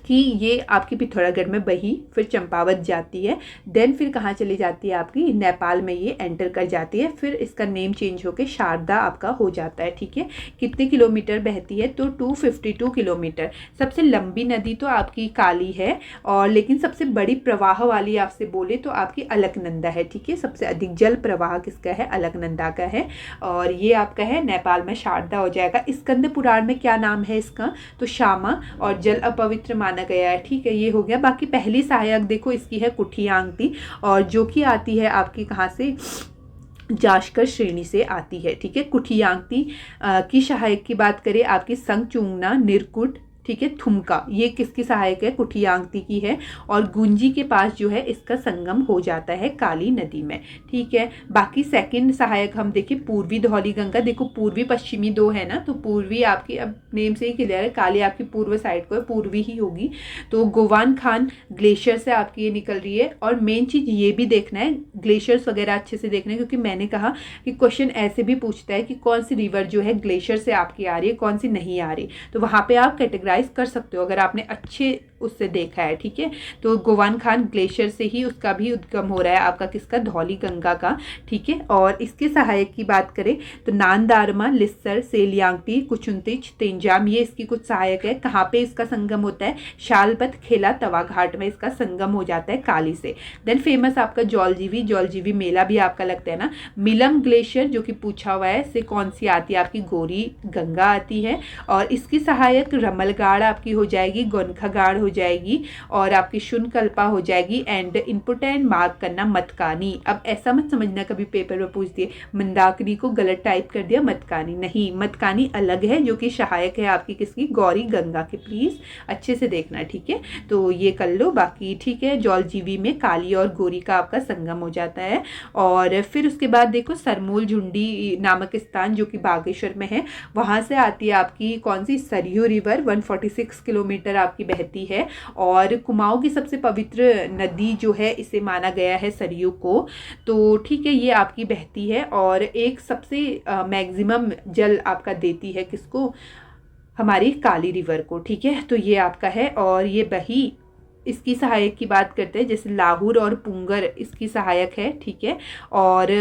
कि ये आपकी पिथौरागढ़ में बही, फिर चंपावत जाती है, देन फिर कहाँ चली जाती है आपकी, नेपाल में ये एंटर कर जाती है, फिर इसका नेम चेंज होकर शारदा आपका हो जाता है, ठीक है। कितने किलोमीटर बहती है, तो 252 किलोमीटर। सबसे लंबी नदी तो आपकी काली है, और लेकिन सबसे बड़ी प्रवाह वाली आपसे बोले तो आपकी अलकनंदा है, ठीक है। सबसे अधिक जल प्रवाह किसका है, अलकनंदा का है। और ये आपका है नेपाल में शारदा हो जाएगा। स्कंद पुराण में क्या नाम है इसका, तो श्यामा, और जल अपवित्र माना गया है, ठीक है, ये हो गया। बाकी पहली सहायक देखो इसकी है कुठियांगती, और जो कि आती है आपकी कहाँ से, जाश्कर श्रेणी से आती है, ठीक है। कुठियांगती की सहायक की बात करें आपकी संगचुंगना, निरकुट, ठीक है, थुमका, ये किसकी सहायक है, कुठियांगती की है। और गुंजी के पास जो है इसका संगम हो जाता है काली नदी में, ठीक है। बाकी सेकंड सहायक हम देखें पूर्वी धौली गंगा, देखो पूर्वी पश्चिमी दो है ना, तो पूर्वी आपकी अब नेम से ही क्लियर है, काली आपकी पूर्व साइड को है, पूर्वी ही होगी। तो गोवान खान ग्लेशियर से आपकी ये निकल रही है। और मेन चीज़ ये भी देखना है, ग्लेशियर्स वगैरह अच्छे से देखना है, क्योंकि मैंने कहा कि क्वेश्चन ऐसे भी पूछता है कि कौन सी रिवर जो है ग्लेशियर से आपकी आ रही है, कौन सी नहीं आ रही, तो वहाँ पर आप कैटेगराइज कर सकते हो अगर आपने अच्छे उससे देखा है, ठीक है। तो गोवान खान ग्लेशियर से ही उसका भी उद्गम हो रहा है आपका किसका, धौली गंगा का, ठीक है। और इसके सहायक की बात करें तो नानदारमा, लिस्सर, सेलियांगटी, कुचुंतिच, तेंजाम, ये इसकी कुछ सहायक है। कहाँ पे इसका संगम होता है, शालपत, खेला, तवा घाट में इसका संगम हो जाता है काली से। देन फेमस आपका जौलजीवी, जौलजीवी मेला भी आपका लगता है ना। मिलम ग्लेशियर जो कि पूछा हुआ है, से कौन सी आती है आपकी, गोरी गंगा आती है। और इसकी सहायक रमलगाड़ आपकी हो जाएगी, गोनखागाड़ हो जाएगी, और आपकी शुनकल्पा हो जाएगी। एंड इनपुट एंड मार्क करना मतकानी। अब ऐसा मत समझना कभी पेपर में पूछ दिए मंदाकिनी को गलत टाइप कर दिया मतकानी, नहीं, मतकानी अलग है जो कि सहायक है आपकी किसकी, गौरी गंगा की, प्लीज अच्छे से देखना, ठीक है। तो ये कर लो। बाकी ठीक है, जौलजीवी में काली और गोरी का आपका संगम हो जाता है। और फिर उसके बाद देखो सरमूल झुंडी नामक स्थान जो कि बागेश्वर में है, वहां से आती है आपकी कौन सी, सरयू रिवर, 146 किलोमीटर आपकी बहती है। और कुमाऊं की सबसे पवित्र नदी जो है इसे माना गया है सरयू को, तो ठीक है, ये आपकी बहती है। और एक सबसे मैक्सिमम जल आपका देती है किसको, हमारी काली रिवर को, ठीक है। तो ये आपका है। और ये बही, इसकी सहायक की बात करते हैं, जैसे लाहौर और पुंगर इसकी सहायक है, ठीक है। और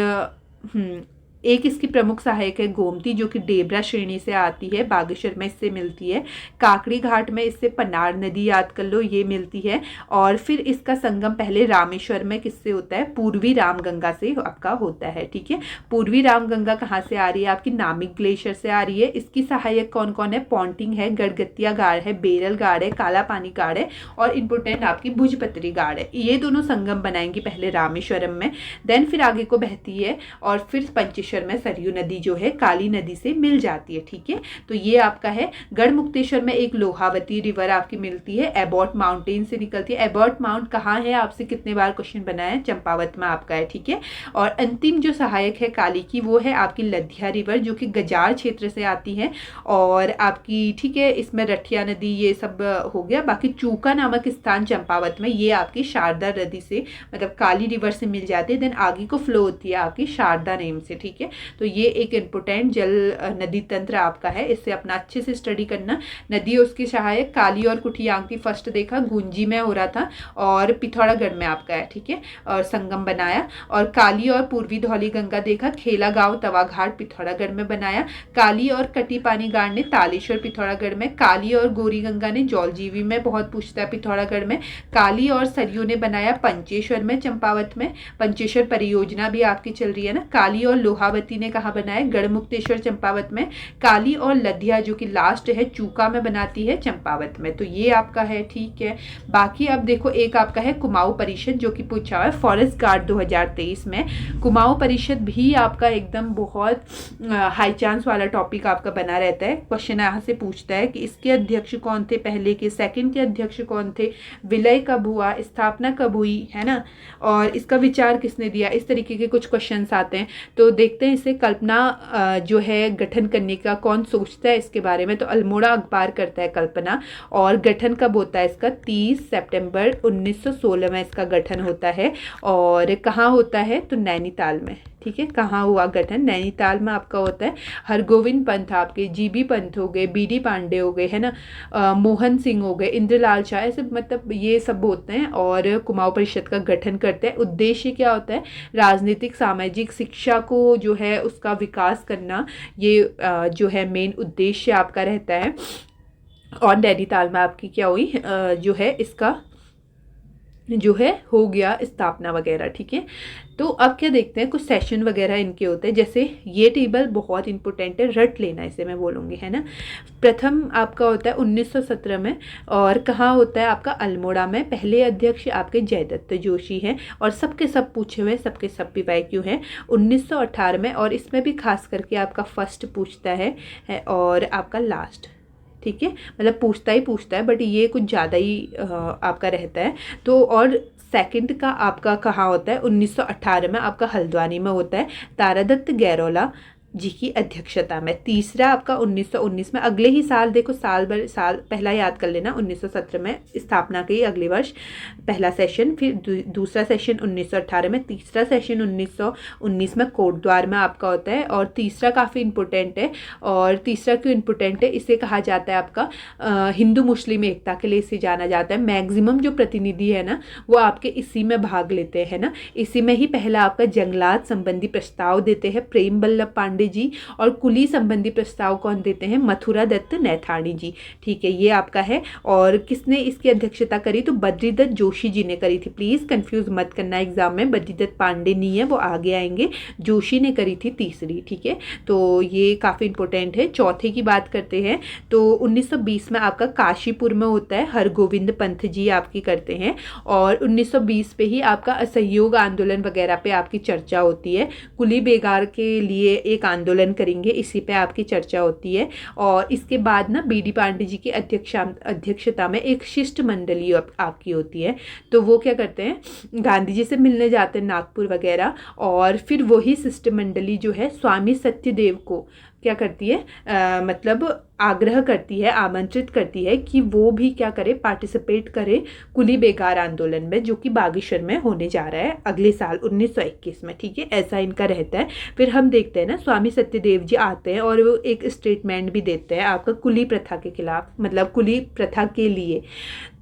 एक इसकी प्रमुख सहायक है गोमती, जो कि डेबरा श्रेणी से आती है, बागेश्वर में इससे मिलती है। काकड़ी घाट में इससे पनार नदी याद कर लो, ये मिलती है। और फिर इसका संगम पहले रामेश्वर में किससे होता है, पूर्वी रामगंगा से आपका होता है। ठीक है, पूर्वी रामगंगा कहाँ से आ रही है, आपकी नामिक ग्लेशियर से आ रही है। इसकी सहायक कौन कौन है, पॉन्टिंग है, गड़गतिया गाड़ है, बेरल गाड़ है, काला पानी गाड़ है और इंपोर्टेंट आपकी भुजपत्री गाड़ है। ये दोनों संगम बनाएंगी पहले रामेश्वरम में, देन फिर आगे को बहती है और फिर पंचेश्वर में सरयू नदी जो है काली नदी से मिल जाती है। ठीक है, तो ये आपका है। गढ़मुक्तेश्वर में एक लोहावती रिवर आपकी मिलती है, एबॉट माउंटेन से निकलती है। एबॉट माउंट कहाँ है, आपसे कितने बार क्वेश्चन बना है, चंपावत में आपका है। ठीक है, और अंतिम जो सहायक है काली की, वो है आपकी लधिया रिवर, जो कि गजार क्षेत्र से आती है और आपकी, ठीक है, इसमें रठिया नदी ये सब हो गया। बाकी चूका नामक स्थान चंपावत में, ये आपकी शारदा नदी से मतलब काली रिवर से मिल जाती है, देन आगे को फ्लो होती है आपकी शारदा नेम से। ठीक है, तो ये एक इंपोर्टेंट जल नदी तंत्र आपका है, इससे अपना अच्छे से स्टडी करना। नदी उसकी सहायक काली और कुठियांकी फर्स्ट देखा गुंजी में हो रहा था और पिथौरागढ़ में आपका है। ठीक है, और संगम बनाया। और काली और पूर्वी धौली गंगा देखा खेला गांव तवाघाट पिथौरागढ़ में बनाया। काली और कटी पानी गाड़ ने तालेश्वर पिथौरागढ़ में। काली और गोरी गंगा ने जौलजीवी में, बहुत पूछता है पिथौरागढ़ में। काली और सरयू ने बनाया पंचेश्वर में, चंपावत में। पंचेश्वर परियोजना भी आपकी चल रही है ना। काली और लोहावती ने कहा बनाया, गढ़मुक्तेश्वर चंपावत में। काली और लधिया जो कि लास्ट है चूका में बनाती है चंपावत में। तो ये आपका है। ठीक है, बाकी अब देखो एक आपका है कुमाऊं परिषद, जो कि पूछा हुआ है फॉरेस्ट गार्ड 2023 में। कुमाऊं परिषद भी आपका एकदम बहुत हाई चांस वाला टॉपिक आपका बना रहता है। क्वेश्चन यहाँ से पूछता है कि इसके अध्यक्ष कौन थे, पहले के सेकंड के अध्यक्ष कौन थे, विलय कब हुआ, स्थापना कब हुई, है ना, और इसका विचार किसने दिया, इस तरीके के कुछ क्वेश्चंस आते हैं। तो देखते हैं इसे कल्पना जो है गठन करने का कौन सोचता है इसके बारे में, तो अल्मोड़ा अखबार करता है कल्पना। और गठन कब होता है इसका, 30 सितंबर 1916 में इसका गठन होता है। और कहाँ होता है, तो नैनीताल में। ठीक है, कहाँ हुआ गठन, नैनीताल में आपका होता है। हरगोविंद पंत आपके, जीबी पंत हो गए, बीडी पांडे हो गए, है ना, मोहन सिंह हो गए, इंद्रलाल शाह, ऐसे मतलब ये सब होते हैं और कुमाऊं परिषद का गठन करते हैं। उद्देश्य क्या होता है, राजनीतिक सामाजिक शिक्षा को जो है उसका विकास करना, ये जो है मेन उद्देश्य आपका रहता है। और नैनीताल में आपकी क्या हुई, जो है इसका जो है हो गया स्थापना वगैरह। ठीक है, तो अब क्या देखते हैं, कुछ सेशन वगैरह इनके होते हैं। जैसे ये टेबल बहुत इंपॉर्टेंट है, रट लेना इसे मैं बोलूँगी, है ना। प्रथम आपका होता है 1917 में और कहाँ होता है आपका, अल्मोड़ा में। पहले अध्यक्ष आपके जयदत्त जोशी हैं और सबके सब पूछे हुए, सबके सब PYQ हैं। 1918 में, और इसमें भी खास करके आपका फर्स्ट पूछता है और आपका लास्ट। ठीक है, मतलब पूछता है बट ये कुछ ज़्यादा ही आपका रहता है। तो और सेकंड का आपका कहाँ होता है, 1918 में आपका हल्द्वानी में होता है, तारादत्त गैरोला जी की अध्यक्षता में। तीसरा आपका 1919 में, अगले ही साल देखो, साल पहला याद कर लेना, 1917 में स्थापना की, अगले वर्ष पहला सेशन, फिर दूसरा सेशन 1918 में, तीसरा सेशन 1919 में कोटद्वार में आपका होता है। और तीसरा काफ़ी इंपॉर्टेंट है, और तीसरा क्यों इंपॉर्टेंट है, इसे कहा जाता है आपका हिंदू मुस्लिम एकता के लिए इसे जाना जाता है। मैक्सिमम जो प्रतिनिधि है ना वो आपके इसी में भाग लेते हैं ना। इसी में ही पहला आपका जंगलात संबंधी प्रस्ताव देते हैं प्रेम बल्लभ पांडे जी, और कुली संबंधी प्रस्ताव कौन देते हैं, मथुरा दत्त नैथानी जी। ठीक है, ये आपका है। और किसने इसकी अध्यक्षता करी, तो बद्रीदत्त जोशी जी ने करी थी। प्लीज कंफ्यूज मत करना एग्जाम में, बद्रीदत्त पांडे नहीं है, वो आगे आएंगे, जोशी ने करी थी तीसरी। ठीक है, तो ये काफ़ी इंपॉर्टेंट है। चौथे की बात करते हैं तो 1920 में आपका काशीपुर में होता है, हरगोविंद पंत जी आपकी करते हैं। और 1920 पे ही आपका असहयोग आंदोलन वगैरह पे आपकी चर्चा होती है। कुली बेगार के लिए एक आंदोलन करेंगे, इसी पे आपकी चर्चा होती है। और इसके बाद ना बीडी पांडे जी की अध्यक्षता में एक शिष्टमंडली आपकी होती है। तो वो क्या करते हैं, गांधी जी से मिलने जाते हैं नागपुर वगैरह, और फिर वही शिष्टमंडली जो है स्वामी सत्यदेव को क्या करती है, मतलब आग्रह करती है, आमंत्रित करती है कि वो भी क्या करे, पार्टिसिपेट करे कुली बेगार आंदोलन में, जो कि बागेश्वर में होने जा रहा है अगले साल 1921 में। ठीक है, ऐसा इनका रहता है। फिर हम देखते हैं ना, स्वामी सत्यदेव जी आते हैं और वो एक स्टेटमेंट भी देते हैं आपका कुली प्रथा के खिलाफ, मतलब कुली प्रथा के लिए।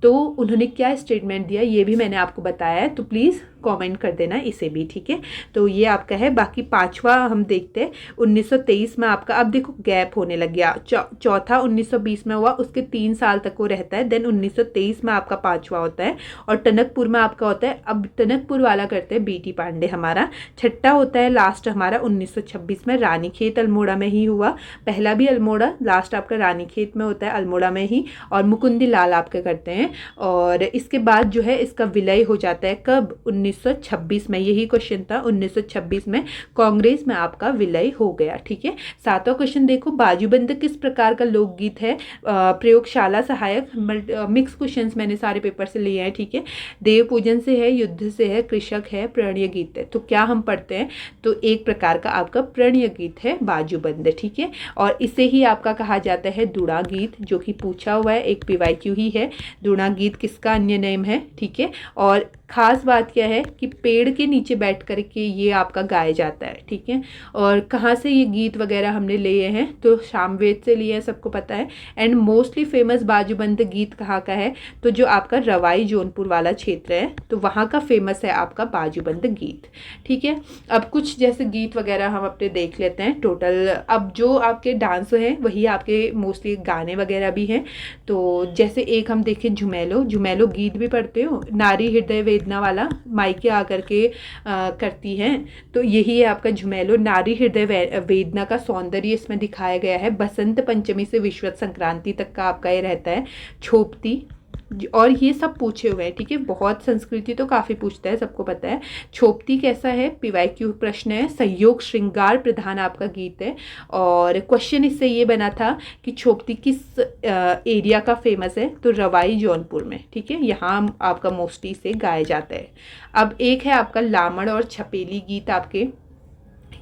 तो उन्होंने क्या स्टेटमेंट दिया ये भी मैंने आपको बताया है, तो प्लीज़ कमेंट कर देना इसे भी। ठीक है, तो ये आपका है। बाकी पांचवा हम देखते हैं 1923 में आपका, अब देखो गैप होने लग गया, चौथा 1920 में हुआ, उसके 3 साल तक वो रहता है, देन 1923 में आपका पांचवा होता है और टनकपुर में आपका होता है। अब टनकपुर वाला करते हैं बीटी पांडे हमारा। छठा होता है लास्ट हमारा 1926 में, रानीखेत अल्मोड़ा में ही हुआ, पहला भी अल्मोड़ा, लास्ट आपका रानीखेत में होता है अल्मोड़ा में ही, और मुकुंदी लाल आपके करते हैं। और इसके बाद जो है इसका विलय हो जाता है कब, 1926 में। यही क्वेश्चन था, 1926 में कांग्रेस में आपका विलय हो गया। ठीक है, सातवां क्वेश्चन देखो, बाजूबंद किस प्रकार का लोकगीत है, प्रयोगशाला सहायक, मिक्स क्वेश्चंस मैंने सारे पेपर से लिए हैं। ठीक है, देव पूजन से है, युद्ध से है, कृषक है, प्रणय गीत है। तो क्या हम पढ़ते हैं, तो एक प्रकार का आपका प्रणय गीत है बाजूबंद। ठीक है, और इसे ही आपका कहा जाता है दुड़ा गीत, जो कि पूछा हुआ है, एक पीवाईक्यू ही है। दुड़ा गीत किसका अन्य नेम है। ठीक है, और खास बात क्या है कि पेड़ के नीचे बैठ कर के ये आपका गाया जाता है। ठीक है, और कहाँ से ये गीत वगैरह हमने लिए हैं, तो सामवेद से लिए हैं, सबको पता है। एंड मोस्टली फेमस बाजूबंद गीत कहाँ का है, तो जो आपका रवाई जौनपुर वाला क्षेत्र है, तो वहाँ का फेमस है आपका बाजूबंद गीत। ठीक है, अब कुछ जैसे गीत वगैरह हम अपने देख लेते हैं टोटल। अब जो आपके डांस हैं वही आपके मोस्टली गाने वगैरह भी हैं। तो जैसे एक हम देखें झुमेलो, झुमेलो गीत भी पढ़ते हो, नारी हृदय वेदना वाला मायके आकर के करती हैं, तो यही है आपका झुमेलो। नारी हृदय वेदना का सौंदर्य इसमें दिखाया गया है। बसंत पंचमी से विश्वत संक्रांति तक का आपका ये रहता है। छोपती, और ये सब पूछे हुए हैं। ठीक है, बहुत संस्कृति तो काफ़ी पूछता है, सबको पता है। छोपती कैसा है, पीवाईक्यू प्रश्न है। संयोग श्रृंगार प्रधान आपका गीत है, और क्वेश्चन इससे ये बना था कि छोपती किस एरिया का फेमस है, तो रवाई जौनपुर में। ठीक है, यहाँ आपका मोस्टली से गाया जाता है। अब एक है आपका लामड़ और छपेली गीत आपके,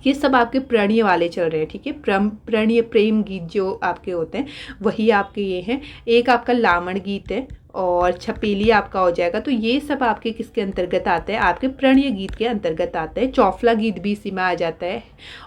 ये सब आपके प्रणय वाले चल रहे हैं। ठीक है, प्रणय प्रेम गीत जो आपके होते हैं वही आपके ये हैं। एक आपका लामड़ गीत है और छपेली आपका हो जाएगा। तो ये सब आपके किसके अंतर्गत आते हैं, आपके प्रणय गीत के अंतर्गत आते हैं। चौफला गीत भी इसी में आ जाता है।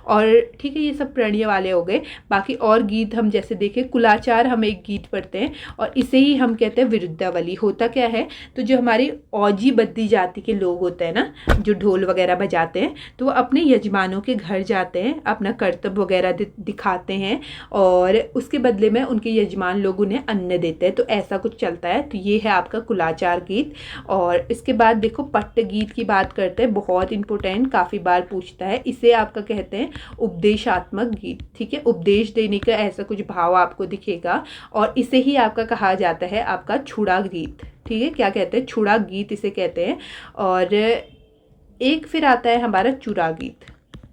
और ठीक है, ये सब प्रणय वाले हो गए। बाकी और गीत हम जैसे देखें, कुलाचार हम एक गीत पढ़ते हैं और इसे ही हम कहते हैं विरुद्धावली। होता क्या है, तो जो हमारी औजी बद्दी जाति के लोग होते हैं ना, जो ढोल वगैरह बजाते हैं, तो वो अपने यजमानों के घर जाते हैं, अपना कर्तव्य वगैरह दिखाते हैं और उसके बदले में उनके यजमान लोग उन्हें अन्न देते हैं। तो ऐसा कुछ चलता है। ये है आपका कुलाचार गीत। और इसके बाद देखो पट्ट गीत की बात करते हैं, बहुत इंपॉर्टेंट, काफ़ी बार पूछता है। इसे आपका कहते हैं उपदेशात्मक गीत। ठीक है, उपदेश देने का ऐसा कुछ भाव आपको दिखेगा, और इसे ही आपका कहा जाता है आपका छुड़ा गीत। ठीक है, क्या कहते हैं, छुड़ा गीत इसे कहते हैं। और एक फिर आता है हमारा चुरा गीत,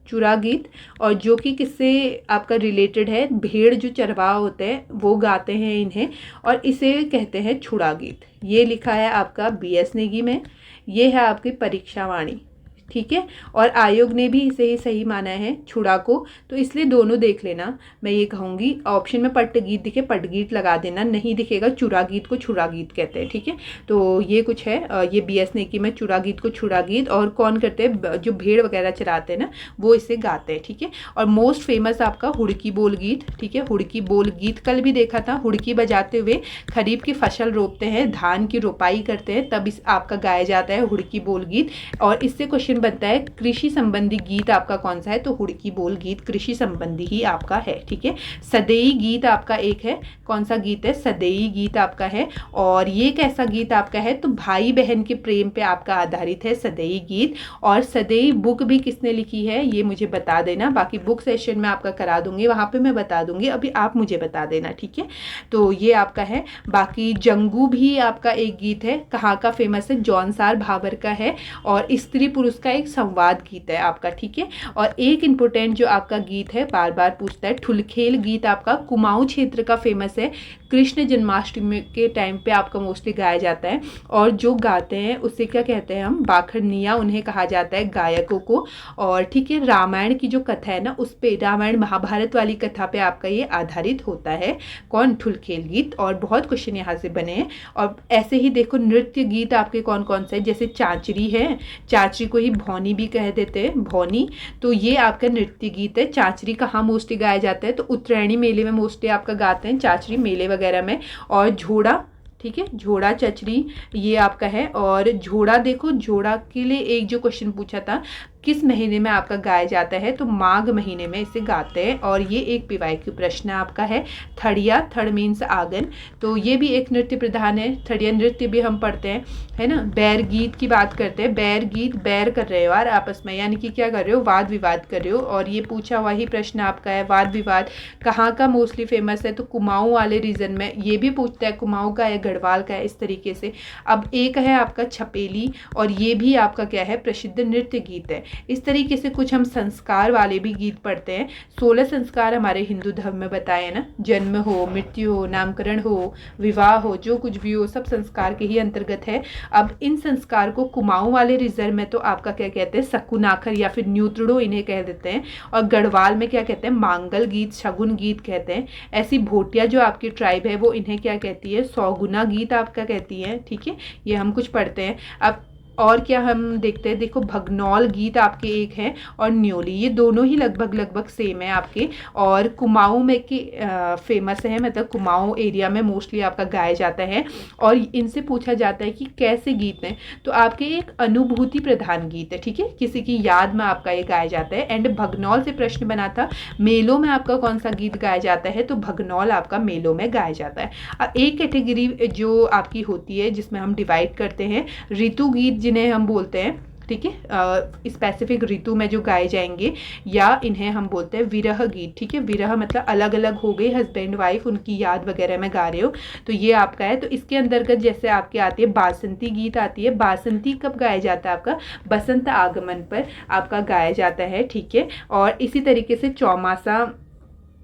चुरा गीत, और जो कि किससे आपका रिलेटेड है, भेड़ जो चरवाहा होते हैं वो गाते हैं इन्हें, और इसे कहते हैं छुड़ा गीत। ये लिखा है आपका BS नेगी में। ये है आपकी परीक्षा वाणी। ठीक है, और आयोग ने भी इसे ही सही माना है छुड़ा को, तो इसलिए दोनों देख लेना। मैं ये कहूँगी ऑप्शन में पट्ट गीत दिखे पट्ट गीत लगा देना, नहीं दिखेगा चुरा गीत को छुड़ा गीत कहते हैं। ठीक है, तो ये कुछ है। ये BS नेगी में चुरा गीत को छुड़ा गीत, और कौन करते हैं, जो भेड़ वगैरह चराते हैं ना वो इसे गाते हैं। ठीक है, और मोस्ट फेमस आपका हुड़की बोल गीत। ठीक है, हुड़की बोल गीत कल भी देखा था, हुड़की बजाते हुए खरीफ की फसल रोपते हैं, धान की रोपाई करते हैं, तब इस आपका गाया जाता है हुड़की बोल गीत। और इससे क्वेश्चन बनता है कृषि संबंधी गीत आपका कौन सा है, तो हुड़की बोल गीत कृषि संबंधी ही आपका है। ठीक है, सदैई गीत आपका एक है, कौन सा गीत है, सदैई गीत आपका है। और ये कैसा गीत आपका है, तो भाई बहन के प्रेम पे आपका आधारित है सदैई गीत। और सदैई बुक भी किसने लिखी है ये मुझे बता देना, बाकी बुक सेशन में आपका करा दूंगी, वहां पे मैं बता दूंगी, अभी आप मुझे बता देना। ठीक है, तो ये आपका है। बाकी जंगू भी आपका एक गीत है, कहाँ का फेमस है, जौनसार भाबर का है, और स्त्री पुरुष का एक संवाद गीत है आपका। ठीक है, और एक इम्पोर्टेंट जो आपका गीत है बार बार पूछता है, ठुलखेल गीत आपका कुमाऊं क्षेत्र का फेमस है। कृष्ण जन्माष्टमी के टाइम पे आपका मोस्टली गाया जाता है। और जो गाते हैं उससे क्या कहते हैं हम, बाखरनिया उन्हें कहा जाता है, गायकों को। और ठीक है, रामायण की जो कथा है ना, उस पे, रामायण महाभारत वाली कथा पे आपका ये आधारित होता है। कौन, ठुलखेल गीत। और बहुत क्वेश्चन यहाँ से बने हैं। और ऐसे ही देखो नृत्य गीत आपके कौन कौन से हैं, जैसे चांचरी है, चांचरी को ही भौनी भी कह देते हैं, भौनी। तो ये आपका नृत्य गीत है। चांचरी कहाँ मोस्टली गाया जाता है, तो उत्तरायणी मेले में मोस्टली आपका गाते हैं चांचरी, मेले वगैरह में। और झोड़ा, ठीक है, झोड़ा चचरी ये आपका है। और झोड़ा, देखो झोड़ा के लिए एक जो क्वेश्चन पूछा था, किस महीने में आपका गाया जाता है, तो माघ महीने में इसे गाते हैं। और ये एक PYQ प्रश्न आपका है। थड़िया, थड़ मीन्स आंगन, तो ये भी एक नृत्य प्रधान है। थड़िया नृत्य भी हम पढ़ते हैं, है ना। बैर गीत की बात करते हैं। बैर गीत, बैर कर रहे हो यार आपस में, यानी कि क्या कर रहे हो, वाद विवाद कर रहे हो। और ये पूछा हुआ ही प्रश्न आपका है, वाद विवाद कहाँ का मोस्टली फेमस है, तो कुमाऊं वाले रीजन में। ये भी पूछता है कुमाऊं का है, गढ़वाल का है, इस तरीके से। अब एक है आपका छपेली, और ये भी आपका क्या है, प्रसिद्ध नृत्य गीत है। इस तरीके से कुछ हम संस्कार वाले भी गीत पढ़ते हैं। 16 संस्कार हमारे हिंदू धर्म में बताए हैं ना, जन्म हो, मृत्यु हो, नामकरण हो, विवाह हो, जो कुछ भी हो, सब संस्कार के ही अंतर्गत है। अब इन संस्कार को कुमाऊं वाले रिजर्व में तो आपका क्या कहते हैं, सकुनाखर या फिर न्यूतड़ो इन्हें कह देते हैं। और गढ़वाल में क्या कहते हैं, मांगल गीत, शगुन गीत कहते हैं। ऐसी भोटिया जो आपकी ट्राइब है वो इन्हें क्या कहती है, सौगुना गीत आपका कहती है। ठीक है, ये हम कुछ पढ़ते हैं। अब और क्या हम देखते हैं, देखो भगनौल गीत आपके एक है, और न्योली, ये दोनों ही लगभग लगभग सेम है आपके। और कुमाऊं में की फेमस है, मतलब कुमाऊं एरिया में मोस्टली आपका गाया जाता है। और इनसे पूछा जाता है कि कैसे गीत हैं, तो आपके एक अनुभूति प्रधान गीत है। ठीक है, किसी की याद में आपका ये गाया जाता है। एंड भगनौल से प्रश्न बना था, मेलों में आपका कौन सा गीत गाया जाता है, तो भगनौल आपका मेलों में गाया जाता है। अब एक कैटेगरी जो आपकी होती है जिसमें हम डिवाइड करते हैं ऋतु गीत, जिन्हें हम बोलते हैं, ठीक है, स्पेसिफिक ऋतु में जो गाए जाएंगे, या इन्हें हम बोलते हैं विरह गीत। ठीक है, विरह मतलब अलग अलग हो गए, हस्बैंड वाइफ, उनकी याद वगैरह में गा रहे हो, तो ये आपका है। तो इसके अंतर्गत जैसे आपके आती है बासंती गीत आती है। बासंती कब गाया जाता है, आपका बसंत आगमन पर आपका गाया जाता है। ठीक है, और इसी तरीके से चौमासा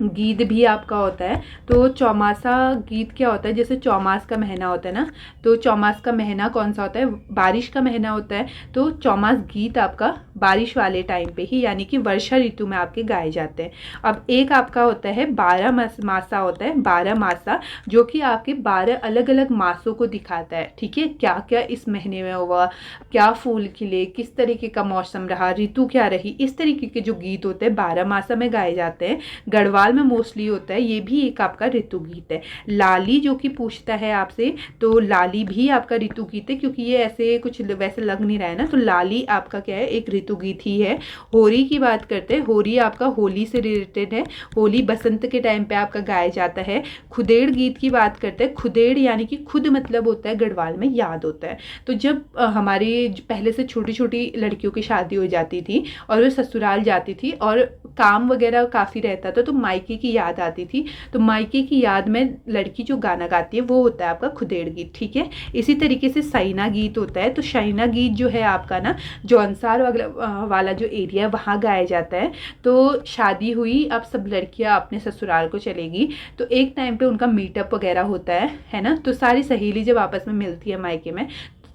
गीत भी आपका होता है। तो चौमासा गीत क्या होता है, जैसे चौमास का महीना होता है ना, तो चौमास का महीना कौन सा होता है, बारिश का महीना होता है। तो चौमास गीत आपका बारिश वाले टाइम पे ही, यानी कि वर्षा ऋतु में आपके गाए जाते हैं। अब एक आपका होता है 12 मासा होता है, 12 मासा, जो कि आपके 12 अलग अलग मासों को दिखाता है। ठीक है, क्या क्या इस महीने में हुआ, क्या फूल खिले, किस तरीके का मौसम रहा, ऋतु क्या रही, इस तरीके के जो गीत होते हैं 12 मासा में गाए जाते हैं। गढ़वाल में मोस्टली होता है, ये भी एक आपका ऋतु गीत है। लाली जो कि पूछता है आपसे, तो लाली भी आपका ऋतु गीत है, क्योंकि ये ऐसे कुछ वैसे लग नहीं रहा है ना, तो लाली आपका क्या है, एक ऋतु गीत ही है। होरी की बात करते हैं, होरी आपका होली से रिलेटेड है, होली बसंत के टाइम पे आपका गाया जाता है। खुदेड़ गीत की बात करते हैं, खुदेड़ यानी कि खुद मतलब होता है गढ़वाल में याद होता है। तो जब हमारे पहले से छोटी छोटी लड़कियों की शादी हो जाती थी और वो ससुराल जाती थी और काम वगैरह काफ़ी रहता था, तो मायके की याद आती थी, तो मायके की याद में लड़की जो गाना गाती है वो होता है आपका खुदेड़ गीत। ठीक है, इसी तरीके से सैना गीत होता है। तो सैना गीत जो है आपका ना, जौनसार वाला जो एरिया है वहाँ गाया जाता है। तो शादी हुई, अब सब लड़कियाँ अपने ससुराल को चलेगी, तो एक टाइम पे उनका मीटअप वगैरह होता है ना, तो सारी सहेली जब आपस में मिलती है मायके में,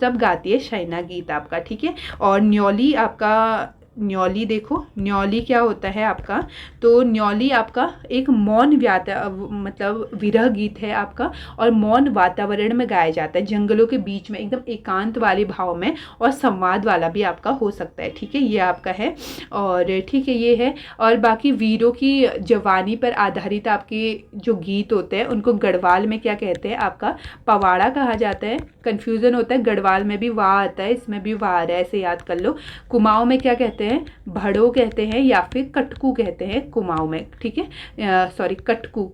तब गाती है सैना गीत आपका। ठीक है, और न्योली आपका, न्योली देखो, न्योली क्या होता है आपका, तो न्योली आपका एक मौन मतलब विरह गीत है आपका, और मौन वातावरण में गाया जाता है, जंगलों के बीच में एकदम एकांत वाले भाव में, और संवाद वाला भी आपका हो सकता है। ठीक है, ये आपका है। और ठीक है, ये है। और बाकी वीरों की जवानी पर आधारित आपके जो गीत होते हैं उनको गढ़वाल में क्या कहते हैं, आपका पवाड़ा कहा जाता है। कन्फ्यूज़न होता है, गढ़वाल में भी वाह आता है, इसमें भी वाह आ रहा है, ऐसे याद कर लो। कुमाऊं में क्या कहते हैं, भड़ो कहते हैं, या फिर कटकू कहते हैं कुमाऊं में। ठीक है, सॉरी, कटकू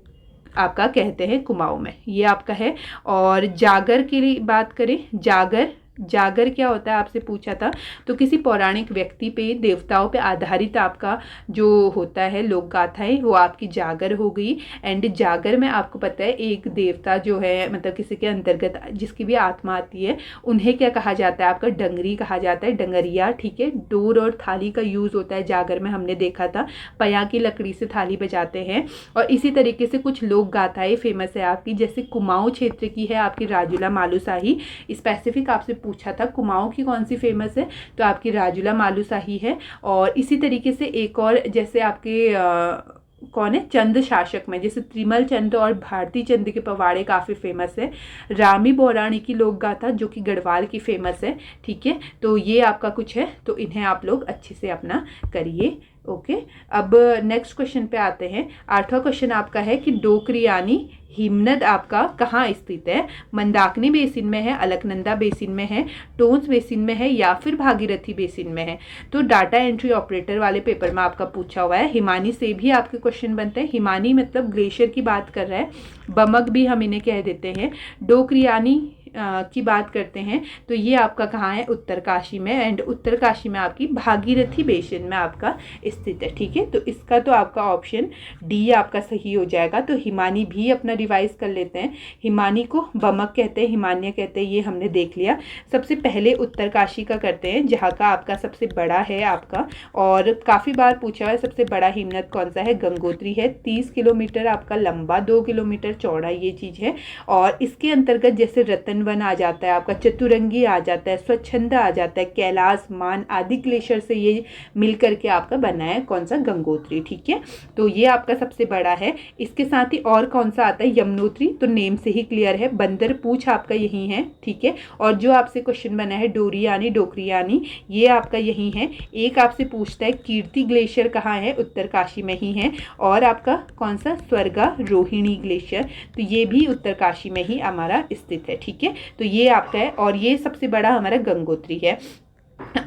आपका कहते हैं कुमाऊं में, ये आपका है। और जागर की बात करें, जागर जागर क्या होता है आपसे पूछा था, तो किसी पौराणिक व्यक्ति पे, देवताओं पे आधारित आपका जो होता है लोक गाथाएं, वो आपकी जागर हो गई। एंड जागर में आपको पता है एक देवता जो है, मतलब किसी के अंतर्गत जिसकी भी आत्मा आती है, उन्हें क्या कहा जाता है, आपका डंगरी कहा जाता है, डंगरिया, ठीक है। डोर और थाली का यूज़ होता है जागर में, हमने देखा था पया की लकड़ी से थाली बजाते हैं। और इसी तरीके से कुछ लोक गाथाएं फेमस है आपकी, जैसे कुमाऊं क्षेत्र की है आपकी राजुला मालूसाही। स्पेसिफिक आपसे पूछा था कुमाऊं की कौन सी फेमस है, तो आपकी राजुला मालूसाही है। और इसी तरीके से एक और जैसे आपके कौन है, चंद शासक में, जैसे त्रिमल चंद और भारती चंद के पवाड़े काफ़ी फेमस है। रामी बौराणी की लोक गाथा जो कि गढ़वाल की फेमस है, ठीक है। तो ये आपका कुछ है, तो इन्हें आप लोग अच्छे से अपना करिए। ओके, अब नेक्स्ट क्वेश्चन पे आते हैं। 8वां क्वेश्चन आपका है कि डोकरियानी हिमनद आपका कहाँ स्थित है। मंदाकिनी बेसिन में है, अलकनंदा बेसिन में है, टोंस बेसिन में है, या फिर भागीरथी बेसिन में है। तो डाटा एंट्री ऑपरेटर वाले पेपर में आपका पूछा हुआ है। हिमानी से भी आपके क्वेश्चन बनते हैं। हिमानी मतलब ग्लेशियर की बात कर रहा है, बमक भी हम इन्हें कह देते हैं। डोकरियानी की बात करते हैं तो ये आपका कहाँ है, उत्तरकाशी में। एंड उत्तरकाशी में आपकी भागीरथी बेसिन में आपका स्थित है, ठीक है। तो इसका तो आपका ऑप्शन डी आपका सही हो जाएगा। तो हिमानी भी अपना रिवाइज कर लेते हैं। हिमानी को बमक कहते हैं, हिमान्य कहते हैं, ये हमने देख लिया। सबसे पहले उत्तरकाशी का करते हैं, जहाँ का आपका सबसे बड़ा है आपका, और काफ़ी बार पूछा है सबसे बड़ा हिमनद कौन सा है, गंगोत्री है। 30 किलोमीटर आपका लंबा, 2 किलोमीटर चौड़ा ये चीज़ है। और इसके अंतर्गत जैसे रतनवन आ जाता है आपका, चतुरंगी आ जाता है, स्वच्छंद आ जाता है, कैलाश मान आदि ग्लेशियर से ये मिल करके आपका बना है कौन सा, गंगोत्री, ठीक है। तो ये आपका सबसे बड़ा है। इसके साथ ही और कौन सा आता है, यमुनोत्री, तो नेम से ही क्लियर है। बंदर पूछ आपका यही है, ठीक है। और जो आपसे क्वेश्चन बना है डोरियानी, डोकरियानी, ये आपका यही है। एक आपसे पूछता है कीर्ति ग्लेशियर कहाँ है, उत्तरकाशी में ही है। और आपका कौन सा, स्वर्गा रोहिणी ग्लेशियर, तो ये भी उत्तरकाशी में ही हमारा स्थित है, ठीक है। तो ये आपका है, और ये सबसे बड़ा हमारा गंगोत्री है।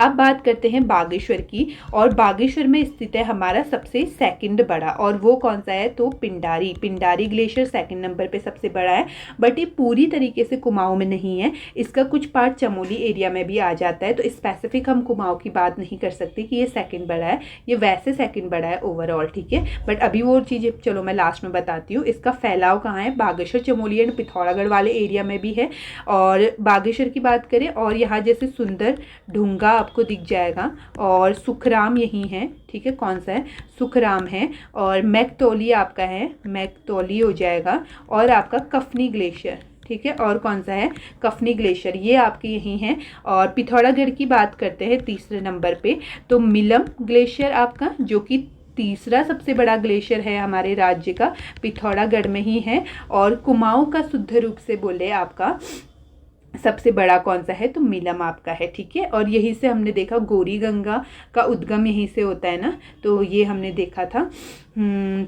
अब बात करते हैं बागेश्वर की, और बागेश्वर में स्थित है हमारा सबसे सेकंड बड़ा, और वो कौन सा है, तो Pindari, Pindari glacier second number पे सबसे बड़ा है। बट ये पूरी तरीके से कुमाऊं में नहीं है, इसका कुछ पार्ट चमोली एरिया में भी आ जाता है। तो स्पेसिफिक हम कुमाऊं की बात नहीं कर सकते कि ये सेकंड बड़ा है, ये वैसे सेकंड बड़ा है ओवरऑल, ठीक है। बट अभी वो चीज़ें चलो मैं लास्ट में बताती हूँ। इसका फैलाव कहाँ है, बागेश्वर, चमोली एंड पिथौरागढ़ वाले एरिया में भी है। और बागेश्वर की बात करें, और यहाँ जैसे सुंदर ढूंगा आपको दिख जाएगा, और सुखराम यही है, ठीक है। कौन सा है, सुखराम है। और मैकतौली आपका है, मैकतौली हो जाएगा। और आपका कफनी ग्लेशियर, ठीक है। और कौन सा है, कफनी ग्लेशियर, ये आपके यही हैं। और पिथौरागढ़ की बात करते हैं तीसरे नंबर पे, तो मिलम ग्लेशियर आपका, जो कि तीसरा सबसे बड़ा ग्लेशियर है हमारे राज्य का, पिथौरागढ़ में ही है। और कुमाऊं का शुद्ध रूप से बोले आपका सबसे बड़ा कौन सा है, तो मिलम आपका है, ठीक है। और यहीं से हमने देखा गौरी गंगा का उद्गम यहीं से होता है ना, तो ये हमने देखा था,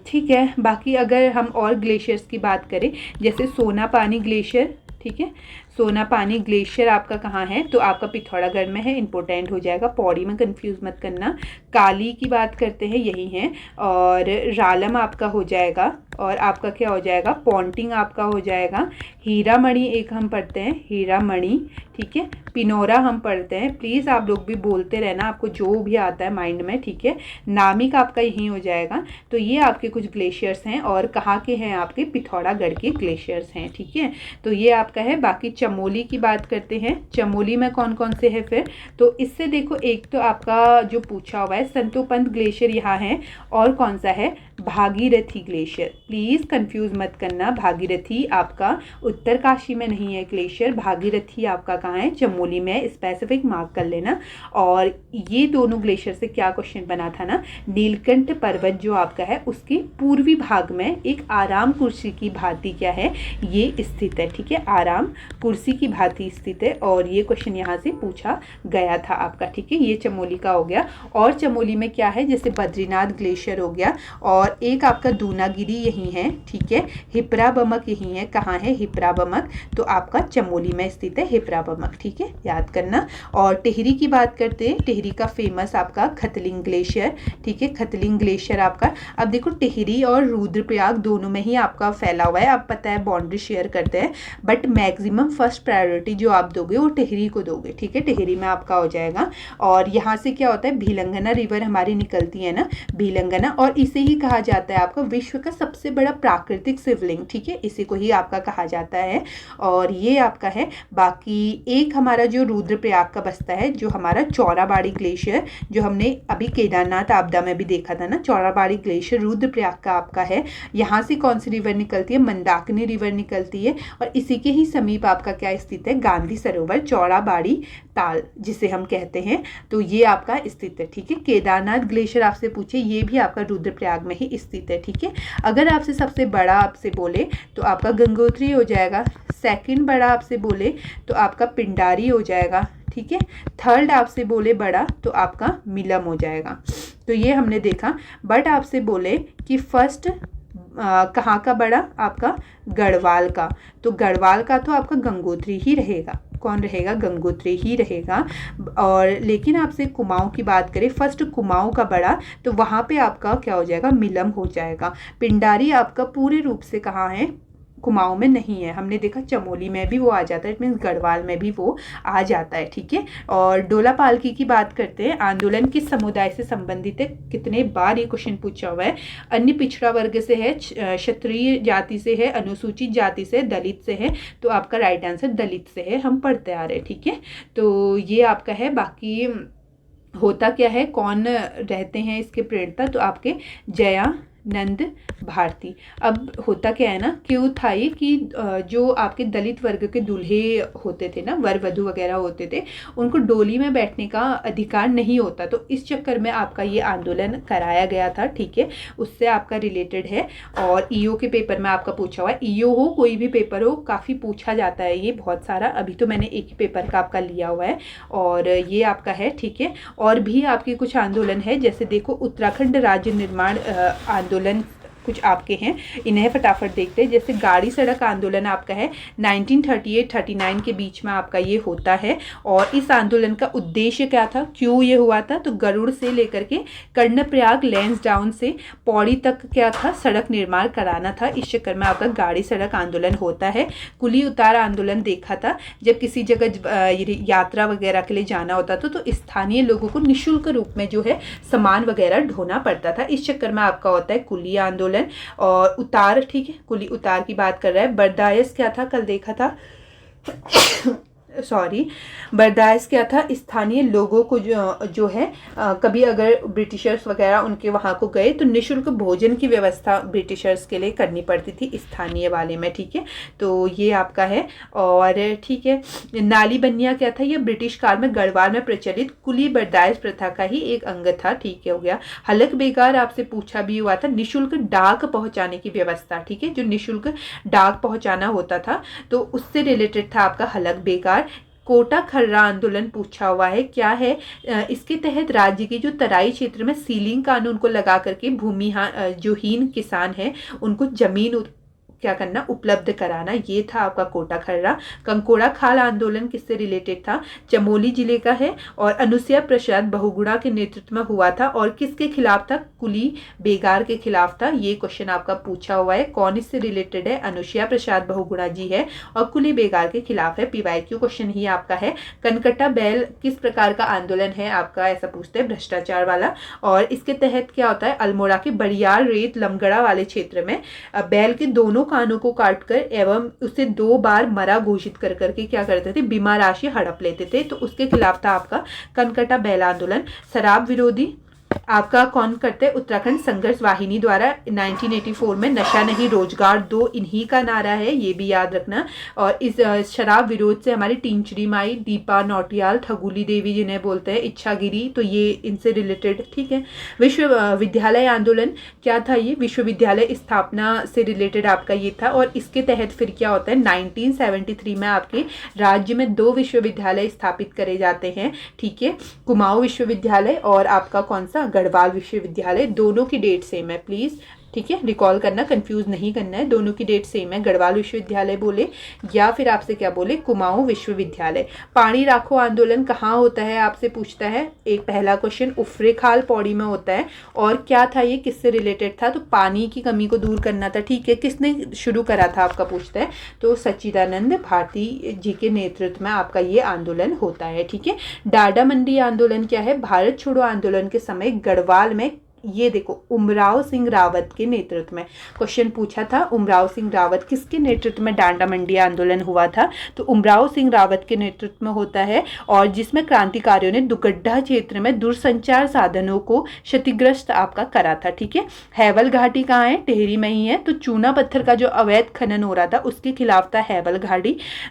ठीक है। बाकी अगर हम और ग्लेशियर्स की बात करें, जैसे सोना पानी ग्लेशियर, ठीक है। सोना पानी ग्लेशियर आपका कहाँ है, तो आपका पिथौरागढ़ में है, इंपॉर्टेंट हो जाएगा, पौड़ी में कंफ्यूज मत करना। काली की बात करते हैं, यही है। और रालम आपका हो जाएगा। और आपका क्या हो जाएगा, पॉन्टिंग आपका हो जाएगा। हीरामणि एक हम पढ़ते हैं, हीरामणि, ठीक है। पिनोरा हम पढ़ते हैं। प्लीज़ आप लोग भी बोलते रहना, आपको जो भी आता है माइंड में, ठीक है। नामिक आपका यही हो जाएगा। तो ये आपके कुछ ग्लेशियर्स हैं, और कहाँ के हैं, आपके पिथौरागढ़ के ग्लेशियर्स हैं, ठीक है। तो ये आपका है। बाकी चमोली की बात करते हैं, चमोली में कौन कौन से है फिर, तो इससे देखो, एक तो आपका जो पूछा हुआ है संतोपंत ग्लेशियर यहाँ है, और कौन सा है, भागीरथी ग्लेशियर। प्लीज़ कंफ्यूज मत करना, भागीरथी आपका उत्तरकाशी में नहीं है ग्लेशियर, भागीरथी आपका कहाँ है, चमोली में, स्पेसिफिक मार्क कर लेना। और ये दोनों ग्लेशियर से क्या क्वेश्चन बना था ना, नीलकंठ पर्वत जो आपका है उसके पूर्वी भाग में एक आराम कुर्सी की भांति क्या है, ये स्थित है, ठीक है। आराम कुर्सी की भांति स्थित है, और ये क्वेश्चन यहाँ से पूछा गया था आपका, ठीक है। ये चमोली का हो गया। और चमोली में क्या है, जैसे बद्रीनाथ ग्लेशियर हो गया, और एक आपका दूनागिरी यही है, ठीक है। हिपरा बमक यही है, कहाँ है, हिपरा बमक, तो आपका चमोली में स्थित है हिपरा बमक, ठीक है, याद करना। और टिहरी की बात करते हैं, टिहरी का फेमस आपका खतलिंग ग्लेशियर, ठीक है, खतलिंग ग्लेशियर आपका। अब देखो टिहरी और रुद्रप्रयाग दोनों में ही आपका फैला हुआ है, अब पता है बाउंड्री शेयर करते हैं, बट मैक्सिमम फर्स्ट प्रायोरिटी जो आप दोगे वो टिहरी को दोगे, ठीक है, टिहरी में आपका हो जाएगा। और यहाँ से क्या होता है, भीलंगना रिवर हमारी निकलती है ना, भीलंगना, और इसे ही कहा जाता है आपका विश्व का सबसे बड़ा प्राकृतिक शिवलिंग, ठीक है, इसी को ही आपका कहा जाता है। और ये आपका है। बाकी एक हमारा जो रुद्रप्रयाग का बसता है, जो हमारा चौराबाड़ी ग्लेशियर, जो हमने अभी केदारनाथ आपदा में भी देखा था ना, चौराबाड़ी ग्लेशियर रुद्रप्रयाग का आपका है। यहाँ से कौन सी रिवर निकलती है, मंदाकिनी रिवर निकलती है, और इसी के ही समीप आपका क्या स्थित है, गांधी सरोवर चौराबाड़ी ताल जिसे हम कहते हैं, तो ये आपका स्थित है, ठीक है। केदारनाथ ग्लेशियर आपसे पूछे, ये भी आपका रुद्रप्रयाग में ही स्थित है, ठीक है। अगर आपसे सबसे बड़ा आपसे बोले तो आपका गंगोत्री हो जाएगा, सेकंड बड़ा आपसे बोले तो आपका पिंडारी हो जाएगा, ठीक है। थर्ड आपसे बोले बड़ा तो आपका मिलम हो जाएगा। तो ये हमने देखा। बट आपसे बोले कि फर्स्ट कहाँ का बड़ा, आपका गढ़वाल का, तो गढ़वाल का तो आपका गंगोत्री ही रहेगा। कौन रहेगा, गंगोत्री ही रहेगा। और लेकिन आपसे कुमाऊं की बात करें, फर्स्ट कुमाऊं का बड़ा, तो वहाँ पे आपका क्या हो जाएगा, मिलम हो जाएगा। पिंडारी आपका पूरे रूप से कहाँ है, कुमाऊं में नहीं है। हमने देखा चमोली में भी वो आ जाता है, इट मीन्स गढ़वाल में भी वो आ जाता है, ठीक है। और डोला पालकी की बात करते हैं, आंदोलन किस समुदाय से संबंधित है, कितने बार ये क्वेश्चन पूछा हुआ है। अन्य पिछड़ा वर्ग से है, क्षत्रिय जाति से है, अनुसूचित जाति से, दलित से है, तो आपका राइट आंसर दलित से है, हम पढ़ते आ रहे हैं, ठीक है। तो ये आपका है। बाकी होता क्या है, कौन रहते हैं इसके प्रेरणा, तो आपके जया नंद भारती। अब होता क्या है ना, क्यों था ये कि जो आपके दलित वर्ग के दूल्हे होते थे ना, वर वधु वगैरह होते थे, उनको डोली में बैठने का अधिकार नहीं होता, तो इस चक्कर में आपका ये आंदोलन कराया गया था, ठीक है, उससे आपका रिलेटेड है। और ईओ के पेपर में आपका पूछा हुआ है, ईओ हो कोई भी पेपर हो, काफ़ी पूछा जाता है ये बहुत सारा। अभी तो मैंने एक ही पेपर का आपका लिया हुआ है, और ये आपका है, ठीक है। और भी आपके कुछ आंदोलन है, जैसे देखो उत्तराखंड राज्य निर्माण आंदोलन कुछ आपके हैं, इन्हें फटाफट देखते हैं। जैसे गाड़ी सड़क आंदोलन आपका है 1938-39 के बीच में आपका ये होता है। और इस आंदोलन का उद्देश्य क्या था, क्यों ये हुआ था, तो गरुड़ से लेकर के कर्णप्रयाग लैंसडाउन से पौड़ी तक क्या था, सड़क निर्माण कराना था। इस चक्कर में आपका गाड़ी सड़क आंदोलन होता है। कुली उतार आंदोलन देखा था, जब किसी जगह यात्रा वगैरह के लिए जाना होता था, तो स्थानीय लोगों को निःशुल्क रूप में जो है सामान वगैरह ढोना पड़ता था। इस चक्कर में आपका होता है कुली आंदोलन। और उतार, ठीक है, कुली उतार की बात कर रहा है। बर्दायस क्या था, कल देखा था सॉरी, बर्दाश्त क्या था, स्थानीय लोगों को जो है कभी अगर ब्रिटिशर्स वगैरह उनके वहाँ को गए तो निःशुल्क भोजन की व्यवस्था ब्रिटिशर्स के लिए करनी पड़ती थी स्थानीय वाले में, ठीक है। तो ये आपका है। और ठीक है, नाली बनिया क्या था, ये ब्रिटिश काल में गढ़वाल में प्रचलित कुली बर्दाश्त प्रथा का ही एक अंग था, ठीक है, हो गया। हलक बेगार आपसे पूछा भी हुआ था, निःशुल्क डाक पहुँचाने की व्यवस्था, ठीक है, जो निःशुल्क डाक पहुँचाना होता था, तो उससे रिलेटेड था आपका हलक बेगार। कोटा खर्रा आंदोलन पूछा हुआ है, क्या है, इसके तहत राज्य के जो तराई क्षेत्र में सीलिंग कानून को लगा करके भूमिहीन जो हीन किसान है उनको जमीन क्या करना, उपलब्ध कराना, ये था आपका कोटा खर्रा। कंकोड़ा खाल आंदोलन किससे रिलेटेड था, चमोली जिले का है, और अनुसुया प्रसाद बहुगुणा के नेतृत्व में हुआ था, और किसके खिलाफ था, कुली बेगार के खिलाफ था। ये क्वेश्चन आपका पूछा हुआ है, कौन इससे रिलेटेड है, अनुसुया प्रसाद बहुगुणा जी है, और कुली बेगार के खिलाफ है। पीवाईक्यू क्वेश्चन ही आपका है। कनकट्टा बैल किस प्रकार का आंदोलन है आपका, ऐसा पूछते हैं, भ्रष्टाचार वाला। और इसके तहत क्या होता है, अल्मोड़ा के बड़ियार रेत लमगड़ा वाले क्षेत्र में बैल के दोनों कानों को काटकर एवं उसे 2 बार मरा घोषित कर करके क्या करते थे, बीमा राशि हड़प लेते थे, तो उसके खिलाफ था आपका कनकट्टा बैल आंदोलन। शराब विरोधी आपका कौन करते हैं, उत्तराखंड संघर्ष वाहिनी द्वारा 1984 में नशा नहीं रोजगार दो, इन्हीं का नारा है, ये भी याद रखना। और इस शराब विरोध से हमारी टींचरी माई, दीपा नौटियाल, ठगुली देवी जिन्हें बोलते हैं, इच्छागिरी, तो ये इनसे रिलेटेड, ठीक है। विश्वविद्यालय आंदोलन क्या था, ये विश्वविद्यालय स्थापना से रिलेटेड आपका ये था। और इसके तहत फिर क्या होता है, 1973 में आपके राज्य में 2 विश्वविद्यालय स्थापित करे जाते हैं, ठीक है, कुमाऊं विश्वविद्यालय और आपका कौन सा, गढ़वाल विश्वविद्यालय। दोनों की डेट सेम है प्लीज, ठीक है, रिकॉल करना, कंफ्यूज नहीं करना है, दोनों की डेट सेम है। गढ़वाल विश्वविद्यालय बोले या फिर आपसे क्या बोले, कुमाऊं विश्वविद्यालय। पानी राखो आंदोलन कहाँ होता है आपसे पूछता है। एक पहला क्वेश्चन उफरेखाल पौड़ी में होता है। और क्या था ये, किससे रिलेटेड था, तो पानी की कमी को दूर करना था। ठीक है, किसने शुरू करा था आपका पूछता है, तो सच्चिदानंद भारती जी के नेतृत्व में आपका ये आंदोलन होता है। ठीक है, डाडा मंडी आंदोलन क्या है, भारत छोड़ो आंदोलन के समय गढ़वाल में, ये देखो उमराव सिंह रावत के नेतृत्व में क्वेश्चन पूछा था। उमराव सिंह रावत किसके नेतृत्व में डांडा मंडी आंदोलन हुआ था, तो उमराव सिंह रावत के नेतृत्व में होता है। और जिसमें क्रांतिकारियों ने दुगड्डा क्षेत्र में दूरसंचार साधनों को क्षतिग्रस्त आपका करा था। ठीक है, हैवल घाटी कहाँ है, टिहरी में ही है। तो चूना पत्थर का जो अवैध खनन हो रहा था उसके खिलाफ था हैवल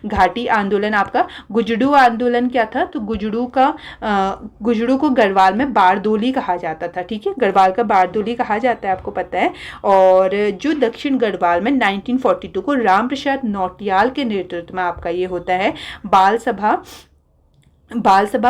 घाटी आंदोलन आपका। गुजडू आंदोलन क्या था, तो गुजडू को गढ़वाल में बारदोली कहा जाता था। ठीक है, गढ़वाल का बारदोली कहा जाता है, आपको पता है। और जो दक्षिण गढ़वाल में 1942 को राम प्रसाद नौटियाल के नेतृत्व में आपका ये होता है बाल सभा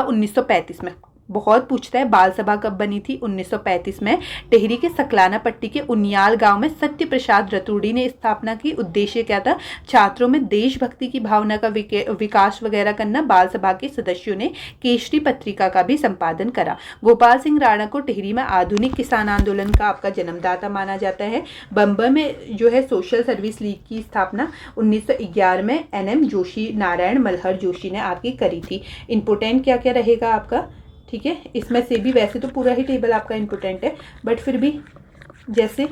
1935 में। बहुत पूछता है बाल सभा कब बनी थी, 1935 में। टिहरी के सकलाना पट्टी के उनियाल गांव में सत्य प्रसाद रतूड़ी ने स्थापना की। उद्देश्य क्या था, छात्रों में देशभक्ति की भावना का विकास वगैरह करना। बाल सभा के सदस्यों ने केसरी पत्रिका का भी संपादन करा। गोपाल सिंह राणा को टिहरी में आधुनिक किसान आंदोलन का आपका जन्मदाता माना जाता है। बम्बई में जो है सोशल सर्विस लीग की स्थापना 1911 में NM जोशी, नारायण मल्हर जोशी ने आपकी करी थी। इंपोर्टेंट क्या क्या रहेगा आपका, ठीक है, इसमें से भी वैसे तो पूरा ही टेबल आपका इम्पोर्टेंट है, बट फिर भी जैसे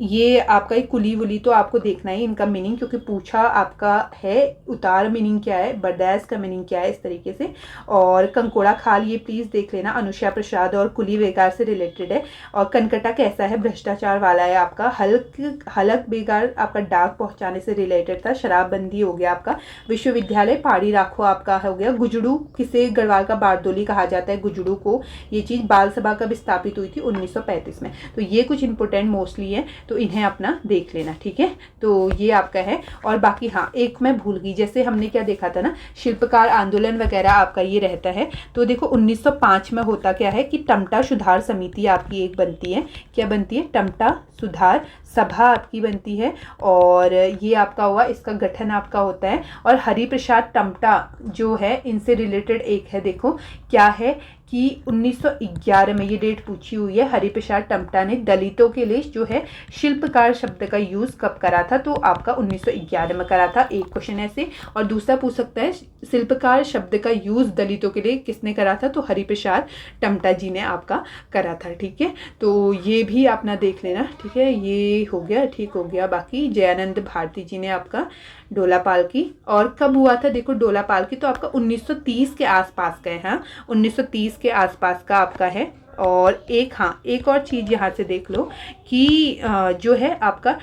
ये आपका एक कुली वुली तो आपको देखना ही इनका मीनिंग, क्योंकि पूछा आपका है उतार मीनिंग क्या है, बरदैस का मीनिंग क्या है, इस तरीके से। और कंकोड़ा खाल ये प्लीज़ देख लेना, अनुषा प्रसाद और कुली बेगार से रिलेटेड है। और कनकटा कैसा है, भ्रष्टाचार वाला है आपका। हलक बेगार आपका डाक पहुंचाने से रिलेटेड था। शराबबंदी हो गया आपका। विश्वविद्यालय पहाड़ी राखो आपका हो गया। गुजड़ू किसे गढ़वाल का बारदोली कहा जाता है, गुजड़ू को। ये चीज़ बाल सभा कब स्थापित हुई थी, 1935 में। तो ये कुछ इंपॉर्टेंट मोस्टली है, तो इन्हें अपना देख लेना। ठीक है, तो ये आपका है। और बाकी हाँ, एक मैं भूल गई, जैसे हमने क्या देखा था ना, शिल्पकार आंदोलन वगैरह आपका ये रहता है। तो देखो 1905 में होता क्या है कि टमटा सुधार समिति आपकी एक बनती है। क्या बनती है, टमटा सुधार सभा आपकी बनती है। और ये आपका हुआ, इसका गठन आपका होता है। और हरिप्रसाद टमटा जो है इनसे रिलेटेड एक है, देखो क्या है कि 1911 में ये डेट पूछी हुई है। हरिप्रसाद टमटा ने दलितों के लिए जो है शिल्पकार शब्द का यूज़ कब करा था, तो आपका 1911 में करा था। एक क्वेश्चन ऐसे। और दूसरा पूछ सकता है शिल्पकार शब्द का यूज़ दलितों के लिए किसने करा था, तो हरिप्रसाद टमटा जी ने आपका करा था। ठीक है, तो ये भी अपना देख लेना। ठीक है, ये हो गया, ठीक हो गया। बाकी जयानंद भारती जी ने आपका डोला पालकी, और कब हुआ था, देखो डोला पालकी तो आपका 1930 के आसपास का है। हाँ, 1930 के आसपास का आपका है। और एक और चीज़ यहाँ से देख लो कि जो है आपका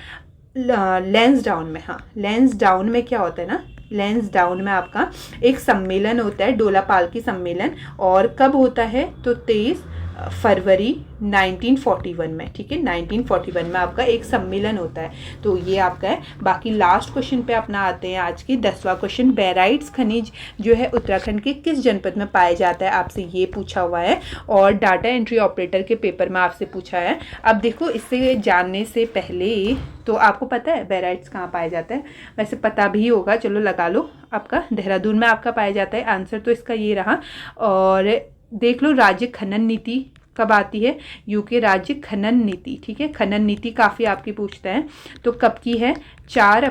लैंसडाउन में, हाँ लैंसडाउन में क्या होता है ना, लैंसडाउन में आपका एक सम्मेलन होता है, डोला पालकी सम्मेलन। और कब होता है, तो 23 फरवरी 1941 में। ठीक है, 1941 में आपका एक सम्मेलन होता है। तो ये आपका है। बाकी लास्ट क्वेश्चन पे अपना आते हैं आज की 10वां क्वेश्चन। बेराइट्स खनिज जो है उत्तराखंड के किस जनपद में पाया जाता है, आपसे ये पूछा हुआ है। और डाटा एंट्री ऑपरेटर के पेपर में आपसे पूछा है। अब देखो, इससे जानने से पहले तो आपको पता है बेराइट्स कहाँ पाया जाता है, वैसे पता भी होगा, चलो लगा लो, आपका देहरादून में आपका पाया जाता है। आंसर तो इसका ये रहा। और देख लो राज्य खनन नीति कब आती है, यूके राज्य खनन नीति। ठीक है, खनन नीति काफ़ी आपकी पूछता है, तो कब की है, 4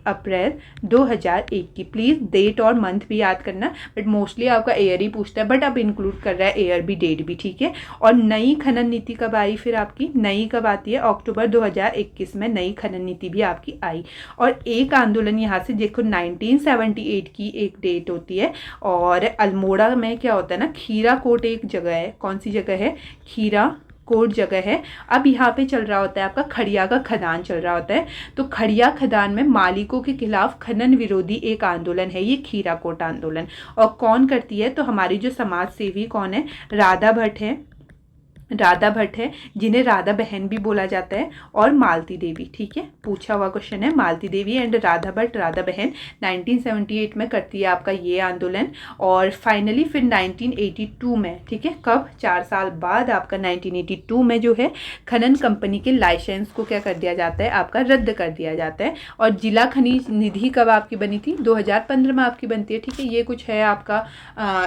अप्रैल 2001 की। प्लीज़ डेट और मंथ भी याद करना, बट मोस्टली आपका ईयर ही पूछता है, बट अब इंक्लूड कर रहा है ईयर भी, डेट भी। ठीक है, और नई खनन नीति कब आई, फिर आपकी नई कब आती है, अक्टूबर 2021 में नई खनन नीति भी आपकी आई। और एक आंदोलन यहाँ से देखो 1978 की एक डेट होती है। और अल्मोड़ा में क्या होता है ना, खीरा कोट एक जगह है, कौन सी जगह है, खीरा कोट जगह है। अब यहाँ पे चल रहा होता है आपका खड़िया का खदान चल रहा होता है। तो खड़िया खदान में मालिकों के खिलाफ खनन विरोधी एक आंदोलन है, ये खीरा कोट आंदोलन। और कौन करती है, तो हमारी जो समाज सेवी कौन है, राधा भट्ट है। राधा भट्ट है, जिन्हें राधा बहन भी बोला जाता है, और मालती देवी। ठीक है, पूछा हुआ क्वेश्चन है, मालती देवी एंड राधा भट्ट, राधा बहन 1978 में करती है आपका ये आंदोलन। और फाइनली फिर 1982 में, ठीक है, कब, 4 साल बाद आपका 1982 में जो है खनन कंपनी के लाइसेंस को क्या कर दिया जाता है, आपका रद्द कर दिया जाता है। और जिला खनिज निधि कब आपकी बनी थी, 2015 में आपकी बनती है। ठीक है, ये कुछ है आपका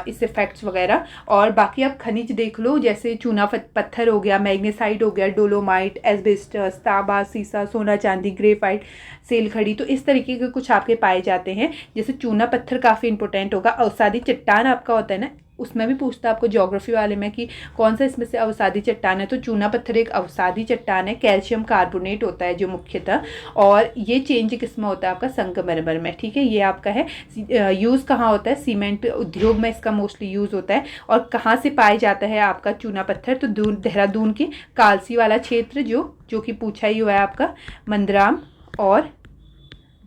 इससे फैक्ट्स वगैरह। और बाकी आप खनिज देख लो, जैसे चूना पत्थर हो गया, मैग्नेसाइट हो गया, डोलोमाइट, एस्बेस्टस, तांबा, सीसा, सोना चांदी, ग्रेफाइट, सेल खड़ी, तो इस तरीके के कुछ आपके पाए जाते हैं। जैसे चूना पत्थर काफ़ी इंपॉर्टेंट होगा। अवसादी चट्टान आपका होता है ना, उसमें भी पूछता है आपको ज्योग्राफी वाले में कि कौन सा इसमें से अवसादी चट्टान है, तो चूना पत्थर एक अवसादी चट्टान है। कैल्शियम कार्बोनेट होता है जो मुख्यतः, और ये चेंज किस में होता है, आपका संगमरमर में। ठीक है, ये आपका है। यूज़ कहाँ होता है, सीमेंट उद्योग में इसका मोस्टली यूज़ होता है। और कहाँ से पाया जाता है आपका चूना पत्थर, तो देहरादून के कालसी वाला क्षेत्र, जो कि पूछा ही हुआ है आपका, मंदराम और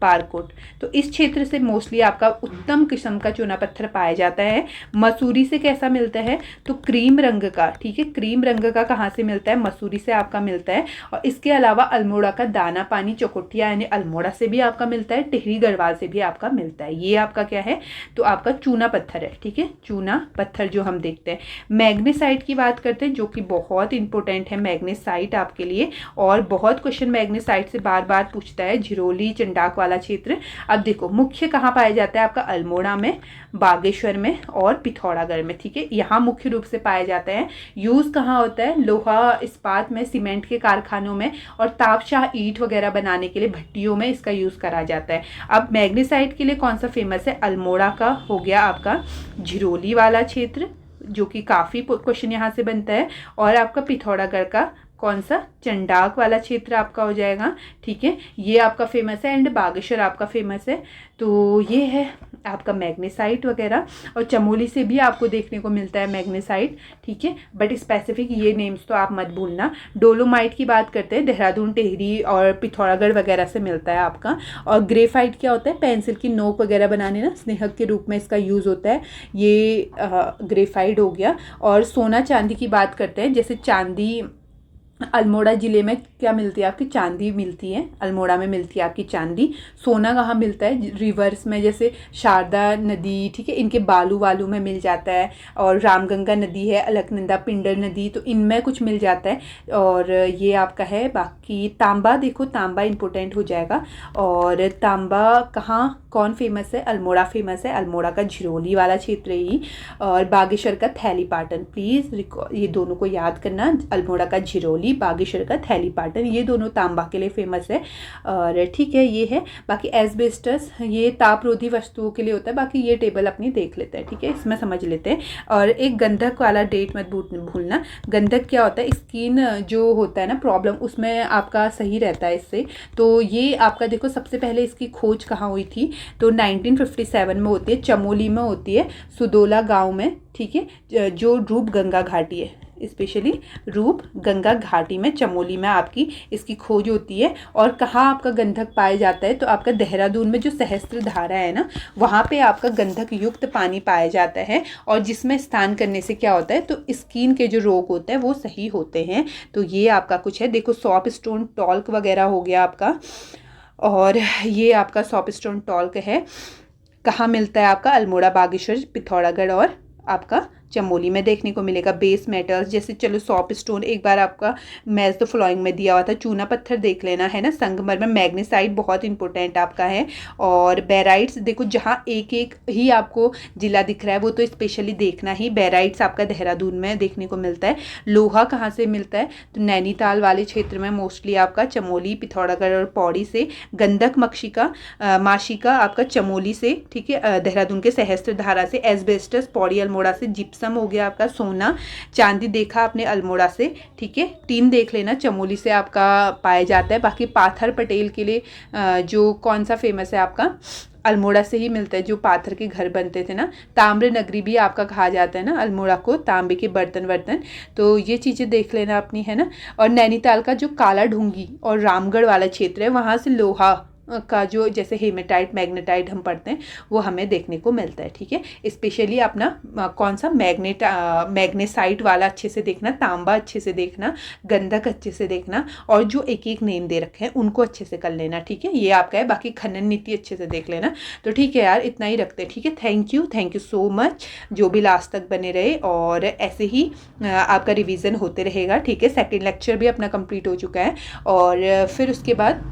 बारकोट, तो इस क्षेत्र से मोस्टली आपका उत्तम किस्म का चूना पत्थर पाया जाता है। मसूरी से कैसा मिलता है, तो क्रीम रंग का। ठीक है, क्रीम रंग का कहाँ से मिलता है, मसूरी से आपका मिलता है। और इसके अलावा अल्मोड़ा का दाना पानी चौकुटिया यानी अल्मोड़ा से भी आपका मिलता है, टिहरी गढ़वाल से भी आपका मिलता है। ये आपका क्या है, तो आपका चूना पत्थर है। ठीक है, चूना पत्थर जो हम देखते हैं। मैग्नेसाइट की बात करते हैं, जो कि बहुत इंपॉर्टेंट है मैग्नेसाइट आपके लिए, और बहुत क्वेश्चन मैग्नेसाइट से बार बार पूछता है। झिरोली चंडाक वाला क्षेत्र। अब देखो मुख्य कहाँ पाया जाता है, आपका अल्मोड़ा में, बागेश्वर में और पिथौरागढ़ में। ठीक है, यहाँ मुख्य रूप से पाया जाता है। यूज़ कहाँ होता है, लोहा इस्पात में, सीमेंट के कारखानों में, और तापशाह ईंट वगैरह बनाने के लिए भट्टियों में इसका यूज़ करा जाता है। अब मैग्नेसाइट के लिए कौन सा फेमस है, अल्मोड़ा का हो गया आपका, झिरोली वाला क्षेत्र, जो कि काफ़ी क्वेश्चन यहाँ से बनता है, और आपका पिथौरागढ़ का कौन सा, चंडाक वाला क्षेत्र आपका हो जाएगा। ठीक है, ये आपका फेमस है, एंड बागेश्वर आपका फेमस है। तो ये है आपका मैग्नेसाइट वगैरह। और चमोली से भी आपको देखने को मिलता है मैग्नेसाइट। ठीक है, बट स्पेसिफिक ये नेम्स तो आप मत भूलना। डोलोमाइट की बात करते हैं, देहरादून, टिहरी और पिथौरागढ़ वगैरह से मिलता है आपका। और ग्रेफाइट क्या होता है, पेंसिल की नोक वगैरह बनाने ना, स्नेहक के रूप में इसका यूज़ होता है, ये ग्रेफाइट हो गया। और सोना चांदी की बात करते हैं, जैसे चांदी अल्मोड़ा ज़िले में क्या मिलती है, आपकी चांदी मिलती है, अल्मोड़ा में मिलती है आपकी चांदी। सोना कहाँ मिलता है, रिवर्स में, जैसे शारदा नदी, ठीक है, इनके बालू वालू में मिल जाता है। और रामगंगा नदी है, अलकनंदा पिंडर नदी, तो इनमें कुछ मिल जाता है। और ये आपका है। बाकी तांबा देखो, तांबा इंपॉर्टेंट हो जाएगा। और तांबा कहाँ कौन फेमस है, अल्मोड़ा फेमस है, अल्मोड़ा का झिरोली वाला क्षेत्र ही। और बागेश्वर का थैली पाटन, प्लीज़ ये दोनों को याद करना, अल्मोड़ा का झिरोली, बागेश्वर का थैली पाटन, ये दोनों तांबा के लिए फेमस है। और ठीक है, ये है। बाकी एस्बेस्टस ये तापरोधी वस्तुओं के लिए होता है। बाकी ये टेबल अपनी देख लेते हैं, ठीक है, इसमें समझ लेते हैं। और एक गंधक वाला डेट मत भूलना। गंधक क्या होता है, स्किन जो होता है ना प्रॉब्लम, उसमें आपका सही रहता है इससे। तो ये आपका देखो, सबसे पहले इसकी खोज कहाँ हुई थी, तो 1957 में होती है, चमोली में होती है, सुदोला गाँव में। ठीक है, जो रूप गंगा घाटी है, स्पेशली रूप गंगा घाटी में, चमोली में आपकी इसकी खोज होती है। और कहाँ आपका गंधक पाया जाता है, तो आपका देहरादून में जो सहस्त्र धारा है ना, वहाँ पे आपका गंधक युक्त पानी पाया जाता है। और जिसमें स्नान करने से क्या होता है, तो स्किन के जो रोग होते हैं वो सही होते हैं। तो ये आपका कुछ है, देखो सॉप स्टोन टॉल्क वगैरह हो गया आपका। और ये आपका सॉप स्टोन टॉल्क है, कहाँ मिलता है आपका, अल्मोड़ा, बागेश्वर, पिथौरागढ़ और आपका चमोली में देखने को मिलेगा। बेस मेटल्स जैसे, चलो सॉप स्टोन एक बार आपका मैच द फ्लोइंग में दिया हुआ था, चूना पत्थर देख लेना है ना, संगमरमर, मैग्नेसाइट बहुत इंपॉर्टेंट आपका है। और बैराइट्स देखो, जहाँ एक एक ही आपको जिला दिख रहा है वो तो स्पेशली देखना ही। बैराइट्स आपका देहरादून में देखने को मिलता है। लोहा कहाँ से मिलता है, तो नैनीताल वाले क्षेत्र में मोस्टली आपका, चमोली, पिथौरागढ़ और पौड़ी से। गंधक माशिका आपका चमोली से, ठीक है, देहरादून के सहस्त्र धारा से। एस्बेस्टस पौड़ी अल्मोड़ा से। जिप्सम हो गया आपका सोना चांदी देखा आपने अल्मोड़ा से, ठीक है। टीन देख लेना, चमोली से आपका पाया जाता है। बाकी पाथर पटेल के लिए जो कौन सा फेमस है आपका, अल्मोड़ा से ही मिलता है, जो पाथर के घर बनते थे ना। ताम्र नगरी भी आपका कहा जाता है ना अल्मोड़ा को, तांबे के बर्तन। तो ये चीज़ें देख लेना अपनी, है ना। और नैनीताल का जो काला ढूंगी और रामगढ़ वाला क्षेत्र है, वहाँ से लोहा का जो जैसे हेमेटाइट मैग्नेटाइट हम पढ़ते हैं वो हमें देखने को मिलता है। ठीक है, स्पेशली अपना कौन सा मैग्नेसाइट वाला अच्छे से देखना, तांबा अच्छे से देखना, गंधक अच्छे से देखना, और जो एक एक नेम दे रखे हैं उनको अच्छे से कर लेना। ठीक है, ये आपका है। बाकी खनन नीति अच्छे से देख लेना। तो ठीक है यार, इतना ही रखते हैं। ठीक है, थैंक यू सो मच जो भी लास्ट तक बने रहे, और ऐसे ही आपका रिवीजन होते रहेगा। ठीक है, सेकंड लेक्चर भी अपना कंप्लीट हो चुका है, और फिर उसके बाद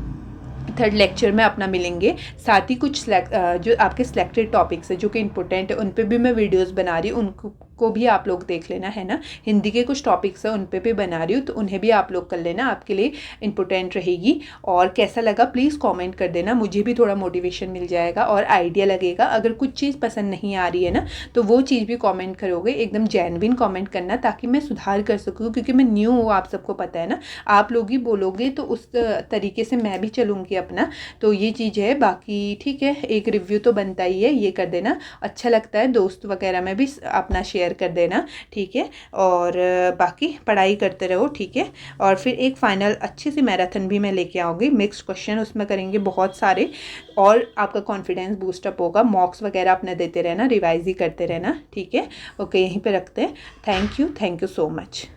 थर्ड लेक्चर में अपना मिलेंगे। साथ ही कुछ जो आपके सिलेक्टेड टॉपिक्स है जो कि इंपॉर्टेंट है, उन पे भी मैं वीडियोस बना रही हूँ, उनको भी आप लोग देख लेना, है ना। हिंदी के कुछ टॉपिक्स हैं उन पे भी बना रही हूँ, तो उन्हें भी आप लोग कर लेना, आपके लिए इंपॉर्टेंट रहेगी। और कैसा लगा प्लीज़ कमेंट कर देना, मुझे भी थोड़ा मोटिवेशन मिल जाएगा और आइडिया लगेगा। अगर कुछ चीज़ पसंद नहीं आ रही है ना, तो वो चीज़ भी कमेंट करोगे, एकदम जेन्युइन कमेंट करना, ताकि मैं सुधार कर सकूँ, क्योंकि मैं न्यू हूँ, आप सबको पता है ना। आप लोग ही बोलोगे तो उस तरीके से मैं भी चलूँगी अपना, तो ये चीज़ है। बाकी ठीक है, एक रिव्यू तो बनता ही है, ये कर देना। अच्छा लगता है दोस्त वगैरह में भी अपना शेयर कर देना। ठीक है, और बाकी पढ़ाई करते रहो। ठीक है, और फिर एक फाइनल अच्छी सी मैराथन भी मैं लेके आऊँगी, मिक्स क्वेश्चन उसमें करेंगे बहुत सारे, और आपका कॉन्फिडेंस बूस्टअप होगा। मॉक्स वगैरह अपने देते रहना, रिवाइज ही करते रहना। ठीक है, ओके, यहीं पे रखते हैं। Thank you so much.